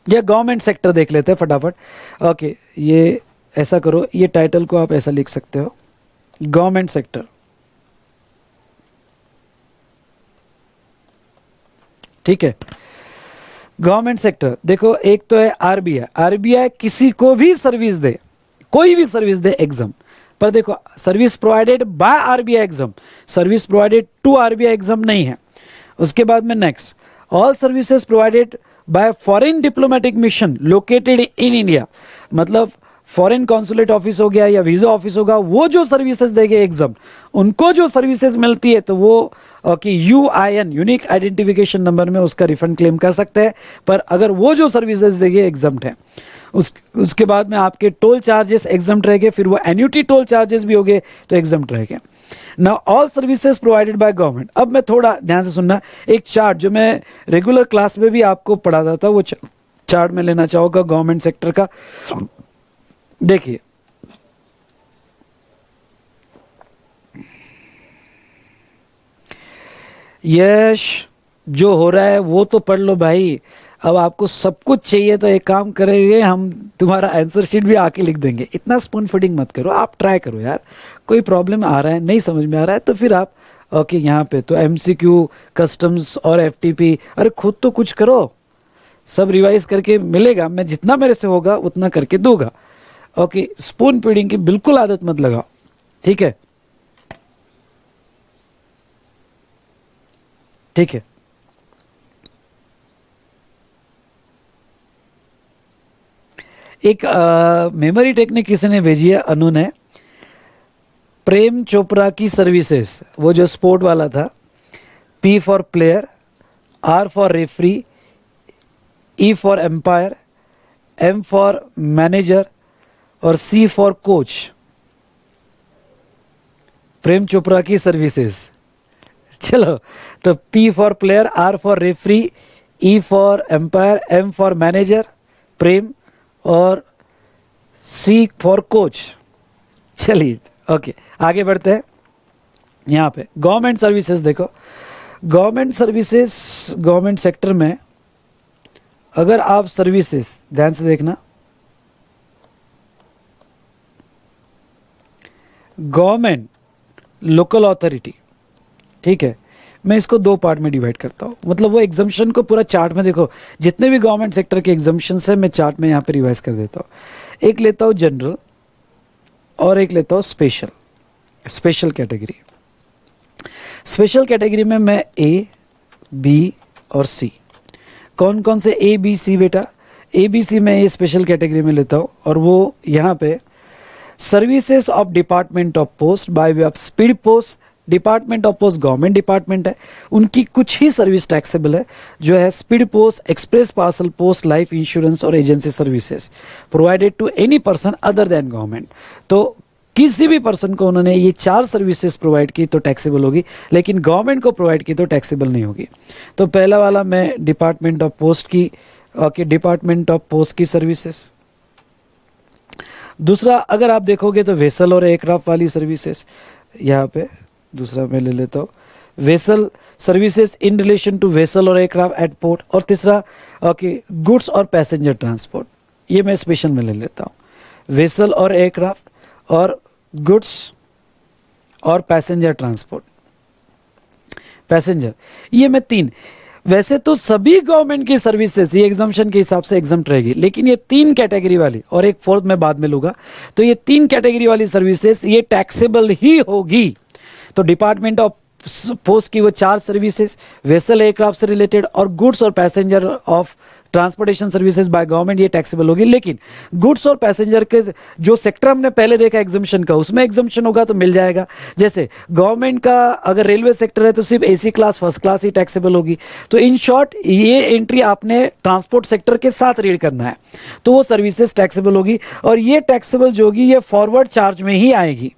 A: या गवर्नमेंट सेक्टर देख लेते हैं फटाफट। ओके, ये ऐसा करो, ये टाइटल को आप ऐसा लिख सकते हो, गवर्नमेंट सेक्टर, ठीक है। गवर्नमेंट सेक्टर देखो, एक तो है आरबीआई, आरबीआई किसी को भी सर्विस दे, कोई भी सर्विस दे एग्जाम पर, देखो service provided by RBI exam, service provided to RBI exam नहीं है। उसके बाद में next, all services provided by foreign diplomatic mission located in India, मतलब फॉरेन कॉन्सुलेट ऑफिस हो गया या वीजा ऑफिस होगा, वो जो सर्विसेज देंगे एग्जाम, उनको जो सर्विसेज मिलती है तो वो यूआईएन, यूनिक आइडेंटिफिकेशन नंबर में उसका रिफंड क्लेम कर सकते हैं। पर अगर वो जो सर्विसेज देंगे एग्जाम्प्ट है। उसके बाद में आपके टोल चार्जेस एग्जाम्प्ट रहेंगे, फिर वो एन्युटी टोल चार्जेस भी होंगे तो एग्जाम्प्ट रहेंगे। Now all services provided by government, अब मैं थोड़ा ध्यान से सुनना, एक चार्ट जो मैं रेगुलर क्लास में भी आपको पढ़ाता था, वो चार्ट में लेना चाहूंगा गवर्नमेंट सेक्टर का। देखिए, यश जो हो रहा है वो तो पढ़ लो भाई, अब आपको सब कुछ चाहिए तो एक काम करेंगे, हम तुम्हारा आंसर शीट भी आके लिख देंगे। इतना स्पून फीडिंग मत करो, आप ट्राई करो यार। कोई प्रॉब्लम आ रहा है, नहीं समझ में आ रहा है तो फिर आप ओके यहाँ पे तो एमसीक्यू, कस्टम्स और एफटीपी, अरे खुद तो कुछ करो, सब रिवाइज करके मिलेगा, मैं जितना मेरे से होगा उतना करके दूंगा। ओके, स्पून फीडिंग की बिल्कुल आदत मत लगाओ, ठीक है? ठीक है, एक मेमोरी टेक्निक किसी ने भेजी है, अनु ने, प्रेम चोपड़ा की सर्विसेज, वो जो स्पोर्ट वाला था, P for player, R for referee, E for umpire, M for manager और C for coach. Prem Chopra की सर्विसेज, चलो तो P for player, R for referee, E for umpire, M for manager Prem और सी फॉर कोच। चलिए okay, आगे बढ़ते हैं। यहाँ पे गवर्नमेंट सर्विसेज देखो, गवर्नमेंट सर्विसेज, गवर्नमेंट सेक्टर में अगर आप सर्विसेज ध्यान से देखना, गवर्नमेंट, लोकल अथॉरिटी, ठीक है, मैं इसको दो पार्ट में डिवाइड करता हूँ, मतलब वो एग्जम्पशन को पूरा चार्ट में देखो, जितने भी गवर्नमेंट सेक्टर के एग्जम्पशंस है मैं चार्ट में यहाँ पे रिवाइज कर देता हूँ। एक लेता हूँ जनरल और एक लेता हूँ special, special category. Special category में मैं ए, बी और सी, कौन कौन से ए बी सी बेटा, ए बी सी मैं ये स्पेशल कैटेगरी में लेता हूँ, और वो यहाँ पे services of department of post by way of speed post, department of post government department है, उनकी कुछ ही सर्विस टैक्सेबल है, जो है speed post, express parcel post, life insurance और agency services provided to any person other than government. तो किसी भी पर्सन को उन्होंने ये चार सर्विसेज प्रोवाइड की तो टैक्सेबल होगी, लेकिन गवर्नमेंट को प्रोवाइड की तो टैक्सेबल नहीं होगी। तो पहला वाला मैं डिपार्टमेंट ऑफ पोस्ट की, ओके, डिपार्टमेंट ऑफ पोस्ट की सर्विसेज। दूसरा अगर आप देखोगे तो वेसल और एयरक्राफ्ट वाली सर्विसेज, यहाँ पे दूसरा मैं ले लेता हूँ, vessel services in relation to vessel और एयरक्राफ्ट एट पोर्ट, और तीसरा ओके गुड्स और पैसेंजर ट्रांसपोर्ट। ये मैं स्पेशल में ले लेता हूँ, वेसल और एयरक्राफ्ट और गुड्स और पैसेंजर ट्रांसपोर्ट। पैसेंजर ये मैं तीन, वैसे तो सभी गवर्नमेंट की सर्विसेज ये एग्जाम्पशन के हिसाब से एग्जम्प्ट रहेगी, लेकिन ये तीन कैटेगरी वाली और एक फोर्थ मैं बाद में लूंगा, तो ये तीन कैटेगरी वाली सर्विसेज ये टैक्सेबल ही होगी। तो डिपार्टमेंट ऑफ पोस्ट की वो चार सर्विसेज, वेसल एयरक्राफ्ट से रिलेटेड और गुड्स और passenger of transportation services by government, ये टैक्सेबल होगी। लेकिन गुड्स और पैसेंजर के जो सेक्टर हमने पहले देखा एग्जम्पशन का, उसमें एग्जम्पशन होगा तो मिल जाएगा। जैसे गवर्नमेंट का अगर रेलवे सेक्टर है तो सिर्फ एसी क्लास फर्स्ट क्लास ही टैक्सेबल होगी। तो इन शॉर्ट ये एंट्री आपने ट्रांसपोर्ट सेक्टर के साथ रीड करना है, तो वो सर्विसेज टैक्सेबल होगी। और ये टैक्सेबल जो होगी ये फॉरवर्ड चार्ज में ही आएगी,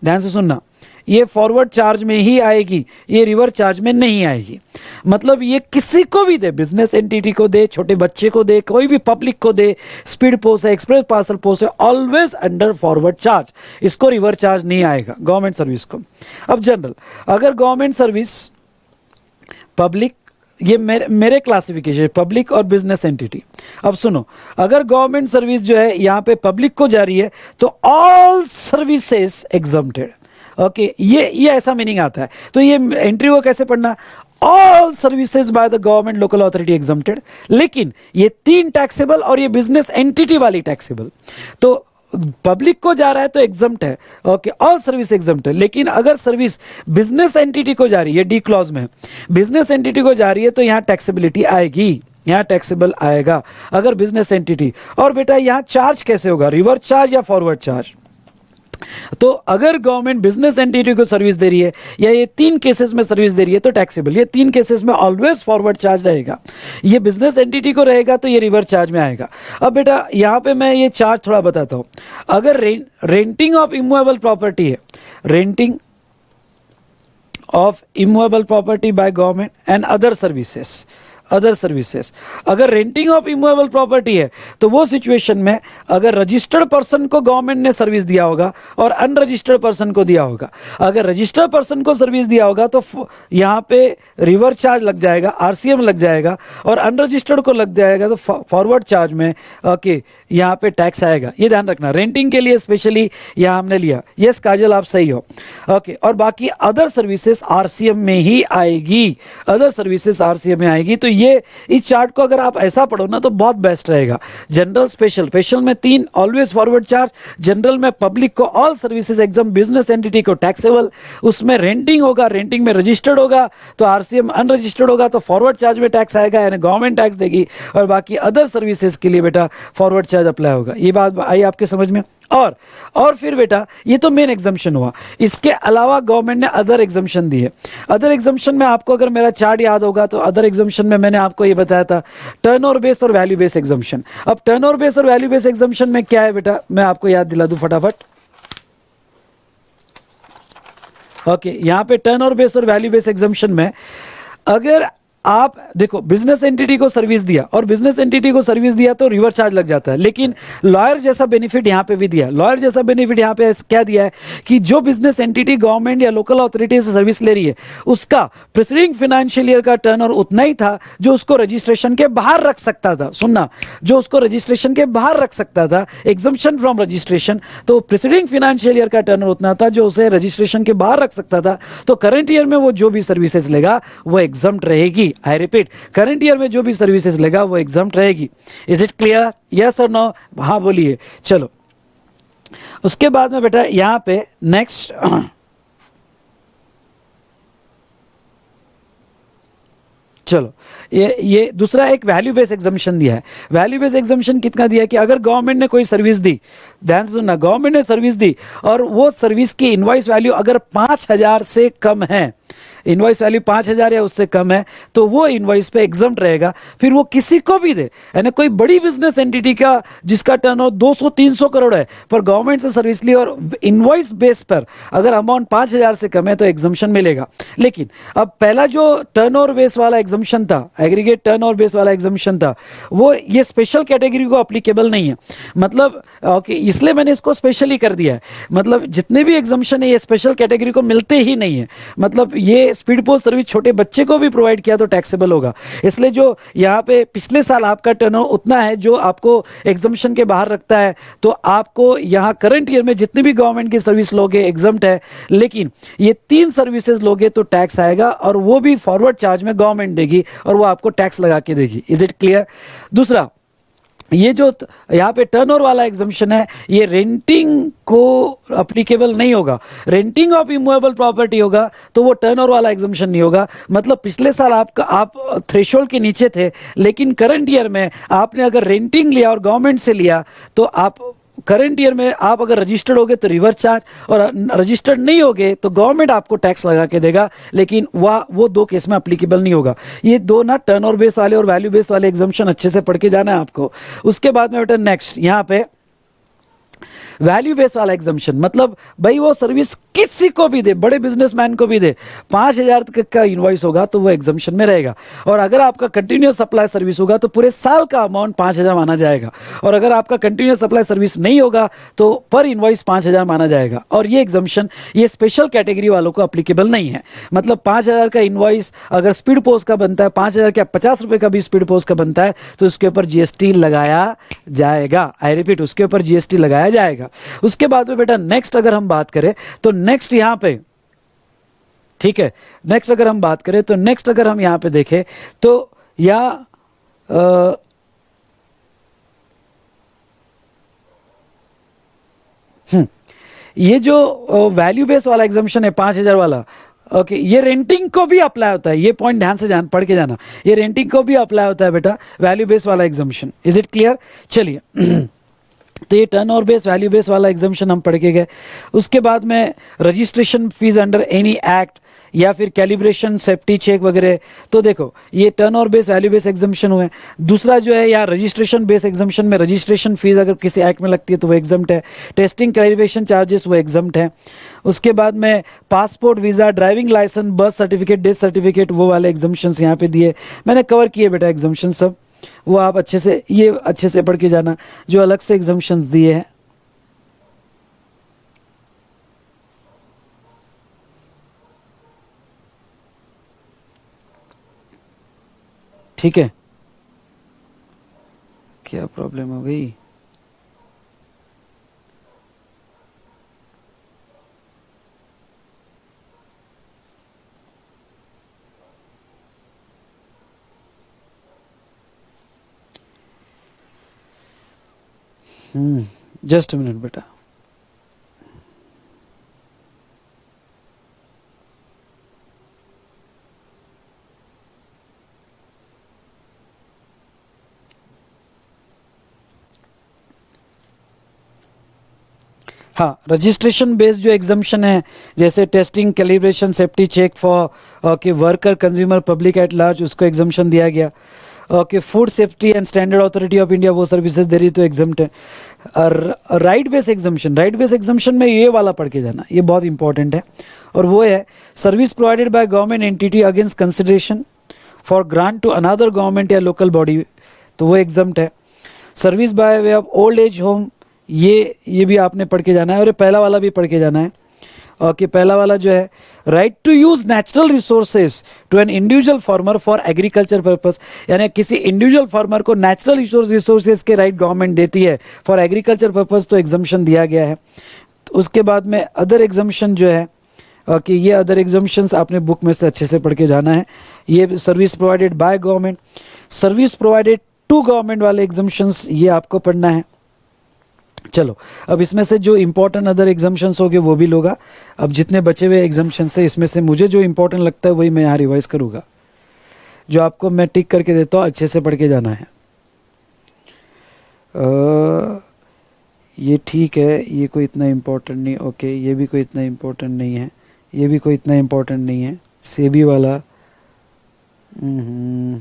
A: ध्यान से सुनना, ये फॉरवर्ड चार्ज में ही आएगी, ये रिवर्स चार्ज में नहीं आएगी। मतलब ये किसी को भी दे, बिजनेस एंटिटी को दे, छोटे बच्चे को दे, कोई भी पब्लिक को दे, स्पीड पोस्ट है, एक्सप्रेस पार्सल पोस्ट है, ऑलवेज अंडर फॉरवर्ड चार्ज, इसको रिवर्स चार्ज नहीं आएगा गवर्नमेंट सर्विस को। अब जनरल, अगर गवर्नमेंट सर्विस पब्लिक, ये मेरे क्लासिफिकेशन पब्लिक और बिजनेस एंटिटी। अब सुनो, अगर गवर्नमेंट सर्विस जो है यहाँ पे पब्लिक को जा रही है तो ऑल सर्विसेज एग्जम्प्टेड। ओके ये ऐसा मीनिंग आता है। तो ये एंट्री को कैसे पढ़ना, all services by the government local authority exempted, लेकिन ये तीन टैक्सेबल और ये बिजनेस एंटिटी वाली टैक्सेबल। तो पब्लिक को जा रहा है तो एग्जम्प्ट है, ओके ऑल सर्विस एग्जम्प्ट है। लेकिन अगर सर्विस बिजनेस एंटिटी को जा रही है, डी क्लॉज में बिजनेस एंटिटी को जा रही है तो यहां टैक्सेबिलिटी आएगी, यहां टैक्सेबल आएगा अगर बिजनेस एंटिटी। और बेटा यहां चार्ज कैसे होगा, रिवर्स चार्ज या फॉरवर्ड चार्ज। तो अगर गवर्नमेंट बिजनेस एंटिटी को सर्विस दे रही है या ये तीन केसेस में सर्विस दे रही है तो टैक्सेबल। ये तीन केसेस में ऑलवेज फॉरवर्ड चार्ज रहेगा, ये बिजनेस एंटिटी को रहेगा तो ये रिवर्स चार्ज में आएगा। अब बेटा यहां पे मैं ये चार्ज थोड़ा बताता हूं। अगर रेंटिंग ऑफ इमूवेबल प्रॉपर्टी है, renting of immovable property by government and other services, अगर रेंटिंग ऑफ इमूवेबल प्रॉपर्टी है तो वो सिचुएशन में अगर रजिस्टर्ड पर्सन को गवर्नमेंट ने सर्विस दिया होगा और अनरजिस्टर्ड पर्सन को दिया होगा, अगर रजिस्टर्ड पर्सन को सर्विस दिया होगा तो यहां पे रिवर्स चार्ज लग जाएगा, आरसीएम लग जाएगा, और अनरजिस्टर्ड को लग जाएगा तो फॉरवर्ड चार्ज में ओके यहां पे टैक्स आएगा। ये ध्यान रखना, रेंटिंग के लिए स्पेशली यहां हमने लिया। यस काजल आप सही हो, ओके। और बाकी अदर सर्विसेज आरसीएम में ही आएगी, अदर सर्विसेज आरसीएम में आएगी। तो ये इस चार्ट को अगर आप ऐसा पढ़ो ना तो बहुत बेस्ट रहेगा। जनरल स्पेशल, स्पेशल में तीन ऑलवेज फॉरवर्ड चार्ज, जनरल में पब्लिक को all services exam, business entity को टैक्सेबल, उसमें रेंटिंग होगा, रेंटिंग में रजिस्टर्ड होगा तो आरसीएम, अनरजिस्टर्ड होगा तो फॉरवर्ड चार्ज में टैक्स आएगा यानी गवर्नमेंट टैक्स देगी, और बाकी अदर सर्विसेज के लिए बेटा फॉरवर्ड चार्ज अप्लाई होगा। ये बात आई आपके समझ में। और फिर बेटा ये तो मेन एग्जाम्पशन हुआ, इसके अलावा गवर्नमेंट ने अदर एग्जाम्पशन दी है। अदर एग्जाम्पशन में आपको अगर मेरा चार्ट याद होगा तो अदर एग्जाम्पशन में मैंने आपको ये बताया था टर्नओवर बेस और वैल्यू बेस एग्जाम्पशन। अब टर्नओवर बेस और वैल्यू बेस एग्जाम्पशन में क्या है बेटा, मैं आपको याद दिला दूं फटाफट। ओके यहां पे टर्नओवर बेस और वैल्यू बेस एग्जाम्पशन में अगर आप देखो बिजनेस एंटिटी को सर्विस दिया और बिजनेस एंटिटी को सर्विस दिया तो रिवर्स चार्ज लग जाता है, लेकिन लॉयर जैसा बेनिफिट यहां पे भी दिया। लॉयर जैसा बेनिफिट यहां पे क्या दिया है कि जो बिजनेस एंटिटी गवर्नमेंट या लोकल अथॉरिटी से सर्विस ले रही है उसका प्रीसीडिंग फाइनेंशियल ईयर का टर्नओवर उतना ही था जो उसको रजिस्ट्रेशन के बाहर रख सकता था। सुनना, जो उसको रजिस्ट्रेशन के बाहर रख सकता था, एग्जम्पशन फ्रॉम रजिस्ट्रेशन, तो प्रीसीडिंग फाइनेंशियल ईयर का टर्नओवर उतना था जो उसे रजिस्ट्रेशन के बाहर रख सकता था। तो करंट ईयर में वो जो भी सर्विसेज लेगा वो एग्जम्प्ट रहेगी। आई रिपीट, करंट ईयर में जो भी सर्विसेज लेगा वो एग्जम्प्ट रहेगी। इज इट क्लियर, यस और नो? हाँ बोलिए। चलो उसके बाद में बेटा यहां पे नेक्स्ट चलो ये दूसरा एक वैल्यू बेस एग्जाम्पशन दिया है। वैल्यू बेस एग्जाम्पशन कितना दिया है कि अगर गवर्नमेंट ने कोई सर्विस दी, ध्यान से सुनना, गवर्नमेंट ने सर्विस दी और वो सर्विस की इनवॉइस वैल्यू अगर 5,000 से कम है, इनवॉइस वैल्यू 5,000 या उससे कम है तो वो इनवॉइस पे एग्जम्प्ट रहेगा। फिर वो किसी को भी दे, यानी कोई बड़ी बिजनेस एंटिटी का जिसका टर्नओवर 200-300 करोड़ है पर गवर्नमेंट से सर्विस ली और इनवॉइस बेस पर अगर अमाउंट 5,000 से कम है तो एग्जम्पशन मिलेगा। लेकिन अब पहला जो टर्नओवर बेस वाला एग्जम्पशन था, एग्रीगेट टर्नओवर बेस वाला एग्जम्पशन था, वो ये स्पेशल कैटेगरी को अप्लीकेबल नहीं है। मतलब ओके, इसलिए मैंने इसको स्पेशली कर दिया है। मतलब जितने भी एग्जम्पशन है ये स्पेशल कैटेगरी को मिलते ही नहीं है। मतलब ये स्पीड पोस्ट सर्विस छोटे बच्चे को भी प्रोवाइड किया तो टैक्सेबल होगा। इसलिए जो यहाँ पे पिछले साल आपका टर्नओवर उतना है जो आपको एग्जम्पशन के बाहर रखता है, तो आपको यहाँ करंट ईयर में जितनी भी गवर्नमेंट की सर्विस लोगे एग्जम्प्ट है, लेकिन ये 3 सर्विसेज लोगे तो टैक्स आएगा और वो भी फॉरवर्ड चार्ज में गवर्नमेंट देगी और वो आपको टैक्स लगा के देगी। Is it clear? दूसरा, ये जो यहाँ पे टर्नओवर वाला एग्जम्पशन है ये रेंटिंग को अप्लीकेबल नहीं होगा। रेंटिंग ऑफ इमूवेबल प्रॉपर्टी होगा तो वो टर्नओवर वाला एग्जम्पशन नहीं होगा। मतलब पिछले साल आप थ्रेशोल्ड के नीचे थे, लेकिन करंट ईयर में आपने अगर रेंटिंग लिया और गवर्नमेंट से लिया तो आप करंट ईयर में आप अगर रजिस्टर्ड होगे तो रिवर्स चार्ज, और रजिस्टर्ड नहीं होगे तो गवर्नमेंट आपको टैक्स लगा के देगा, लेकिन वो 2 केस में अप्लीकेबल नहीं होगा। ये 2 ना टर्नओवर बेस वाले और वैल्यू बेस वाले एग्जम्पशन अच्छे से पढ़ के जाना है आपको। उसके बाद में बेटा नेक्स्ट यहाँ पे वैल्यू बेस वाला एग्जम्पशन, मतलब भाई वो सर्विस किसी को भी दे, बड़े बिजनेसमैन को भी दे, 5,000 तक का इनवॉइस होगा तो वो एग्जम्पशन में रहेगा। और अगर आपका कंटिन्यूअस सप्लाई सर्विस होगा तो पूरे साल का अमाउंट 5,000 माना जाएगा। और अगर आपका कंटिन्यूअस सप्लाई सर्विस नहीं होगा तो पर इनवॉइस 5,000 माना जाएगा। और ये एग्जम्पशन ये स्पेशल कैटेगरी वालों को अप्लीकेबल नहीं है। मतलब 5,000 का इनवॉइस अगर स्पीड पोस्ट का बनता है, 5,000 क्या 50 रुपए का भी स्पीड पोस्ट का बनता है तो उसके ऊपर जीएसटी लगाया जाएगा। आई रिपीट, उसके ऊपर जीएसटी लगाया जाएगा। उसके बाद में बेटा नेक्स्ट अगर हम बात करें तो नेक्स्ट यहां पे, ठीक है, नेक्स्ट अगर हम बात करें तो नेक्स्ट अगर हम यहां पे देखें तो ये जो वैल्यू बेस वाला एग्जम्पशन है 5,000 वाला, ओके, ये रेंटिंग को भी अप्लाई होता है। ये पॉइंट ध्यान से पढ़ के जाना, ये रेंटिंग को भी अप्लाई होता है बेटा वैल्यू बेस वाला एग्जम्पशन। Is it clear? चलिए तो ये टर्नओवर बेस वैल्यू बेस वाला एग्जम्पशन हम पढ़ के गए। उसके बाद में registration fees under any act या फिर कैलिब्रेशन सेफ्टी चेक वगैरह, तो देखो ये turnover base value base exemption हुए। दूसरा जो है यार रजिस्ट्रेशन बेस एग्जम्पशन में रजिस्ट्रेशन फीस अगर किसी एक्ट में लगती है तो वो एग्जम्प्ट है। टेस्टिंग कैलिब्रेशन चार्जेस वो एग्जम्प्ट है। उसके बाद में passport, visa, driving licence, birth certificate, death certificate, वो वाले एग्जम्पशंस यहाँ पे दिए। मैंने कवर किए बेटा एग्जम्पशन सब, वो आप अच्छे से पढ़ के जाना जो अलग से एग्जम्पशंस दिए हैं। ठीक है, क्या प्रॉब्लम हो गई? जस्ट अ मिनट बेटा। हाँ, रजिस्ट्रेशन बेस्ड जो एग्जम्पशन है जैसे testing, calibration, safety check for okay worker, consumer, public at large, उसको एग्जम्पशन दिया गया। Okay, food safety and standard authority of India वो सर्विसेज दे रही तो एग्जम्प्ट है। Right base exemption, right base exemption में ये वाला पढ़ के जाना, ये बहुत इंपॉर्टेंट है। और वो है service provided by government entity against consideration for grant to another government या लोकल बॉडी, तो वो एग्जम्प्ट है। Service by way of old age home, ये भी आपने पढ़ के जाना है। और ये पहला वाला भी पढ़ के जाना है। ओके, पहला वाला जो है right to use natural resources to an individual farmer for agriculture purpose, यानी किसी इंडिविजुअल फार्मर को नेचुरल रिसोर्सेज के राइट गवर्नमेंट देती है फॉर एग्रीकल्चर पर्पस, तो एग्जम्पशन दिया गया है। तो उसके बाद में अदर एग्जम्पशन जो है कि ये अदर एग्जम्पशंस आपने बुक में से अच्छे से पढ़ के जाना है। ये service provided by government, service provided to government वाले एग्जम्पशंस ये आपको पढ़ना है। चलो अब इसमें से जो इंपॉर्टेंट अदर एग्जम्पशंस हो गए वो भी लोगा। अब जितने बचे हुए एग्जम्पशंस है इसमें से मुझे जो इंपॉर्टेंट लगता है वही मैं यहाँ रिवाइज करूँगा, जो आपको मैं टिक करके देता हूँ, अच्छे से पढ़ के जाना है। ये ठीक है, ये कोई इतना इम्पोर्टेंट नहीं। ओके, ये भी कोई इतना इम्पोर्टेंट नहीं है, ये भी कोई इतना इम्पोर्टेंट नहीं है। सेबी वाला। हम्म,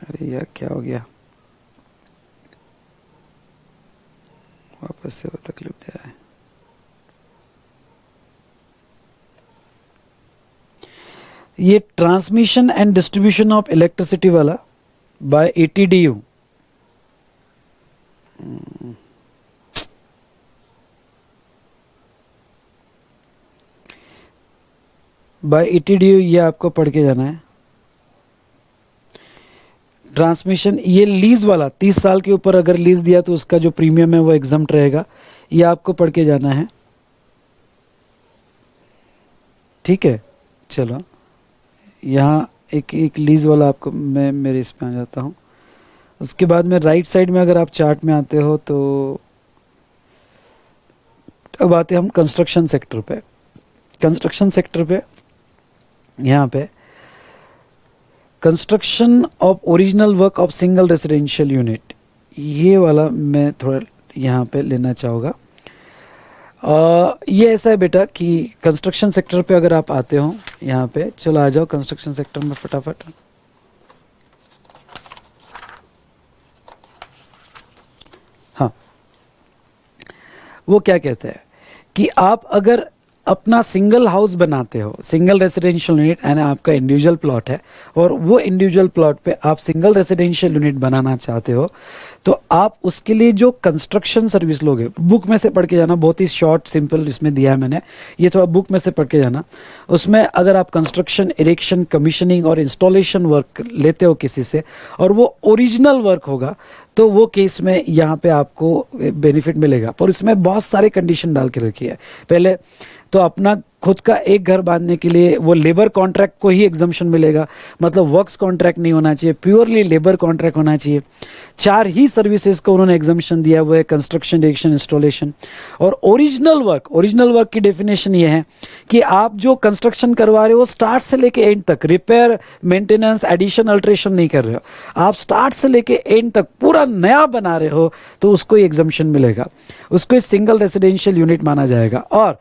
A: अरे यार क्या हो गया, वापस से वो तकलीफ दे रहा है। ये transmission and distribution of electricity वाला बाय एटीडीयू। बाय एटीडीयू, ये आपको पढ़ के जाना है। ट्रांसमिशन, ये लीज वाला 30 साल के ऊपर अगर लीज दिया तो उसका जो प्रीमियम है वो एग्जम्प्ट रहेगा, ये आपको पढ़ के जाना है। ठीक है, चलो यहाँ एक लीज वाला आपको, मैं मेरे इसमें आ जाता हूँ। उसके बाद में राइट साइड में अगर आप चार्ट में आते हो तो अब आते हैं हम कंस्ट्रक्शन सेक्टर पे। कंस्ट्रक्शन सेक्टर पे यहाँ पे construction of original work of single residential unit, ये वाला मैं थोड़ा यहाँ पे लेना चाहूँगा। ये ऐसा है बेटा कि कंस्ट्रक्शन सेक्टर पे अगर आप आते हो यहाँ पे, चलो आ जाओ कंस्ट्रक्शन सेक्टर में फटाफट। हाँ, वो क्या कहते हैं कि आप अगर अपना सिंगल हाउस बनाते हो, सिंगल रेसिडेंशियल यूनिट, यानी आपका इंडिविजुअल प्लॉट है और वो इंडिविजुअल प्लॉट पे आप सिंगल रेसिडेंशियल यूनिट बनाना चाहते हो, तो आप उसके लिए जो कंस्ट्रक्शन सर्विस लोगे, बुक में से पढ़ के जाना, बहुत ही शॉर्ट सिंपल इसमें दिया है मैंने, ये थोड़ा बुक में से पढ़ के जाना। उसमें अगर आप कंस्ट्रक्शन, इरेक्शन, कमीशनिंग और इंस्टॉलेशन वर्क लेते हो किसी से और वो ओरिजिनल वर्क होगा, तो वो केस में यहाँ पे आपको बेनिफिट मिलेगा। पर इसमें बहुत सारे कंडीशन डाल के रखी है। पहले तो अपना खुद का एक घर बांधने के लिए वो लेबर कॉन्ट्रैक्ट को ही एग्जम्पशन मिलेगा, मतलब वर्क्स कॉन्ट्रैक्ट नहीं होना चाहिए, प्योरली लेबर कॉन्ट्रैक्ट होना चाहिए। 4 ही सर्विसेज को उन्होंने एग्जम्पशन दिया, वो है कंस्ट्रक्शन, इरेक्शन, इंस्टॉलेशन और ओरिजिनल वर्क। ओरिजिनल वर्क की डेफिनेशन ये है कि आप जो कंस्ट्रक्शन करवा रहे हो स्टार्ट से लेके एंड तक, रिपेयर, मेंटेनेंस, एडिशन, अल्ट्रेशन नहीं कर रहे हो, आप स्टार्ट से लेके एंड तक पूरा नया बना रहे हो, तो उसको एग्जम्पशन मिलेगा, उसको सिंगल रेसिडेंशियल यूनिट माना जाएगा। और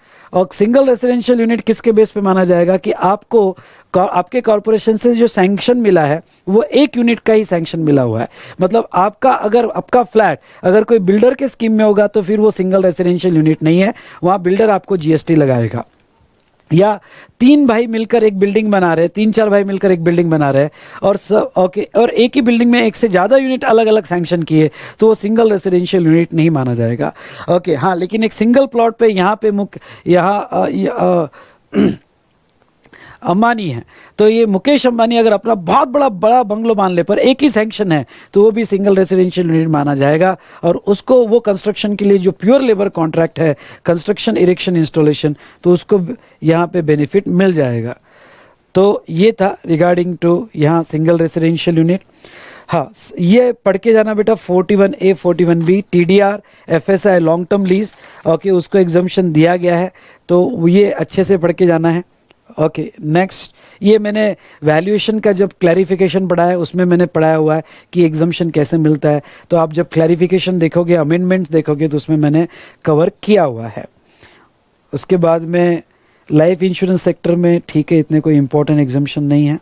A: सिंगल रेसिडेंशियल यूनिट किसके बेस पे माना जाएगा कि आपको आपके कॉर्पोरेशन से जो सैंक्शन मिला है वो एक यूनिट का ही सैंक्शन मिला हुआ है। मतलब आपका अगर आपका फ्लैट अगर कोई बिल्डर के स्कीम में होगा तो फिर वो सिंगल रेसिडेंशियल यूनिट नहीं है, वहां बिल्डर आपको जीएसटी लगाएगा। या 3 भाई मिलकर एक बिल्डिंग बना रहे हैं, 3-4 भाई मिलकर एक बिल्डिंग बना रहे हैं और और एक ही बिल्डिंग में एक से ज़्यादा यूनिट अलग अलग सैंक्शन किए, तो वो सिंगल रेसिडेंशियल यूनिट नहीं माना जाएगा। ओके, हाँ, लेकिन एक सिंगल प्लॉट पे यहाँ पे अंबानी है, तो ये मुकेश अंबानी अगर अपना बहुत बड़ा बंगलो मान ले पर एक ही सैंक्शन है, तो वो भी सिंगल रेसिडेंशियल यूनिट माना जाएगा और उसको वो कंस्ट्रक्शन के लिए जो प्योर लेबर कॉन्ट्रैक्ट है, कंस्ट्रक्शन, इरेक्शन, इंस्टॉलेशन, तो उसको यहाँ पे बेनिफिट मिल जाएगा। तो ये था रिगार्डिंग टू यहाँ सिंगल रेसिडेंशियल यूनिट। हाँ, ये पढ़ के जाना बेटा 41A 41B TDR FSI long term lease. Okay, उसको एग्जम्पशन दिया गया है, तो ये अच्छे से पढ़ के जाना है। ओके, नेक्स्ट, ये मैंने वैल्यूएशन का जब क्लैरिफिकेशन पढ़ा है उसमें मैंने पढ़ाया हुआ है कि एग्जम्पशन कैसे मिलता है, तो आप जब क्लैरिफिकेशन देखोगे, अमेंडमेंट्स देखोगे, तो उसमें मैंने कवर किया हुआ है। उसके बाद में लाइफ इंश्योरेंस सेक्टर में ठीक है, इतने कोई इंपॉर्टेंट एग्जम्पशन नहीं है।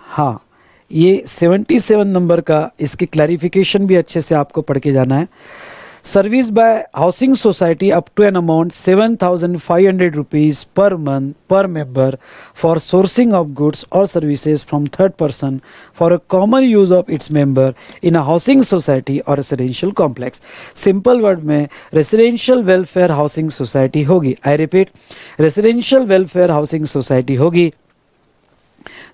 A: हाँ, ये 77 नंबर का, इसकी क्लैरिफिकेशन भी अच्छे से आपको पढ़ के जाना है। Service by housing society up to an amount 7,500 rupees per month per member for sourcing of goods or services from third person for a common use of its member in a housing society or residential complex. Simple word में residential welfare housing society होगी। I repeat, residential welfare housing society होगी।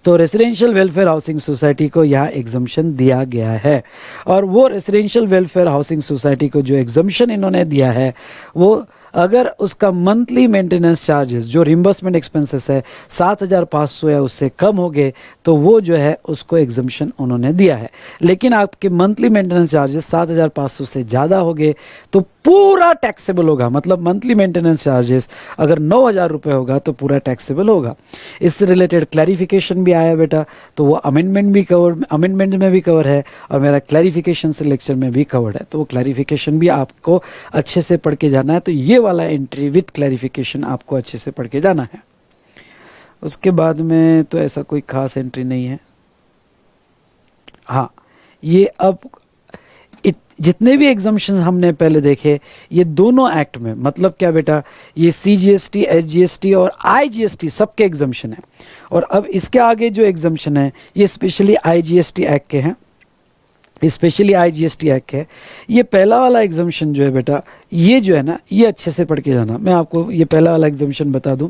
A: तो residential welfare housing society को यहाँ exemption दिया गया है और वो रेसिडेंशियल वेलफेयर हाउसिंग सोसाइटी को जो एग्जम्पशन इन्होंने दिया है वो अगर उसका मंथली मेंटेनेंस चार्जेस जो रिम्बर्समेंट एक्सपेंसेस है 7,500 या उससे कम हो गए तो वो जो है उसको एग्जम्पशन उन्होंने दिया है। लेकिन आपके मंथली मेंटेनेंस चार्जेस 7,500 से ज़्यादा हो गए तो पूरा टैक्सेबल होगा। मतलब मंथली मेंटेनेंस चार्जेस अगर 9,000 रुपये होगा तो पूरा टैक्सेबल होगा। इससे रिलेटेड क्लैरिफिकेशन भी आया बेटा, तो वो अमेंडमेंट में भी कवर है और मेरा क्लैरिफिकेशन से लेक्चर में भी कवर्ड है, तो वो क्लैरिफिकेशन भी आपको अच्छे से पढ़ के जाना है। तो ये वाला एंट्री विथ क्लैरिफिकेशन आपको अच्छे से पढ़ के जाना है। उसके बाद में तो ऐसा कोई खास एंट्री नहीं है। हाँ, ये अब जितने भी एग्जाम्शन हमने पहले देखे ये दोनों एक्ट में, मतलब क्या बेटा, ये CGST, SGST और IGST सबके एग्जाम्शन है। और अब इसके आगे जो एग्जाम्शन है ये स्पेशली IGST एक्ट के हैं, स्पेशली IGST एक्ट है। ये पहला वाला एग्जाम्शन जो है बेटा, ये जो है ना, ये अच्छे से पढ़ के जाना। मैं आपको ये पहला वाला एग्जाम्शन बता दूं।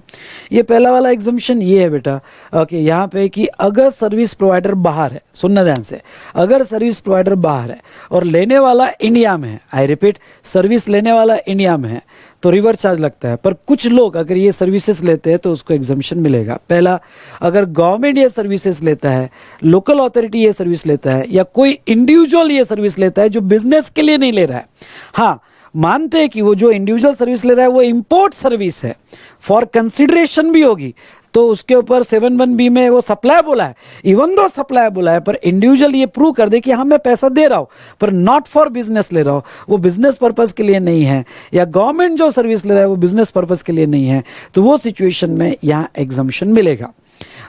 A: ये पहला वाला एग्जाम्शन ये है बेटा, ओके, यहाँ पे कि अगर सर्विस प्रोवाइडर बाहर है, सुनना ध्यान से, अगर सर्विस प्रोवाइडर बाहर है और लेने वाला इंडिया में है, आई रिपीट, सर्विस लेने वाला इंडिया में है तो रिवर्स चार्ज लगता है। पर कुछ लोग अगर ये सर्विसेज लेते हैं तो उसको एग्जाम्शन मिलेगा। पहला, अगर गवर्नमेंट ये सर्विसेज लेता है, लोकल अथॉरिटी ये सर्विस लेता है, या कोई इंडिविजुअल ये सर्विस लेता है जो बिजनेस के लिए नहीं ले रहा है। हाँ, मानते हैं कि वो जो इंडिविजुअल सर्विस ले रहा है वो इंपोर्ट सर्विस है, फॉर कंसिडरेशन भी होगी, तो उसके ऊपर 7(1) में वो सप्लाई बोला है, इवन दो सप्लाई बोला है, पर इंडिविजुअल ये प्रूव कर दे कि हाँ मैं पैसा दे रहा हूं पर नॉट फॉर बिजनेस ले रहा हूं, वो बिजनेस पर्पस के लिए नहीं है, या गवर्नमेंट जो सर्विस ले रहा है वो बिजनेस पर्पस के लिए नहीं है, तो वो सिचुएशन में यहां एग्जम्पशन मिलेगा।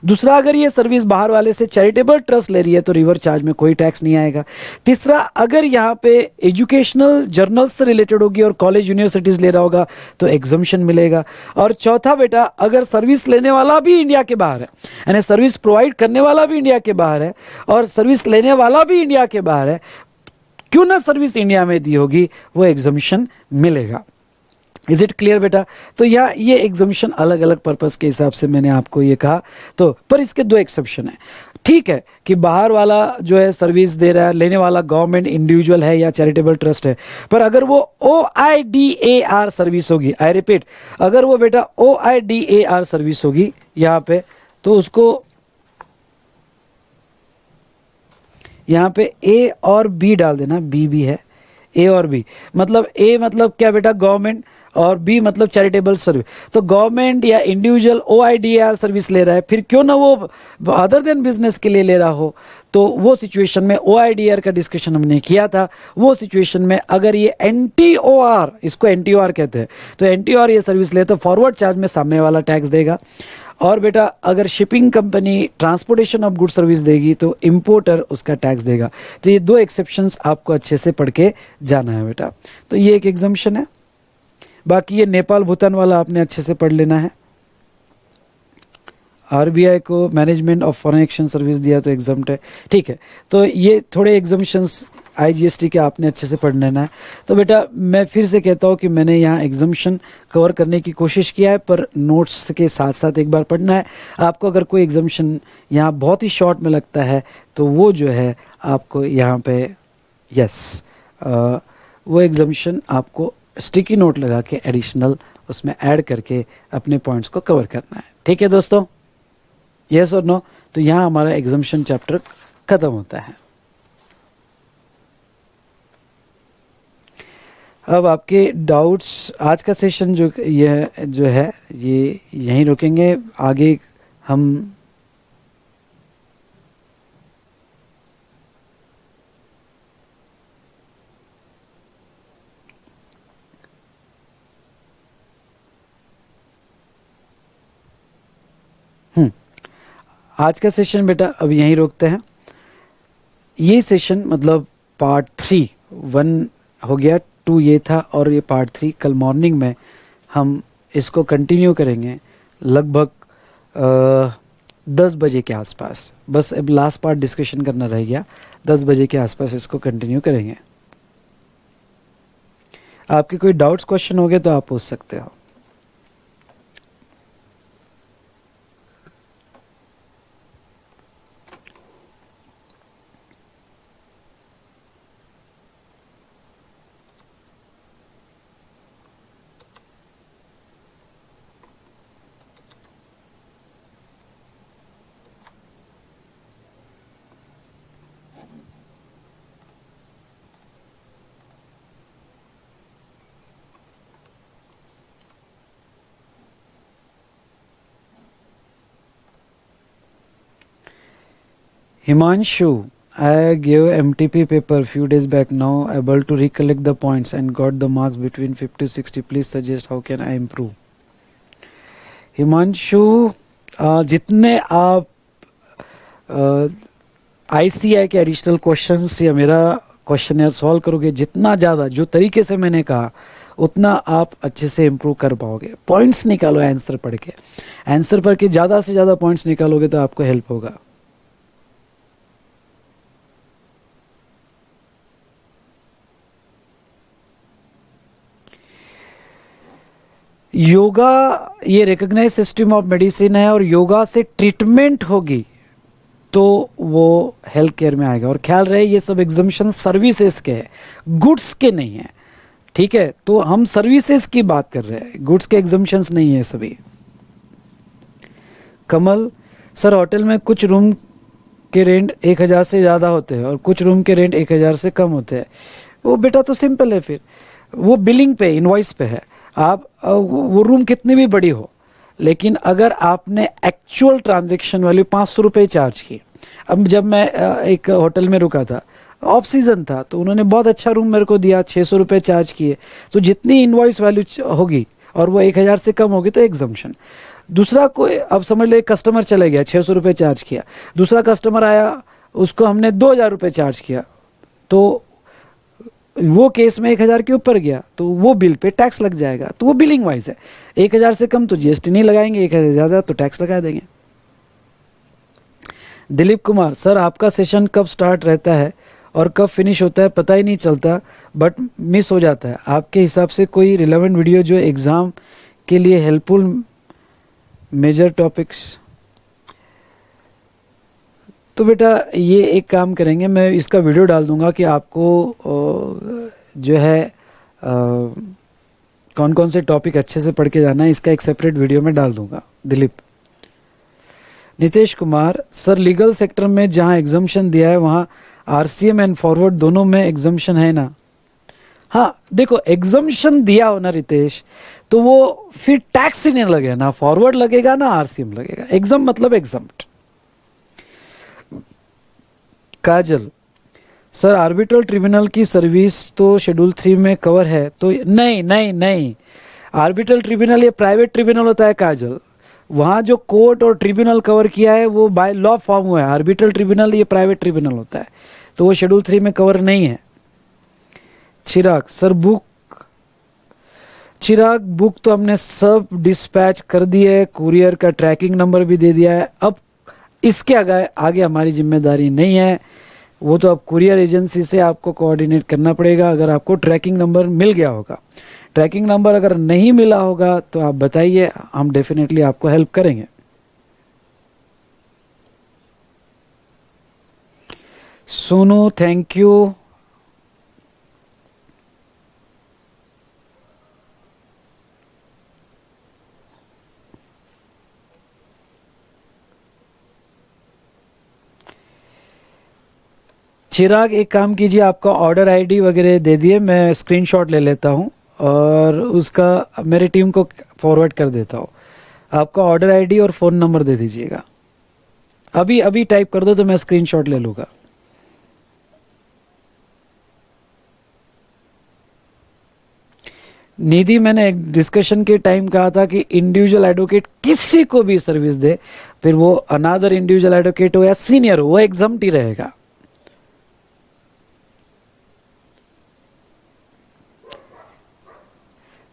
A: दूसरा, अगर ये सर्विस बाहर वाले से चैरिटेबल ट्रस्ट ले रही है तो रिवर्स चार्ज में कोई टैक्स नहीं आएगा। तीसरा, अगर यहाँ पे एजुकेशनल जर्नल्स से रिलेटेड होगी और कॉलेज यूनिवर्सिटीज ले रहा होगा तो एग्जम्पशन मिलेगा। और चौथा बेटा, अगर सर्विस लेने वाला भी इंडिया के बाहर है, यानी सर्विस प्रोवाइड करने वाला भी इंडिया के बाहर है और सर्विस लेने वाला भी इंडिया के बाहर है, क्यों ना सर्विस इंडिया में दी होगी, वो एग्जम्पशन मिलेगा। इज इट क्लियर बेटा? तो ये एग्जामिशन अलग अलग पर्पस के हिसाब से मैंने आपको ये कहा। तो पर इसके दो एक्सेप्शन है। ठीक है कि बाहर वाला जो है सर्विस दे रहा है, लेने वाला गवर्नमेंट, इंडिविजुअल है या चैरिटेबल ट्रस्ट है, पर अगर वो OIDAR सर्विस होगी, आई रिपीट, अगर वो बेटा OIDAR सर्विस होगी यहाँ पे, तो उसको यहाँ पे A और B डाल देना, B भी है, A और B, मतलब A मतलब क्या बेटा, गवर्नमेंट, और B मतलब चैरिटेबल सर्विस। तो गवर्नमेंट या इंडिविजुअल OIDAR सर्विस ले रहा है, फिर क्यों ना वो अदर देन बिजनेस के लिए ले रहा हो। तो वो सिचुएशन में OIDAR का डिस्कशन हमने किया था, वो सिचुएशन में अगर ये NTOR, इसको NTOR कहते हैं, तो NTOR ये सर्विस ले तो फॉरवर्ड चार्ज में सामने वाला टैक्स देगा। और बेटा अगर shipping company transportation of good service देगी तो इंपोर्टर उसका टैक्स देगा। तो ये दो एक्सेप्शंस आपको अच्छे से पढ़ के जाना है बेटा। तो ये एक एग्जम्पशन है। बाकी ये नेपाल भूटान वाला आपने अच्छे से पढ़ लेना है। RBI को management of foreign exchange service दिया तो एग्जाम्प्ट है, ठीक है। तो ये थोड़े एग्जाम्पशंस IGST के आपने अच्छे से पढ़ लेना है। तो बेटा मैं फिर से कहता हूँ कि मैंने यहाँ एग्जाम्पशन कवर करने की कोशिश किया है, पर नोट्स के साथ साथ एक बार पढ़ना है आपको। अगर कोई एग्जाम्पशन यहाँ बहुत ही शॉर्ट में लगता है तो वो जो है आपको यहाँ पे वो एग्जाम्पशन आपको स्टिकी नोट लगा के एडिशनल उसमें ऐड करके अपने पॉइंट्स को कवर करना है। ठीक है दोस्तों, यस और नो? तो यहाँ हमारा एग्जाम्पशन चैप्टर खत्म होता है। अब आपके डाउट्स, आज का सेशन जो है ये यहीं रुकेंगे। आगे हम आज का सेशन बेटा अब यहीं रोकते हैं। ये सेशन मतलब पार्ट 3, 1 हो गया, 2 ये था और ये पार्ट 3 कल मॉर्निंग में हम इसको कंटिन्यू करेंगे लगभग 10 बजे के आसपास। बस अब लास्ट पार्ट डिस्कशन करना रह गया, 10 बजे के आसपास इसको कंटिन्यू करेंगे। आपके कोई डाउट्स क्वेश्चन हो गए तो आप पूछ सकते हो। Himanshu, I gave MTP paper few days back. Now able to recollect the points and got the marks between 50 to 60. Please suggest how can I improve. Himanshu, जितने आप ICI के एडिशनल क्वेश्चंस या मेरा क्वेश्चन सॉल्व करोगे, जितना ज़्यादा जो तरीके से मैंने कहा उतना आप अच्छे से इम्प्रूव कर पाओगे. पॉइंट्स निकालो आंसर पढ़ के. आंसर पढ़ के ज़्यादा से ज़्यादा पॉइंट्स निकालोगे तो आपको हेल्प होगा. योगा ये रिकॉग्नाइज सिस्टम ऑफ मेडिसिन है और योगा से ट्रीटमेंट होगी तो वो हेल्थ केयर में आएगा. और ख्याल रहे ये सब एग्जम्पशन सर्विसेज के हैं, गुड्स के नहीं है. ठीक है, तो हम सर्विसेज की बात कर रहे हैं, गुड्स के एग्जम्पशंस नहीं है सभी. कमल सर, होटल में कुछ रूम के रेंट 1000 से ज़्यादा होते हैं और कुछ रूम के रेंट 1000 से कम होते हैं. वो बेटा तो सिंपल है, फिर वो बिलिंग पे, इनवॉइस पे है. आप वो रूम कितनी भी बड़ी हो, लेकिन अगर आपने एक्चुअल ट्रांजैक्शन वैल्यू 500 रुपये चार्ज की. अब जब मैं एक होटल में रुका था, ऑफ सीजन था, तो उन्होंने बहुत अच्छा रूम मेरे को दिया, 600 रुपये चार्ज किए. तो जितनी इनवॉइस वैल्यू होगी और वो 1000 से कम होगी तो एग्जम्पशन. दूसरा कोई, अब समझ लो एक कस्टमर चले गया, 600 रुपये चार्ज किया. दूसरा कस्टमर आया, उसको हमने 2000 रुपये चार्ज किया, तो वो केस में 1000 के ऊपर गया तो वो बिल पे टैक्स लग जाएगा. तो वो बिलिंग वाइज है. 1000 से कम तो जीएसटी नहीं लगाएंगे, 1000 ज़्यादा तो टैक्स लगा देंगे. दिलीप कुमार सर, आपका सेशन कब स्टार्ट रहता है और कब फिनिश होता है पता ही नहीं चलता, बट मिस हो जाता है. आपके हिसाब से कोई रिलेवेंट वीडियो जो एग्ज़ाम के लिए हेल्पफुल, मेजर टॉपिक्स. तो बेटा ये एक काम करेंगे, मैं इसका वीडियो डाल दूंगा कि आपको जो है कौन कौन से टॉपिक अच्छे से पढ़ के जाना है, इसका एक सेपरेट वीडियो में डाल दूंगा. Dilip. Nitesh Kumar sir, legal sector में जहां एग्जम्पशन दिया है वहां आरसीएम एंड फॉरवर्ड दोनों में एग्जम्पशन है ना. हाँ देखो, एग्जम्पशन दिया हो ना रितेश, तो वो फिर टैक्स ही नहीं लगेगा, ना फॉरवर्ड लगेगा ना आरसीएम लगेगा. एग्जाम मतलब एग्जम्प्ट. काजल सर, आर्बिट्रल ट्रिब्यूनल की सर्विस तो शेड्यूल 3 में कवर है तो नहीं नहीं नहीं. आर्बिट्रल ट्रिब्यूनल ये प्राइवेट ट्रिब्यूनल होता है काजल. वहाँ जो कोर्ट और ट्रिब्यूनल कवर किया है वो बाय लॉ फॉर्म हुआ है. आर्बिट्रल ट्रिब्यूनल ये प्राइवेट ट्रिब्यूनल होता है, तो वो शेड्यूल 3 में कवर नहीं है. चिराग सर, बुक तो हमने सब डिस्पैच कर दिए है, कुरियर का ट्रैकिंग नंबर भी दे दिया है. अब इसके आगे हमारी जिम्मेदारी नहीं है, वो तो अब कुरियर एजेंसी से आपको कोऑर्डिनेट करना पड़ेगा. अगर आपको ट्रैकिंग नंबर मिल गया होगा, ट्रैकिंग नंबर अगर नहीं मिला होगा तो आप बताइए, हम डेफिनेटली आपको हेल्प करेंगे. Sonu thank you. चिराग एक काम कीजिए, आपका ऑर्डर आईडी वगैरह दे दिए, मैं स्क्रीनशॉट ले लेता हूँ और उसका मेरी टीम को फॉरवर्ड कर देता हूँ. आपका ऑर्डर आईडी और फ़ोन नंबर दे दीजिएगा. अभी टाइप कर दो तो मैं स्क्रीनशॉट ले लूँगा. निधि, मैंने एक डिस्कशन के टाइम कहा था कि इंडिविजुअल एडवोकेट किसी को भी सर्विस दे, फिर वो अनादर इंडिविजुअल एडवोकेट हो या सीनियर हो, वो एग्जम्प्ट ही रहेगा.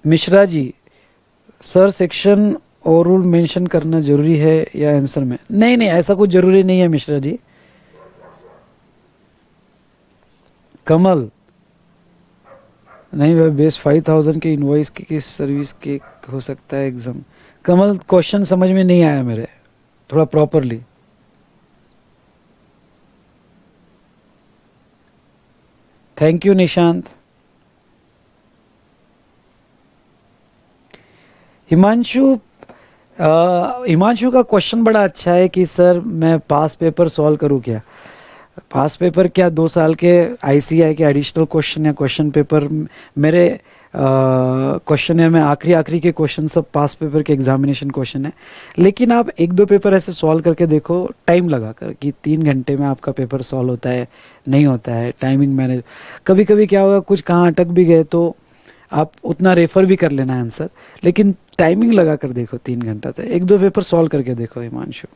A: मिश्रा जी सर, सेक्शन और रूल मेंशन करना जरूरी है या आंसर में? नहीं नहीं, ऐसा कुछ जरूरी नहीं है मिश्रा जी. कमल, नहीं भाई, बेस 5000 के इनवॉइस की किस सर्विस के हो सकता है एग्जाम? कमल, क्वेश्चन समझ में नहीं आया मेरे, थोड़ा properly. Thank you Nishant. Himanshu का क्वेश्चन बड़ा अच्छा है कि सर मैं पास पेपर सॉल्व करूं क्या? पास पेपर क्या 2 साल के आईसीआई के एडिशनल क्वेश्चन या क्वेश्चन पेपर, मेरे क्वेश्चन है में आखिरी के क्वेश्चन सब पास पेपर के एग्जामिनेशन क्वेश्चन है। लेकिन आप 1-2 पेपर ऐसे सॉल्व करके देखो टाइम लगा कर, कि 3 घंटे में आपका पेपर सॉल्व होता है, नहीं होता है, टाइमिंग मैनेज। कभी कभी क्या होगा, कुछ कहाँ अटक भी गए तो आप उतना रेफर भी कर लेना आंसर, लेकिन टाइमिंग लगा कर देखो 3 घंटा, तो 1-2 पेपर सॉल्व करके देखो हिमांशु।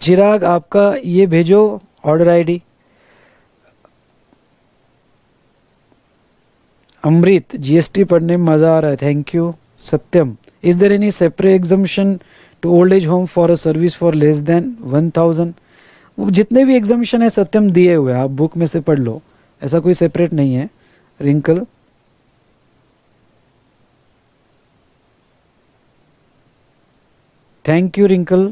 A: चिराग आपका ये भेजो ऑर्डर आईडी। अमृत जीएसटी पढ़ने में मजा आ रहा है, thank you. Satyam, is there any separate exemption to old age home for a service for less than 1000? जितने भी एग्जामिशन है सत्यम दिए हुए हैं, आप बुक में से पढ़ लो, ऐसा कोई सेपरेट नहीं है। Rinkal, thank you Rinkal.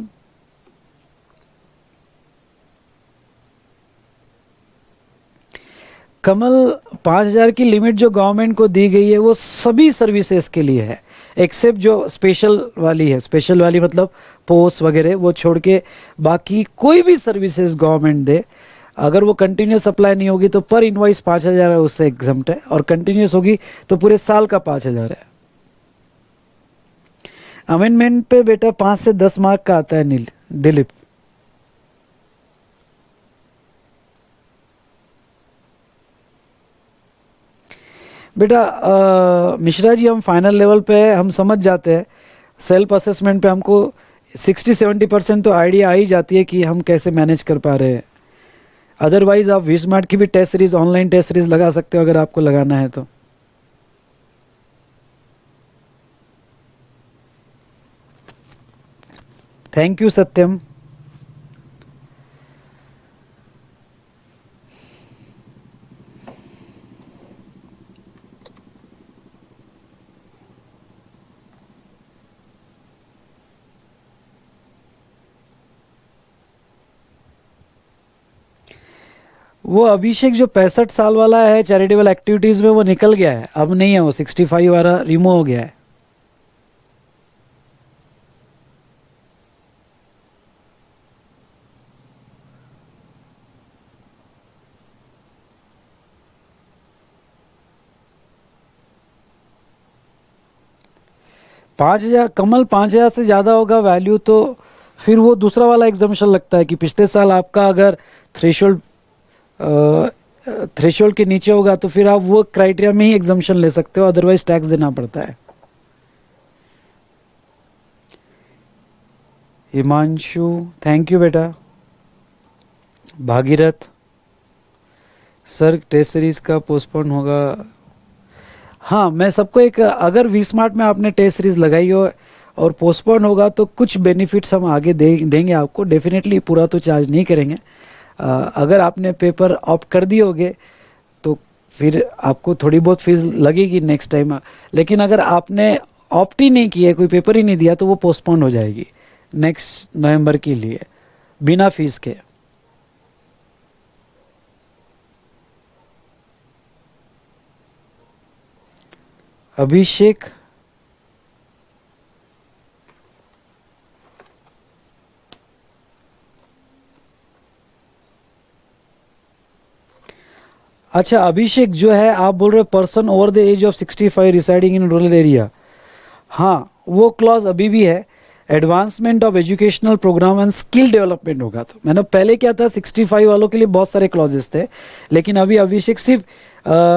A: कमल, 5,000 की लिमिट जो गवर्नमेंट को दी गई है वो सभी सर्विसेज के लिए है, एक्सेप्ट जो स्पेशल वाली है। स्पेशल वाली मतलब पोस्ट वगैरह, वो छोड़ के बाकी कोई भी सर्विसेज गवर्नमेंट दे, अगर वो कंटिन्यूस सप्लाई नहीं होगी तो पर इनवॉइस 5,000 है, उससे एग्जम्प्ट है, और कंटिन्यूस होगी तो पूरे साल का 5,000 है। अमेंडमेंट पे बेटा 5 से 10 मार्क का आता है दिलीप। बेटा मिश्रा जी, हम फाइनल लेवल पे हम समझ जाते हैं, सेल्फ असेसमेंट पे हमको 60-70% तो आइडिया आ ही जाती है कि हम कैसे मैनेज कर पा रहे हैं। अदरवाइज आप वी स्मार्ट की भी test series, online test series लगा सकते हो अगर आपको लगाना है तो। Thank you Satyam. वो अभिषेक जो 65 साल वाला है चैरिटेबल एक्टिविटीज में, वो निकल गया है, अब नहीं है, वो 65 वाला रिमूव हो गया है। पाँच हजार, कमल 5,000 से ज़्यादा होगा वैल्यू तो फिर वो दूसरा वाला एग्जामिशन लगता है कि पिछले साल आपका अगर थ्रेशोल्ड के नीचे होगा तो फिर आप वो क्राइटेरिया में ही एग्जामिशन ले सकते हो, अदरवाइज टैक्स देना पड़ता है। हिमांशु, थैंक यू बेटा। भागीरथ, सर टेस्ट सीरीज का पोस्टपोन होगा। हाँ, मैं सबको एक, अगर वी स्मार्ट में आपने टेस्ट सीरीज लगाई हो और पोस्टपोन होगा तो कुछ बेनिफिट्स हम आगे देंगे आपको, डेफिनेटली पूरा तो चार्ज नहीं करेंगे। अगर आपने पेपर ऑप्ट कर दिए होगे तो फिर आपको थोड़ी बहुत फीस लगेगी नेक्स्ट टाइम, लेकिन अगर आपने ऑप्ट ही नहीं किया, कोई पेपर ही नहीं दिया, तो वो पोस्टपोन हो जाएगी नेक्स्ट नवंबर के लिए बिना फीस के। अभिषेक, अच्छा अभिषेक जो है आप बोल रहे हो person over the age of 65 residing in rural area, हाँ वो क्लॉज अभी भी है। Advancement of educational programme and skill development होगा, तो मैंने पहले क्या था 65 वालों के लिए बहुत सारे क्लॉजेस थे, लेकिन अभी अभिषेक सिर्फ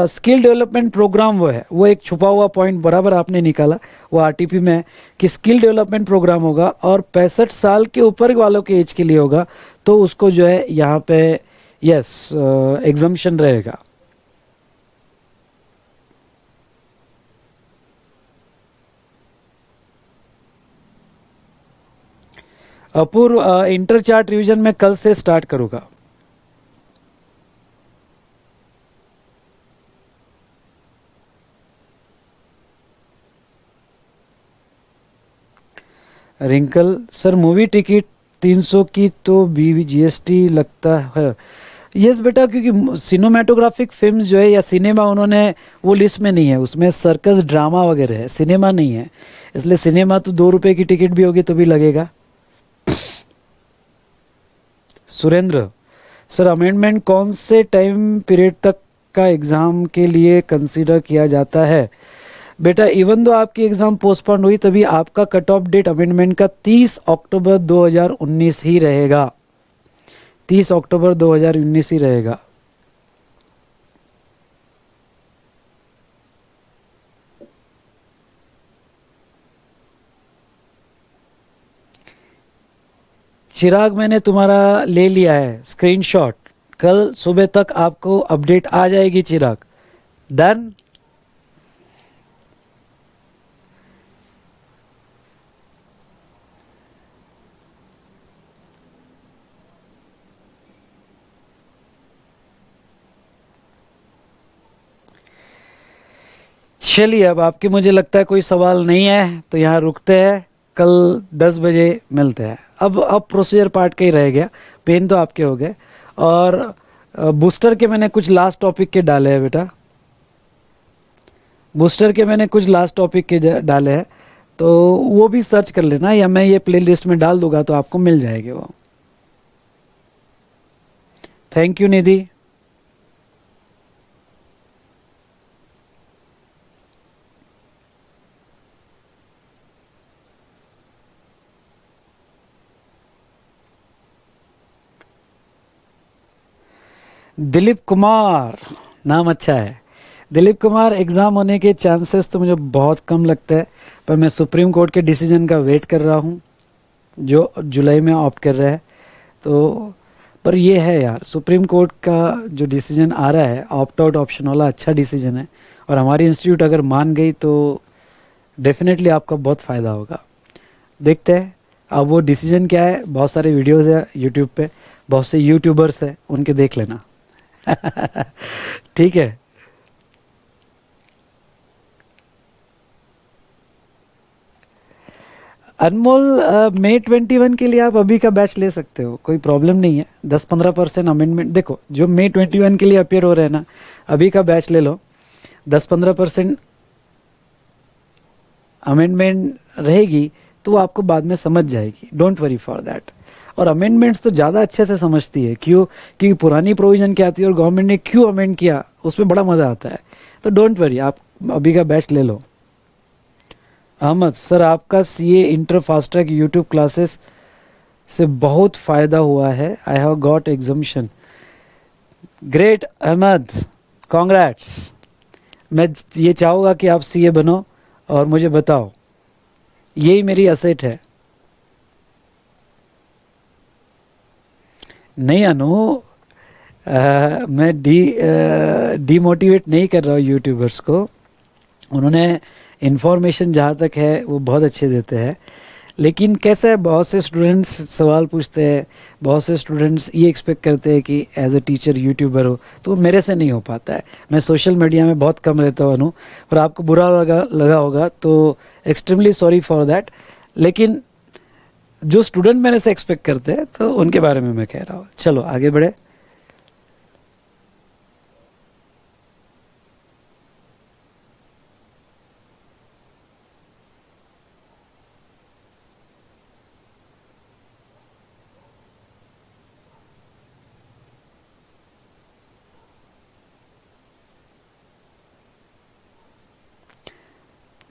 A: स्किल डेवलपमेंट प्रोग्राम वो है, वो एक छुपा हुआ पॉइंट बराबर आपने निकाला, वो आरटीपी में है कि स्किल डेवलपमेंट प्रोग्राम होगा और 65 साल के ऊपर वालों के एज के लिए होगा, तो उसको जो है यहाँ पे यस एग्जम्पशन रहेगा। अपूर्व, इंटर चार्ट रिवीजन में कल से स्टार्ट करूंगा। रिंकल, सर मूवी टिकट 300 की तो जीएसटी लगता है। यस बेटा, क्योंकि सिनेमाटोग्राफिक फिल्म जो है या सिनेमा उन्होंने वो लिस्ट में नहीं है, उसमें सर्कस ड्रामा वगैरह है, सिनेमा नहीं है। इसलिए सिनेमा तो 2 रुपए की टिकट भी होगी तो भी लगेगा। सुरेंद्र, सर अमेंडमेंट कौन से टाइम पीरियड तक का एग्जाम के लिए कंसीडर किया जाता है? बेटा इवन दो आपकी एग्जाम पोस्टपोन हुई तभी आपका कट ऑफ डेट अमेंडमेंट का 30 अक्टूबर 2019 ही रहेगा। 30 अक्टूबर 2019 ही रहेगा। चिराग, मैंने तुम्हारा ले लिया है स्क्रीनशॉट, कल सुबह तक आपको अपडेट आ जाएगी चिराग। डन। चलिए, अब आपके मुझे लगता है कोई सवाल नहीं है तो यहाँ रुकते हैं, कल 10 बजे मिलते हैं। अब प्रोसीजर पार्ट का ही रह गया, पेन तो आपके हो गए। और बूस्टर के मैंने कुछ लास्ट टॉपिक के डाले हैं बेटा, बूस्टर के मैंने कुछ लास्ट टॉपिक के डाले हैं, तो वो भी सर्च कर लेना, या मैं ये प्लेलिस्ट में डाल दूंगा तो आपको मिल जाएगी वो। थैंक यू निधि। दिलीप कुमार, नाम अच्छा है। दिलीप कुमार, एग्ज़ाम होने के चांसेस तो मुझे बहुत कम लगता है, पर मैं सुप्रीम कोर्ट के डिसीजन का वेट कर रहा हूँ जो जुलाई में ऑप्ट कर रहा है। तो पर ये है यार, सुप्रीम कोर्ट का जो डिसीजन आ रहा है ऑप्ट आउट ऑप्शन वाला, अच्छा डिसीजन है, और हमारी इंस्टीट्यूट अगर मान गई तो डेफिनेटली आपका बहुत फ़ायदा होगा। देखते हैं अब वो डिसीजन क्या है। बहुत सारे वीडियोस है यूट्यूब पे, बहुत से यूट्यूबर्स है, उनके देख लेना। ठीक है। अनमोल, मई 21 के लिए आप अभी का बैच ले सकते हो, कोई प्रॉब्लम नहीं है। 10-15% अमेंडमेंट, देखो जो मई 21 के लिए अपियर हो रहे हैं ना, अभी का बैच ले लो। 10-15% अमेंडमेंट रहेगी तो वो आपको बाद में समझ जाएगी, डोंट वरी फॉर दैट। और अमेंडमेंट्स तो ज़्यादा अच्छे से समझती है, क्यों? क्योंकि पुरानी प्रोविजन क्या आती है और गवर्नमेंट ने क्यों अमेंड किया, उसमें बड़ा मज़ा आता है। तो डोंट वरी, आप अभी का बैच ले लो। अहमद, सर आपका CA inter fast track YouTube classes से बहुत फ़ायदा हुआ है, I have got exemption. Great Ahmed, congrats. मैं ये चाहूँगा कि आप सीए बनो और मुझे बताओ, यही मेरी असेट है। नहीं अनु, मैं डीमोटिवेट नहीं कर रहा हूँ यूट्यूबर्स को। उन्होंने इन्फॉर्मेशन जहाँ तक है वो बहुत अच्छे देते हैं, लेकिन कैसा है, बहुत से स्टूडेंट्स सवाल पूछते हैं, बहुत से स्टूडेंट्स ये एक्सपेक्ट करते हैं कि एज अ टीचर यूट्यूबर हो, तो वो मेरे से नहीं हो पाता है। मैं सोशल मीडिया में बहुत कम रहता हूँ अनु, पर आपको बुरा लगा होगा तो एक्सट्रीमली सॉरी फॉर दैट। लेकिन जो स्टूडेंट मेरे से एक्सपेक्ट करते हैं तो उनके बारे में मैं कह रहा हूँ। चलो आगे बढ़े।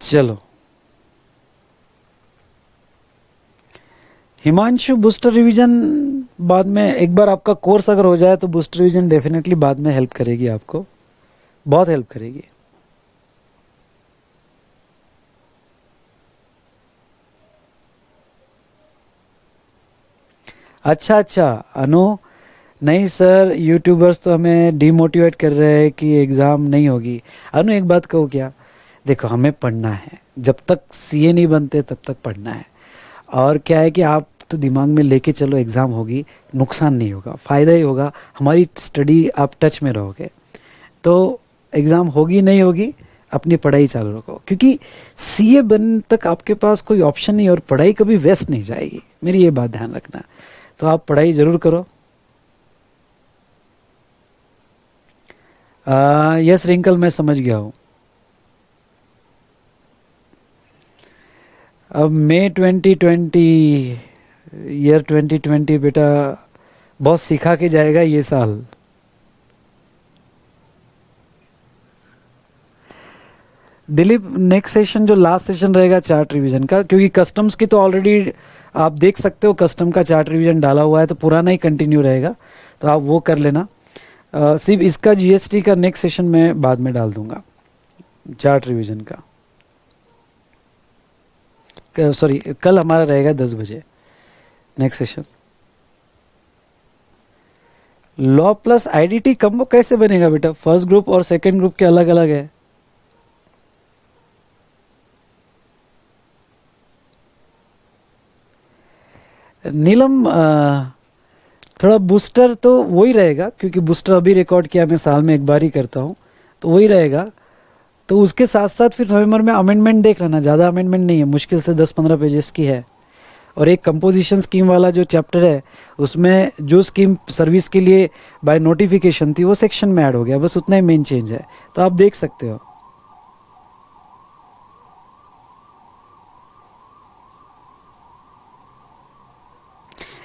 A: चलो हिमांशु, बूस्टर रिवीजन बाद में, एक बार आपका कोर्स अगर हो जाए तो बूस्टर रिवीजन डेफिनेटली बाद में हेल्प करेगी, आपको बहुत हेल्प करेगी। अच्छा अच्छा अनु, नहीं सर, यूट्यूबर्स तो हमें डिमोटिवेट कर रहे हैं कि एग्ज़ाम नहीं होगी। अनु एक बात कहूँ क्या, देखो हमें पढ़ना है, जब तक सीए नहीं बनते तब तक पढ़ना है। और क्या है कि आप तो दिमाग में लेके चलो एग्ज़ाम होगी, नुकसान नहीं होगा, फ़ायदा ही होगा, हमारी स्टडी आप टच में रहोगे। तो एग्ज़ाम होगी नहीं होगी, अपनी पढ़ाई चालू रखो, क्योंकि सीए बनने तक आपके पास कोई ऑप्शन नहीं, और पढ़ाई कभी वेस्ट नहीं जाएगी, मेरी ये बात ध्यान रखना। तो आप पढ़ाई ज़रूर करो। यस रिंकल, मैं समझ गया हूँ। अब मई 2020, ईयर 2020 बेटा बहुत सिखा के जाएगा ये साल। दिलीप, नेक्स्ट सेशन जो लास्ट सेशन रहेगा चार्ट रिवीजन का, क्योंकि कस्टम्स की तो ऑलरेडी आप देख सकते हो, कस्टम का चार्ट रिवीजन डाला हुआ है तो पुराना ही कंटिन्यू रहेगा, तो आप वो कर लेना। सिर्फ इसका जीएसटी का नेक्स्ट सेशन में बाद में डाल दूंगा, चार्ट रिवीजन का। सॉरी, कल हमारा रहेगा 10 बजे next session. Law plus IDT combo कैसे बनेगा बेटा? फर्स्ट ग्रुप और सेकंड ग्रुप के अलग अलग है। नीलम, थोड़ा बूस्टर तो वही रहेगा, क्योंकि बूस्टर अभी रिकॉर्ड किया, मैं साल में एक बार ही करता हूँ, तो वही रहेगा। तो उसके साथ साथ फिर नवंबर में अमेंडमेंट देख लेना, ज़्यादा अमेंडमेंट नहीं है, मुश्किल से 10-15 पेजेस की है। और एक कंपोजिशन स्कीम वाला जो चैप्टर है, उसमें जो स्कीम सर्विस के लिए बाय नोटिफिकेशन थी वो सेक्शन में ऐड हो गया, बस उतना ही मेन चेंज है, तो आप देख सकते हो।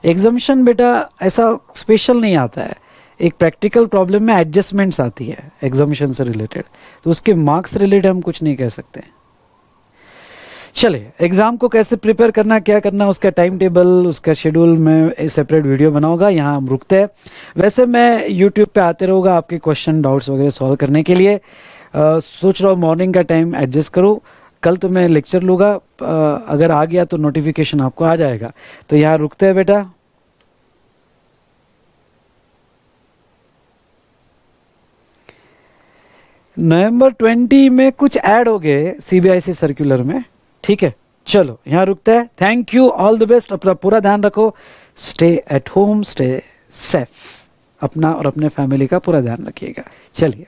A: एग्जामिशन बेटा ऐसा स्पेशल नहीं आता है, एक प्रैक्टिकल प्रॉब्लम में एडजस्टमेंट्स आती है एग्जामिशन से रिलेटेड, तो उसके मार्क्स रिलेटेड हम कुछ नहीं कह सकते। चलिए, एग्जाम को कैसे प्रिपेयर करना, क्या करना, उसका टाइम टेबल, उसका शेड्यूल में सेपरेट वीडियो बनाऊंगा, यहाँ हम रुकते हैं। वैसे मैं यूट्यूब पे आते रहूँगा आपके क्वेश्चन डाउट्स वगैरह सॉल्व करने के लिए। सोच रहा हूँ मॉर्निंग का टाइम एडजस्ट करूँ, कल तो मैं लेक्चर लूँगा, अगर आ गया तो नोटिफिकेशन आपको आ जाएगा। तो यहाँ रुकते हैं बेटा। नवंबर 20 में कुछ ऐड हो गए सीबीआईसी सर्कुलर में, ठीक है। चलो यहाँ रुकते हैं। Thank you, all the best, अपना पूरा ध्यान रखो, stay at home, stay safe, अपना और अपने फैमिली का पूरा ध्यान रखिएगा। चलिए।